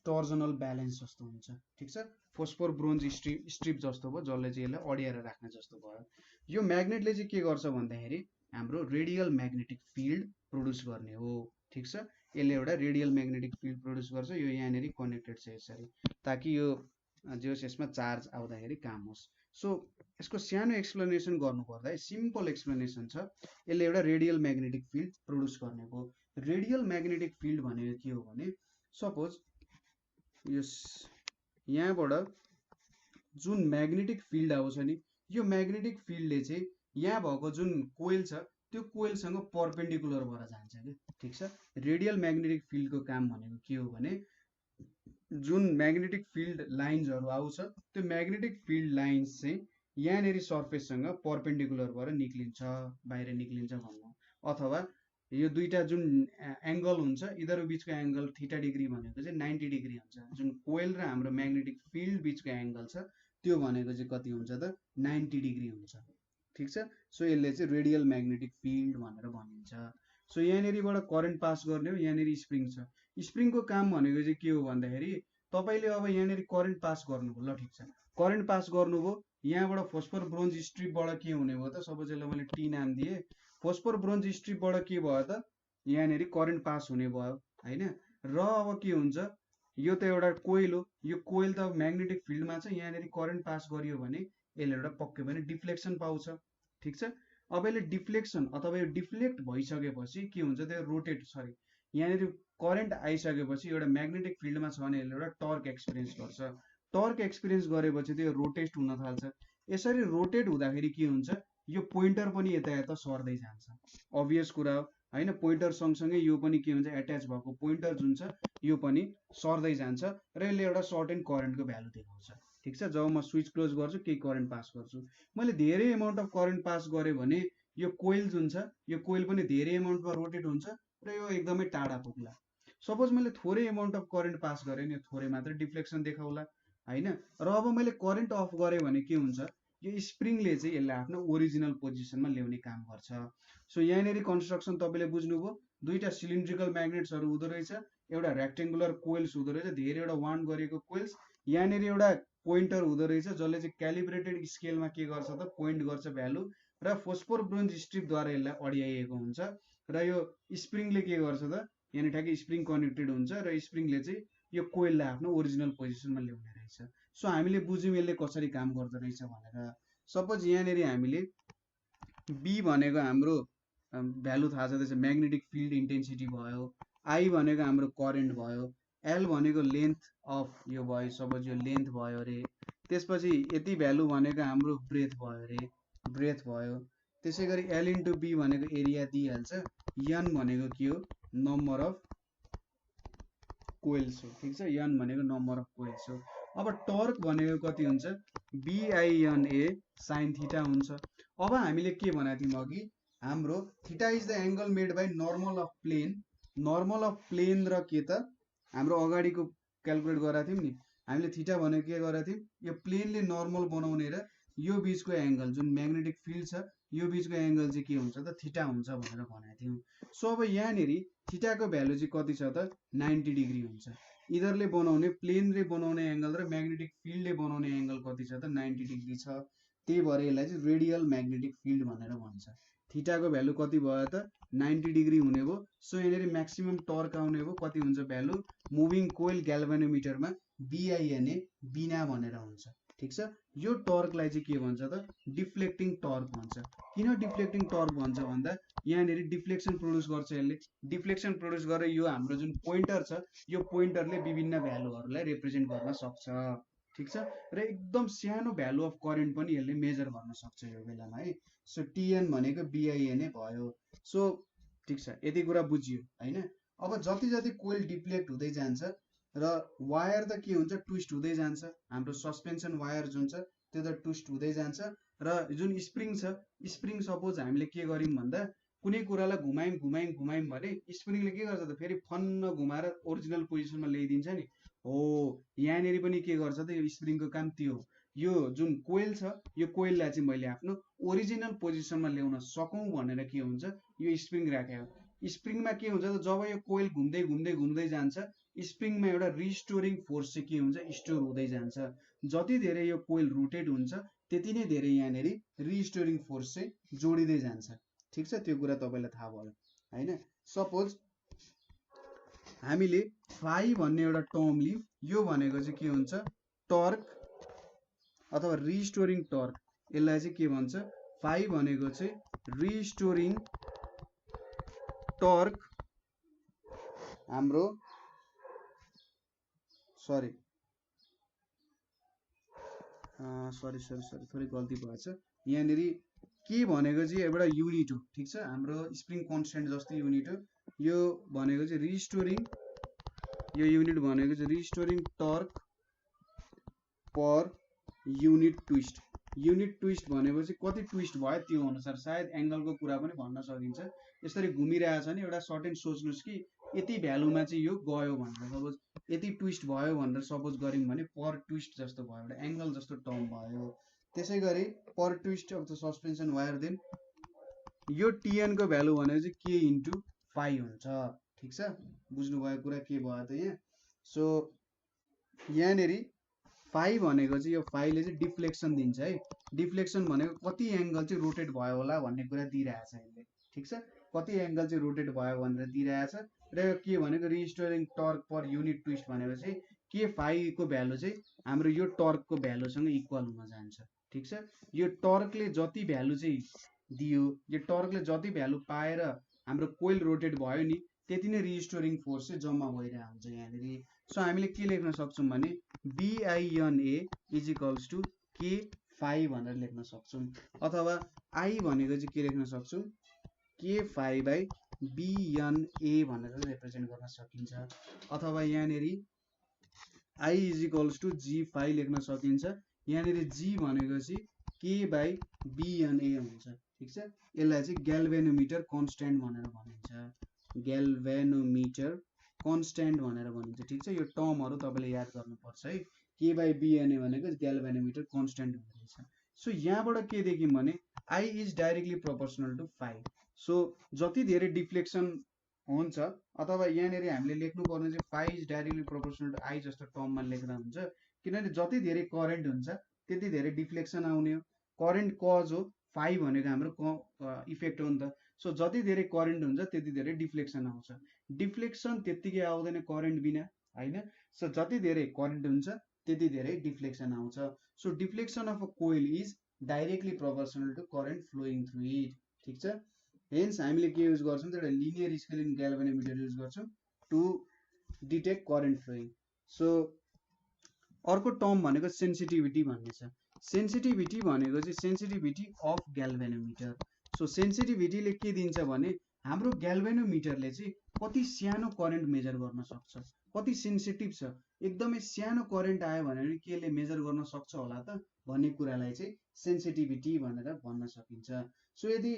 A: टर्जनल ब्यालेन्स जस्तो हुन्छ। ठिक छ, फोस्फोर ब्रोन्ज स्ट्रिप जस्तो भयो जसले चाहिँ यसलाई अड्याएर राख्ने जस्तो भयो। यो म्याग्नेटले चाहिँ के गर्छ भन्दाखेरि हाम्रो रेडियल म्याग्नेटिक फिल्ड प्रोड्युस गर्ने हो। ठिक छ, यसले एउटा रेडियल म्याग्नेटिक फिल्ड प्रोड्युस गर्छ। यो यहाँनिर कनेक्टेड छ यसरी, ताकि यो जोस् यसमा चार्ज आउँदाखेरि काम होस्। सो यसको सानो एक्सप्लेनेसन गर्नुपर्दा सिम्पल एक्सप्लेनेसन छ, यसले एउटा रेडियल म्याग्नेटिक फिल्ड प्रोड्युस गर्ने हो। रेडियल म्याग्नेटिक फिल्ड भनेको के हो भने सपोज यस यहाँबाट जुन म्याग्नेटिक फिल्ड आउँछ नि, यो म्याग्नेटिक फिल्डले चाहिँ यहाँ भएको जुन कोइल छ त्यो कोइलसँग परपेन्डिकुलर भएर जान्छ कि, ठिक छ। रेडियल म्याग्नेटिक फिल्डको काम भनेको के हो भने जुन म्याग्नेटिक फिल्ड लाइन्सहरू आउँछ त्यो म्याग्नेटिक फिल्ड लाइन्स चाहिँ यहाँनिर सर्फेससँग परपेन्डिकुलर भएर निक्लिन्छ, बाहिर निक्लिन्छ भन्नु। अथवा यो दुईटा जुन एङ्गल हुन्छ यिनीहरू बिचको एङ्गल थीटा डिग्री भनेको चाहिँ 90 डिग्री हुन्छ। जुन कोइल र हाम्रो म्याग्नेटिक फिल्ड बिचको एङ्गल छ त्यो भनेको चाहिँ कति हुन्छ त 90 डिग्री हुन्छ, ठिक छ। सो यसले चाहिँ रेडियल म्याग्नेटिक फिल्ड भनेर भनिन्छ। सो यहाँनिरबाट करेन्ट पास गर्ने हो, यहाँनिर स्प्रिङ छ। स्प्रिङको काम भनेको चाहिँ के हो भन्दाखेरि तपाईँले अब यहाँनिर करेन्ट पास गर्नुभयो, ल ठिक छ, करेन्ट पास गर्नुभयो। यहाँबाट फोस्फर ब्रोन्ज स्ट्रिपबाट के हुने भयो त, सपोज यसलाई मैले टी नाम दिएँ। फोस्फर ब्रोन्ज स्ट्रिपबाट के भयो त यहाँनिर करेन्ट पास हुने भयो होइन। र अब के हुन्छ, यो त एउटा कोइल हो, यो कोइल त म्याग्नेटिक फिल्डमा छ, यहाँनिर करेन्ट पास गरियो भने यसले एउटा पक्कै पनि डिफ्लेक्सन पाउँछ, ठिक छ। अब यसले डिफ्लेक्सन अथवा यो डिफ्लेक्ट भइसकेपछि के हुन्छ त्यो रोटेट, सरी यहाँनिर करेन्ट आइसकेपछि एउटा म्याग्नेटिक फिल्डमा छ भने यसले एउटा टर्क एक्सपिरियन्स गर्छ। टर्क एक्सपिरियन्स गरेपछि त्यो रोटेट हुन थाल्छ। यसरी रोटेट हुँदाखेरि के हुन्छ, यो पोइन्टर पनि यता यता सर्दै जान्छ, अभियस कुरा हो होइन। पोइन्टर सँगसँगै यो पनि के हुन्छ, एट्याच भएको पोइन्टर जुन छ यो पनि सर्दै जान्छ र यसले एउटा सर्टेन करेन्टको भ्यालु देखाउँछ, ठिक छ। जब म स्विच क्लोज गर्छु केही करेन्ट पास गर्छु, मैले धेरै एमाउन्ट अफ करेन्ट पास गरेँ भने यो कोइल जुन छ यो कोइल पनि धेरै एमाउन्टमा रोटेट हुन्छ र यो एकदमै टाढा पुग्ला। सपोज मैले थोरै एमाउन्ट अफ करेन्ट पास गरेँ नि, थोरै मात्र डिफ्लेक्सन देखाउला होइन। र अब मैले करेन्ट अफ गरेँ भने के हुन्छ, यो स्प्रिङले चाहिँ यसलाई आफ्नो ओरिजिनल पोजिसनमा ल्याउने काम गर्छ। सो यहाँनिर कन्स्ट्रक्सन तपाईँले बुझ्नुभयो, दुईटा सिलिन्ड्रिकल म्याग्नेट्सहरू हुँदो रहेछ, एउटा रेक्टेङ्गुलर कोइल्स हुँदो रहेछ, धेरैवटा वान्ड गरेको कोइल्स। यहाँनिर एउटा पोइन्टर हुँदो रहेछ जसले चाहिँ क्यालिब्रेटेड स्केलमा के गर्छ त पोइन्ट गर्छ भ्यालु, र फोस्फोर ब्रोन्ज स्ट्रिपद्वारा यसलाई अड्याइएको हुन्छ। र यो स्प्रिङले के गर्छ त, यहाँनिर ठ्याक्कै स्प्रिङ कनेक्टेड हुन्छ र स्प्रिङले चाहिँ यो कोइललाई आफ्नो ओरिजिनल पोजिसनमा ल्याउने रहेछ। सो हामीले बुझ्यौँ यसले कसरी काम गर्दो रहेछ भनेर। सपोज यहाँनिर हामीले बी भनेको हाम्रो भ्यालु थाहा छ, त्यसो म्याग्नेटिक फिल्ड इन्टेन्सिटी भयो, आई भनेको हाम्रो करेन्ट भयो, एल भनेको लेन्थ अफ यो भयो, सपोज यो लेन्थ भयो अरे, त्यसपछि यति भ्यालु भनेको हाम्रो ब्रेथ भयो अरे, ब्रेथ भयो। त्यसै गरी एल इन्टु बी भनेको एरिया दिइहाल्छ, यन भनेको के हो नम्बर अफ कोइल्स हो, ठिक छ। यन भनेको नम्बर अफ कोइल्स हो। अब टर्क भनेको कति हुन्छ, बिआइएनए साइन थीटा हुन्छ। अब हामीले के भनेको थियौँ अघि, हाम्रो theta is the angle made by normal of plane. Normal of plane र के त हाम्रो अगाडिको क्यालकुलेट गरेको थियौँ नि, हामीले थीटा भनेको के गरेको थियौँ, यो प्लेनले नर्मल बनाउने र यो बिचको एङ्गल जुन म्याग्नेटिक फिल्ड छ यो बिचको एङ्गल चाहिँ के हुन्छ त थीटा हुन्छ भनेर भनेको थियौँ। सो अब यहाँनिर थीटाको भ्यालु चाहिँ कति छ त 90 डिग्री हुन्छ। यिनीहरूले बनाउने प्लेनले बनाउने एङ्गल र म्याग्नेटिक फिल्डले बनाउने एङ्गल कति छ त 90 डिग्री छ। त्यही भएर यसलाई चाहिँ रेडियल म्याग्नेटिक फिल्ड भनेर भन्छ। थीटाको भ्यालु कति भयो त 90 डिग्री हुने भयो। सो यहाँनिर म्याक्सिमम टर्क आउने भयो, कति हुन्छ भ्यालु, मुभिङ कोइल ग्याल्भेनोमिटरमा बिआइएनए बिना भनेर हुन्छ, ठिक छ। यो टर्कलाई चाहिँ के भन्छ त डिफ्लेक्टिङ टर्क भन्छ। किन डिफ्लेक्टिङ टर्क भन्छ भन्दा यहाँनिर डिफ्लेक्सन प्रोड्युस गर्छ यसले। डिफ्लेक्सन प्रोड्युस गरेर यो हाम्रो जुन पोइन्टर छ यो पोइन्टरले विभिन्न भ्यालुहरूलाई रिप्रेजेन्ट गर्न सक्छ, ठिक छ। र एकदम सानो भ्यालु अफ करेन्ट पनि यसले मेजर गर्न सक्छ यो बेलामा है। सो टिएन भनेको बिआइएनए भयो। सो ठिक छ, यति कुरा बुझियो होइन। अब जति जति कोइल डिफ्लेक्ट हुँदै जान्छ र वायर त के हुन्छ ट्विस्ट हुँदै जान्छ, हाम्रो सस्पेन्सन वायर जुन छ त्यो त ट्विस्ट हुँदै जान्छ। र जुन स्प्रिङ छ, स्प्रिङ सपोज हामीले के गर्यौँ भन्दा कुनै कुरालाई घुमायौँ भने स्प्रिङले के गर्छ त फेरि फन्न घुमाएर ओरिजिनल पोजिसनमा ल्याइदिन्छ नि हो। यहाँनिर पनि के गर्छ त यो स्प्रिङको काम त्यो हो। यो जुन कोइल छ यो कोइललाई चाहिँ मैले आफ्नो ओरिजिनल पोजिसनमा ल्याउन सकौँ भनेर के हुन्छ यो स्प्रिङ राखेको। स्प्रिङमा के हुन्छ त जब यो कोइल घुम्दै घुम्दै घुम्दै जान्छ स्प्रिङमा एउटा रिस्टोरिङ फोर्स चाहिँ के हुन्छ स्टोर हुँदै जान्छ। जति धेरै यो कोइल रोटेट हुन्छ त्यति नै धेरै यहाँनिर रिस्टोरिङ फोर्स चाहिँ जोडिँदै जान्छ, ठिक छ। त्यो कुरा तपाईँलाई थाहा भयो होइन। सपोज हामीले फाइ भन्ने एउटा टर्म लियौँ, यो भनेको चाहिँ के हुन्छ टर्क अथवा रिस्टोरिङ टर्क। यसलाई चाहिँ के भन्छ, फाइ भनेको चाहिँ रिस्टोरिङ टर्क हाम्रो सरी थोरै गल्ती भएछ। यहाँनिर के भनेको चाहिँ एउटा युनिट हो, ठिक छ, हाम्रो स्प्रिङ कन्स्टेन्ट जस्तो युनिट हो। यो भनेको चाहिँ रिस्टोरिङ, यो युनिट भनेको चाहिँ restoring torque per unit twist. Unit twist भनेपछि कति ट्विस्ट भयो त्यो अनुसार, सायद एङ्गलको कुरा पनि भन्न सकिन्छ। यसरी घुमिरहेछ भने एउटा सर्टेन सोच्नुहोस् कि यति भ्यालुमा चाहिँ यो गयो भनेर, सपोज यति ट्विस्ट भयो भनेर सपोज गऱ्यौँ भने पर ट्विस्ट जस्तो भयो, एउटा एङ्गल जस्तो टर्म भयो। त्यसै गरी per twist of the suspension wire, then यो टिएनको भ्यालु भनेको चाहिँ के इन्टु फाई हुन्छ, ठिक छ, बुझ्नुभयो कुरा के भयो त यहाँ। सो यहाँनिर फाई भनेको चाहिँ यो फाईले चाहिँ डिफ्लेक्सन दिन्छ है, डिफ्लेक्सन भनेको कति एङ्गल चाहिँ रोटेट भयो होला भन्ने कुरा दिइरहेछ यसले, ठिक छ, कति एङ्गल चाहिँ रोटेट भयो भनेर दिइरहेछ। र यो के भनेको restoring torque per unit twist भनेपछि के फाईको भ्यालु चाहिँ हाम्रो यो टर्कको भ्यालुसँग इक्वल हुन जान्छ, ठिक छ। यो टर्कले जति भ्यालु चाहिँ दियो, यो टर्कले जति भ्यालु पाएर हाम्रो कोइल रोटेट भयो नि, त्यति नै रिस्टोरिङ फोर्स चाहिँ जम्मा भइरहेको हुन्छ यहाँनिर। सो हामीले के लेख्न सक्छौँ भने BINA इज इक्वल्स टु के फाई भनेर लेख्न सक्छौँ, अथवा आई भनेको चाहिँ के लेख्न सक्छौँ, के फाई बाई BNA भनेर रिप्रेजेन्ट गर्न सकिन्छ, अथवा यहाँनिर I is equals to G phi लेख्न सकिन्छ। यहाँनिर जी भनेको चाहिँ के बाई BNA हुन्छ, ठिक छ। यसलाई चाहिँ ग्याल्भेनोमिटर कन्स्ट्यान्ट भनेर भनिन्छ, ग्याल्भेनोमिटर कन्स्ट्यान्ट भनेर भनिन्छ, ठिक छ। यो टर्महरू तपाईँले याद गर्नुपर्छ है, के बाई BNA भनेको ग्याल्भेनोमिटर कन्स्ट्यान्ट हुँदैछ। सो यहाँबाट के देख्यौँ भने I is directly proportional to phi. So जति धेरै डिफ्लेक्सन हुन्छ, अथवा यहाँनिर हामीले लेख्नुपर्ने चाहिँ phi is directly proportional to I जस्तो टर्ममा लेख्दा हुन्छ, किनभने जति धेरै करेन्ट हुन्छ त्यति धेरै डिफ्लेक्सन आउने हो। करेन्ट कज हो, फाई भनेको हाम्रो इफेक्ट हो नि त। सो जति धेरै करेन्ट हुन्छ त्यति धेरै डिफ्लेक्सन आउँछ, डिफ्लेक्सन त्यत्तिकै आउँदैन करेन्ट बिना, होइन। सो जति धेरै करेन्ट हुन्छ त्यति धेरै डिफ्लेक्सन आउँछ। So deflection of a coil is directly proportional to current flowing through it, ठिक छ। हेन्स हामीले के युज गर्छौँ त, एउटा लिनियर स्केलिङ ग्याल्भेनोमिटर युज गर्छौँ to detect current flowing. So अर्को टर्म भनेको सेन्सिटिभिटी भन्ने छ। सेन्सिटिभिटी भनेको चाहिँ सेन्सिटिभिटी अफ ग्याल्भेनोमिटर। सो सेन्सिटिभिटीले के दिन्छ भने हाम्रो ग्याल्भेनोमिटरले चाहिँ कति सानो करेन्ट मेजर गर्न सक्छ, कति सेन्सिटिभ छ, एकदमै सानो करेन्ट आयो भने केले मेजर गर्न सक्छ होला त भन्ने कुरालाई चाहिँ सेन्सिटिभिटी भनेर भन्न सकिन्छ। सो यदि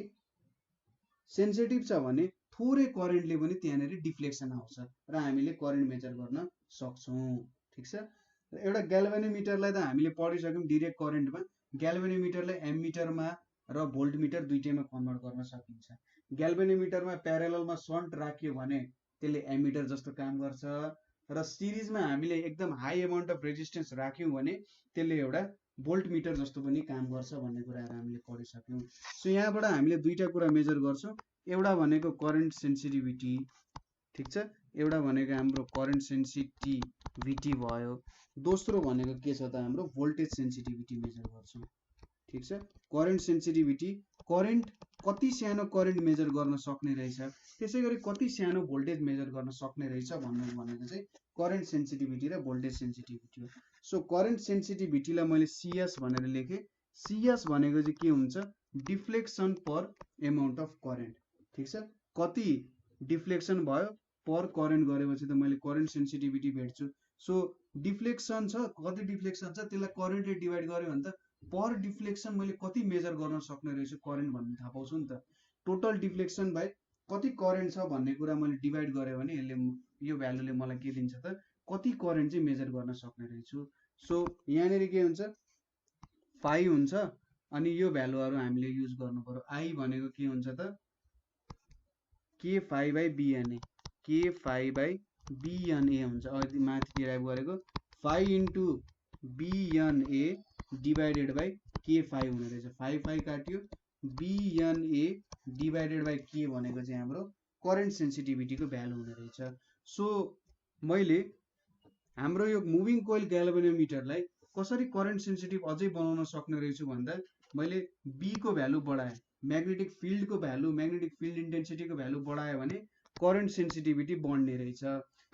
A: सेन्सिटिभ छ भने थोरै करेन्टले पनि त्यहाँनिर डिफ्लेक्सन आउँछ र हामीले करेन्ट मेजर गर्न सक्छौँ, ठिक छ। एउटा ग्याल्भेनोमिटरलाई त हामीले पढिसक्यौँ डिरेक्ट करेन्टमा, ग्याल्भेनोमिटरलाई एमिटरमा र भोल्टमिटर दुइटैमा कन्भर्ट गर्न सकिन्छ। ग्याल्भेनोमिटरमा प्यारेललमा सन्ट राख्यो भने त्यसले एमिटर जस्तो काम गर्छ, र सिरिजमा हामीले एकदम हाई एमाउन्ट अफ रेजिस्टेन्स राख्यौँ भने त्यसले एउटा भोल्टमिटर जस्तो पनि काम गर्छ भन्ने कुराहरू हामीले पढिसक्यौँ। सो यहाँबाट हामीले दुईटा कुरा मेजर गर्छौँ, एउटा भनेको करेन्ट सेन्सिटिभिटी, ठिक छ, एउटा भनेको हाम्रो करेन्ट सेन्सिटिभिटी भयो, दोस्रो भनेको के छ त हाम्रो भोल्टेज सेन्सिटिभिटी मेजर गर्छौँ, ठिक छ। करेन्ट सेन्सिटिभिटी, करेन्ट कति सानो करेन्ट मेजर गर्न सक्ने रहेछ, त्यसै गरी कति सानो भोल्टेज मेजर गर्न सक्ने रहेछ भनेको चाहिँ करेन्ट सेन्सिटिभिटी र भोल्टेज सेन्सिटिभिटी हो। सो करेन्ट सेन्सिटिभिटीलाई मैले CS भनेर लेखेँ। CS भनेको चाहिँ के हुन्छ, deflection per amount of current, ठिक छ। कति डिफ्लेक्सन भयो पर करेन्ट गरेपछि त मैले करेन्ट सेन्सिटिभिटी भेट्छु। सो डिफ्लेक्सन छ, कति डिफ्लेक्सन छ त्यसलाई करेन्टले डिभाइड गर्यो भने त पर डिफ्लेक्सन मैले कति मेजर गर्न सक्ने रहेछु करेन्ट भन्ने थाहा पाउँछु नि त। टोटल डिफ्लेक्सन बाई कति करेन्ट छ भन्ने कुरा मैले डिभाइड गरेँ भने यसले यो भ्यालुले मलाई के दिन्छ त, कति करेन्ट चाहिँ मेजर गर्न सक्ने रहेछु। सो यहाँनिर के हुन्छ, फाई हुन्छ, अनि यो भ्यालुहरू हामीले युज गर्नु पर्यो। आई भनेको के हुन्छ त, k phi by BNA, k phi by BNA हुन्छ, अघि माथि डिराइभ गरेको phi into BNA divided by k phi हुने रहेछ, फाई फाई काट्यो, BNA डिभाइडेड बाई के भनेको चाहिँ हाम्रो करेन्ट सेन्सिटिभिटीको भ्यालु हुने रहेछ। सो मैले हाम्रो यो मुभिङ कोइल ग्याल्भेनोमिटरलाई कसरी करेन्ट सेन्सिटिभ अझै बनाउन सक्ने रहेछु भन्दा मैले B को भ्यालु बढाएँ, म्याग्नेटिक फिल्डको भ्यालु, म्याग्नेटिक फिल्ड इन्टेन्सिटीको भ्यालु बढायो भने करेन्ट सेन्सिटिभिटी बढ्ने रहेछ।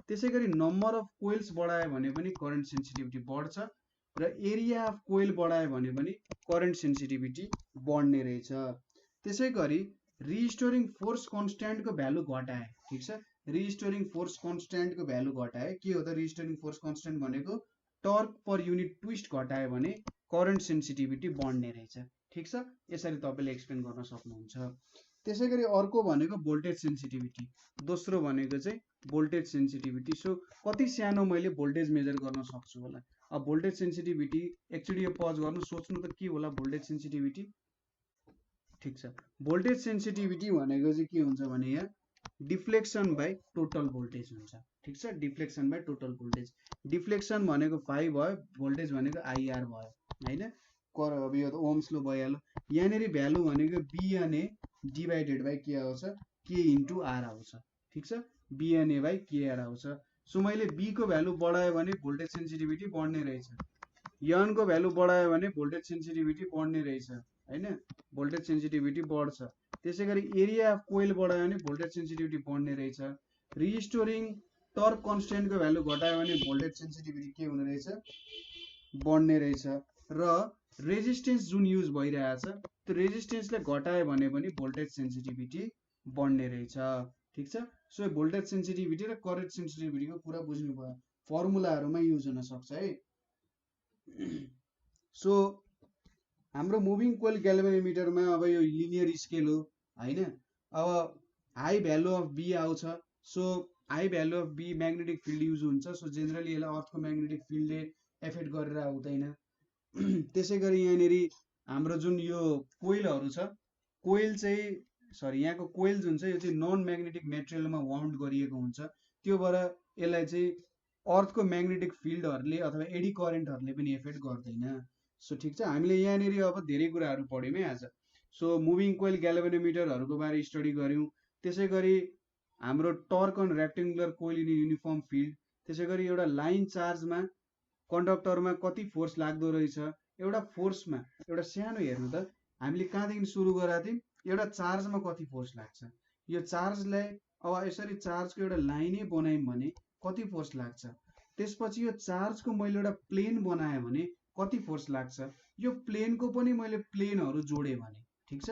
A: त्यसै गरी नम्बर अफ कोइल्स बढायो भने पनि करेन्ट सेन्सिटिभिटी बढ्छ, र एरिया अफ कोइल बढायो भने पनि करेन्ट सेन्सिटिभिटी बढ्ने रहेछ। त्यसै गरी रिस्टोरिङ फोर्स कन्स्ट्यान्टको भ्यालु घटाए, ठिक छ, रिस्टोरिङ फोर्स कन्स्ट्यान्टको भ्यालु घटाए, के हो त रिस्टोरिङ फोर्स कन्स्ट्यान्ट भनेको टर्क पर युनिट ट्विस्ट घटायो भने करेन्ट सेन्सिटिभिटी बढ्ने रहेछ, ठिक छ, यसरी तपाईँले एक्सप्लेन गर्न सक्नुहुन्छ। त्यसै गरी अर्को भनेको भोल्टेज सेन्सिटिभिटी, दोस्रो भनेको चाहिँ भोल्टेज सेन्सिटिभिटी। सो कति सानो मैले भोल्टेज मेजर गर्न सक्छु होला। अब भोल्टेज सेन्सिटिभिटी एकचोटि यो पज गर्नु, सोच्नु त के होला भोल्टेज सेन्सिटिभिटी, ठिक छ। भोल्टेज सेन्सिटिभिटी भनेको चाहिँ के हुन्छ भने यहाँ डिफ्लेक्सन बाई टोटल भोल्टेज हुन्छ, ठिक छ, deflection by total voltage. Deflection भनेको 5 भयो, भोल्टेज भनेको आइआर भयो, होइन, अब यो त ओम्स लो भइहाल्यो। यहाँनिर भ्यालु भनेको बिएनए डिभाइडेड बाई के आउँछ, के इन्टु आर आउँछ, ठिक छ, बिएनए बाई केआर आउँछ। सो मैले बी को भ्यालु बढायो भने भोल्टेज सेन्सिटिभिटी बढ्ने रहेछ, यन को भ्यालु बढायो भने भोल्टेज सेन्सिटिभिटी बढ्ने रहेछ, होइन, भोल्टेज सेन्सिटिभिटी बढ्छ। त्यसै गरी एरिया अफ कोइल बढायो भने भोल्टेज सेन्सिटिभिटी बढ्ने रहेछ। रिस्टोरिङ टर्क कन्स्ट्यान्टको भ्यालु घटायो भने भोल्टेज सेन्सिटिभिटी के हुने रहेछ, बढ्ने रहेछ। र रेजिस्टेन्स जुन युज भइरहेछ त्यो रेजिस्टेन्सले घटायो भने पनि भोल्टेज सेन्सिटिभिटी बढ्ने रहेछ, ठिक छ। सो भोल्टेज सेन्सिटिभिटी र करेन्ट सेन्सिटिभिटीको कुरा बुझ्नु भयो, फर्मुलाहरुमा युज हुन सक्छ है। सो हाम्रो मुभिङ कोइल ग्याल्भेनोमिटरमा अब यो लिनियर स्केल हो, हैन। अब हाई भ्यालु अफ बी आउँछ। So high value of B magnetic field use हुन्छ। सो जेनरली यसलाई अर्थको म्याग्नेटिक फिल्डले एफेक्ट गरेर आउँदैन। त्यसै गरी यहाँनिर हाम्रो जुन यो कोइलहरु छ, कोइल चाहिँ सरी यहाँको कोइल जुन छ यो चाहिँ नन म्याग्नेटिक मेटेरियलमा वाउन्ड गरिएको हुन्छ, त्यो भएर यसलाई चाहिँ अर्थको म्याग्नेटिक फिल्डहरुले अथवा एडी करेन्टहरुले पनि एफेक्ट गर्दैन। सो ठीक छ, हामीले यहाँनिर अब धेरै कुराहरु पढ्यौं है आज। सो मुभिङ कोइल ग्याल्भेनोमिटरहरुको बारे स्टडी गर्यौं। त्यसै गरी हाम्रो torque on rectangular coil in uniform field, त्यसै गरी एउटा लाइन चार्जमा कन्डक्टरमा कति फोर्स लाग्दो रहेछ, एउटा फोर्समा एउटा सानो हेर्नु त हामीले कहाँदेखि सुरु गरेका थियौं, एउटा चार्जमा कति फोर्स लाग्छ, यो चार्जलाई अब यसरी चार्जको एउटा लाइनै बनायौं भने कति फोर्स लाग्छ, त्यसपछि यो चार्जको मैले एउटा प्लेन बनाएँ भने कति फोर्स लाग्छ, यो प्लेनको पनि मैले प्लेनहरु जोडे भने ठीक छ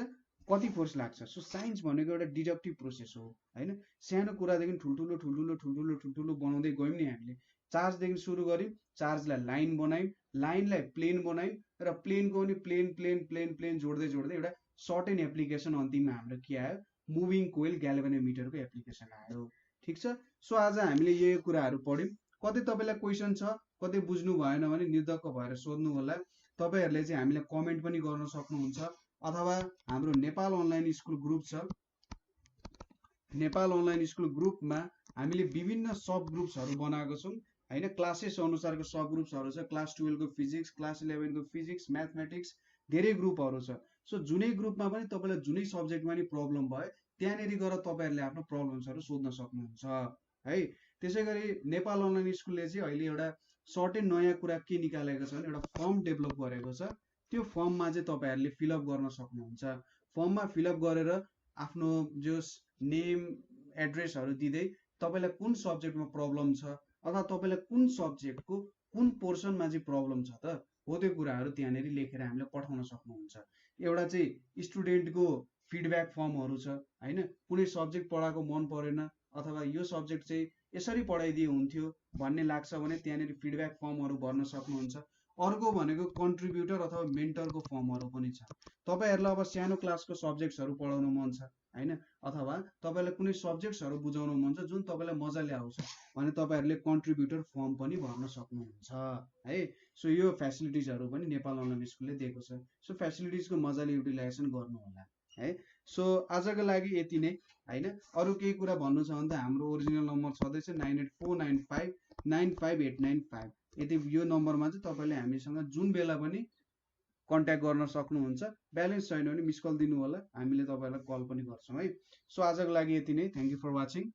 A: कति फोर्स लाग्छ। सो साइन्स भनेको एउटा डिडक्टिभ प्रोसेस हो, हैन। सानो कुरादेखि ठुलठुलो ठुलठुलो ठुलठुलो ठुलठुलो बनाउँदै गयौं नि हामीले। चार्जदेखि सुरु गर्यौं, चार्जलाई लाइन बनायौं, लाइनलाई प्लेन बनायौं र प्लेनको पनि प्लेन प्लेन प्लेन प्लेन जोड्दै जोड्दै एउटा सर्टेन एप्लिकेसन अन्तिममा हाम्रो के आयो, मुभिङ कोइल ग्याल्भेनोमिटरको एप्लिकेसन आयो, ठीक छ। सो आज हामीले यो कुराहरु पढ्यौं। कतै तपाईलाई क्वेशन छ, कतै बुझ्नु भएन भने निर्धक्क भएर सोध्नु होला। तपाईहरुले चाहिँ हामीलाई कमेन्ट पनि गर्न सक्नुहुन्छ अथवा हाम्रो नेपाल अनलाइन स्कुल ग्रुप छ, नेपाल अनलाइन स्कुल ग्रुपमा हामीले विभिन्न सब ग्रुप्सहरु बनाएको छौं, हैन। क्लासेस अनुसारको सब ग्रुप्सहरु छ, क्लास 12 को फिजिक्स, क्लास 11 को फिजिक्स, म्याथमेटिक्स, धेरै ग्रुपहरु छ। सो जुनै ग्रुपमा पनि तपाईलाई जुनै सब्जेक्टमा नि प्रब्लम भयो त्यहाँनेरि गएर तपाईहरुले आफ्नो प्रब्लम्सहरु सोध्न सक्नुहुन्छ है। त्यसै गरी नेपाल अनलाइन स्कुलले चाहिँ अहिले एउटा सर्टेन नयाँ कुरा के निकालेको छ भने एउटा फर्म डेभलप गरेको छ। त्यो फर्ममा चाहिँ तपाईहरुले फिलअप गर्न सक्नुहुन्छ। फर्ममा फिलअप गरेर आफ्नो जस नेम एड्रेसहरु दिँदै तपाईलाई कुन सब्जेक्टमा प्रब्लम छ अथवा तपाईलाई कुन सब्जेक्टको कुन पोर्सनमा चाहिँ प्रब्लम छ त हो त्यो कुराहरु त्यहाँनेरि लेखेर हामीलाई पठाउन सक्नुहुन्छ। एउटा चाहिँ स्टुडेन्टको फिडब्याक फर्महरु छ, हैन। कुनै सब्जेक्ट पढाएको मन परेन अथवा यो सब्जेक्ट चाहिँ यसरी पढाइदिए हुन्थ्यो भन्ने लाग्छ भने त्यहाँनेरि फिडब्याक फर्महरु भर्न सक्नुहुन्छ। अर्को भनेको कन्ट्रिब्युटर अथवा मेन्टरको फर्महरु पनि छ। तपाईहरुलाई अब सानो क्लासको सब्जेक्ट्सहरु पढाउन मन छ, हैन, अथवा तपाईलाई कुनै सब्जेक्ट्सहरु बुझाउन मन छ जुन तपाईलाई मजाले आउँछ भने तपाईहरुले कन्ट्रिब्युटर फर्म पनि भर्न सक्नुहुन्छ है। सो यो फ्यासिलिटिजहरु पनि नेपाल अनलाइन स्कुलले दिएको छ। सो फ्यासिलिटिजको मजाले युटिलाइजेसन गर्नु होला है। सो आजको लागि यति नै, हैन। अरु केही कुरा भन्नु छ भने त हाम्रो ओरिजिनल नम्बर छदैछ 9849595895। यदि यो नम्बरमा चाहिँ तपाईले हामीसँग जुन बेला पनि कन्ट्याक्ट गर्न सक्नुहुन्छ। ब्यालेन्स छैन भने मिस कल दिनु होला, हामीले तपाईलाई कल पनि गर्छौं है। सो आजको लागि यति नै। Thank you for watching.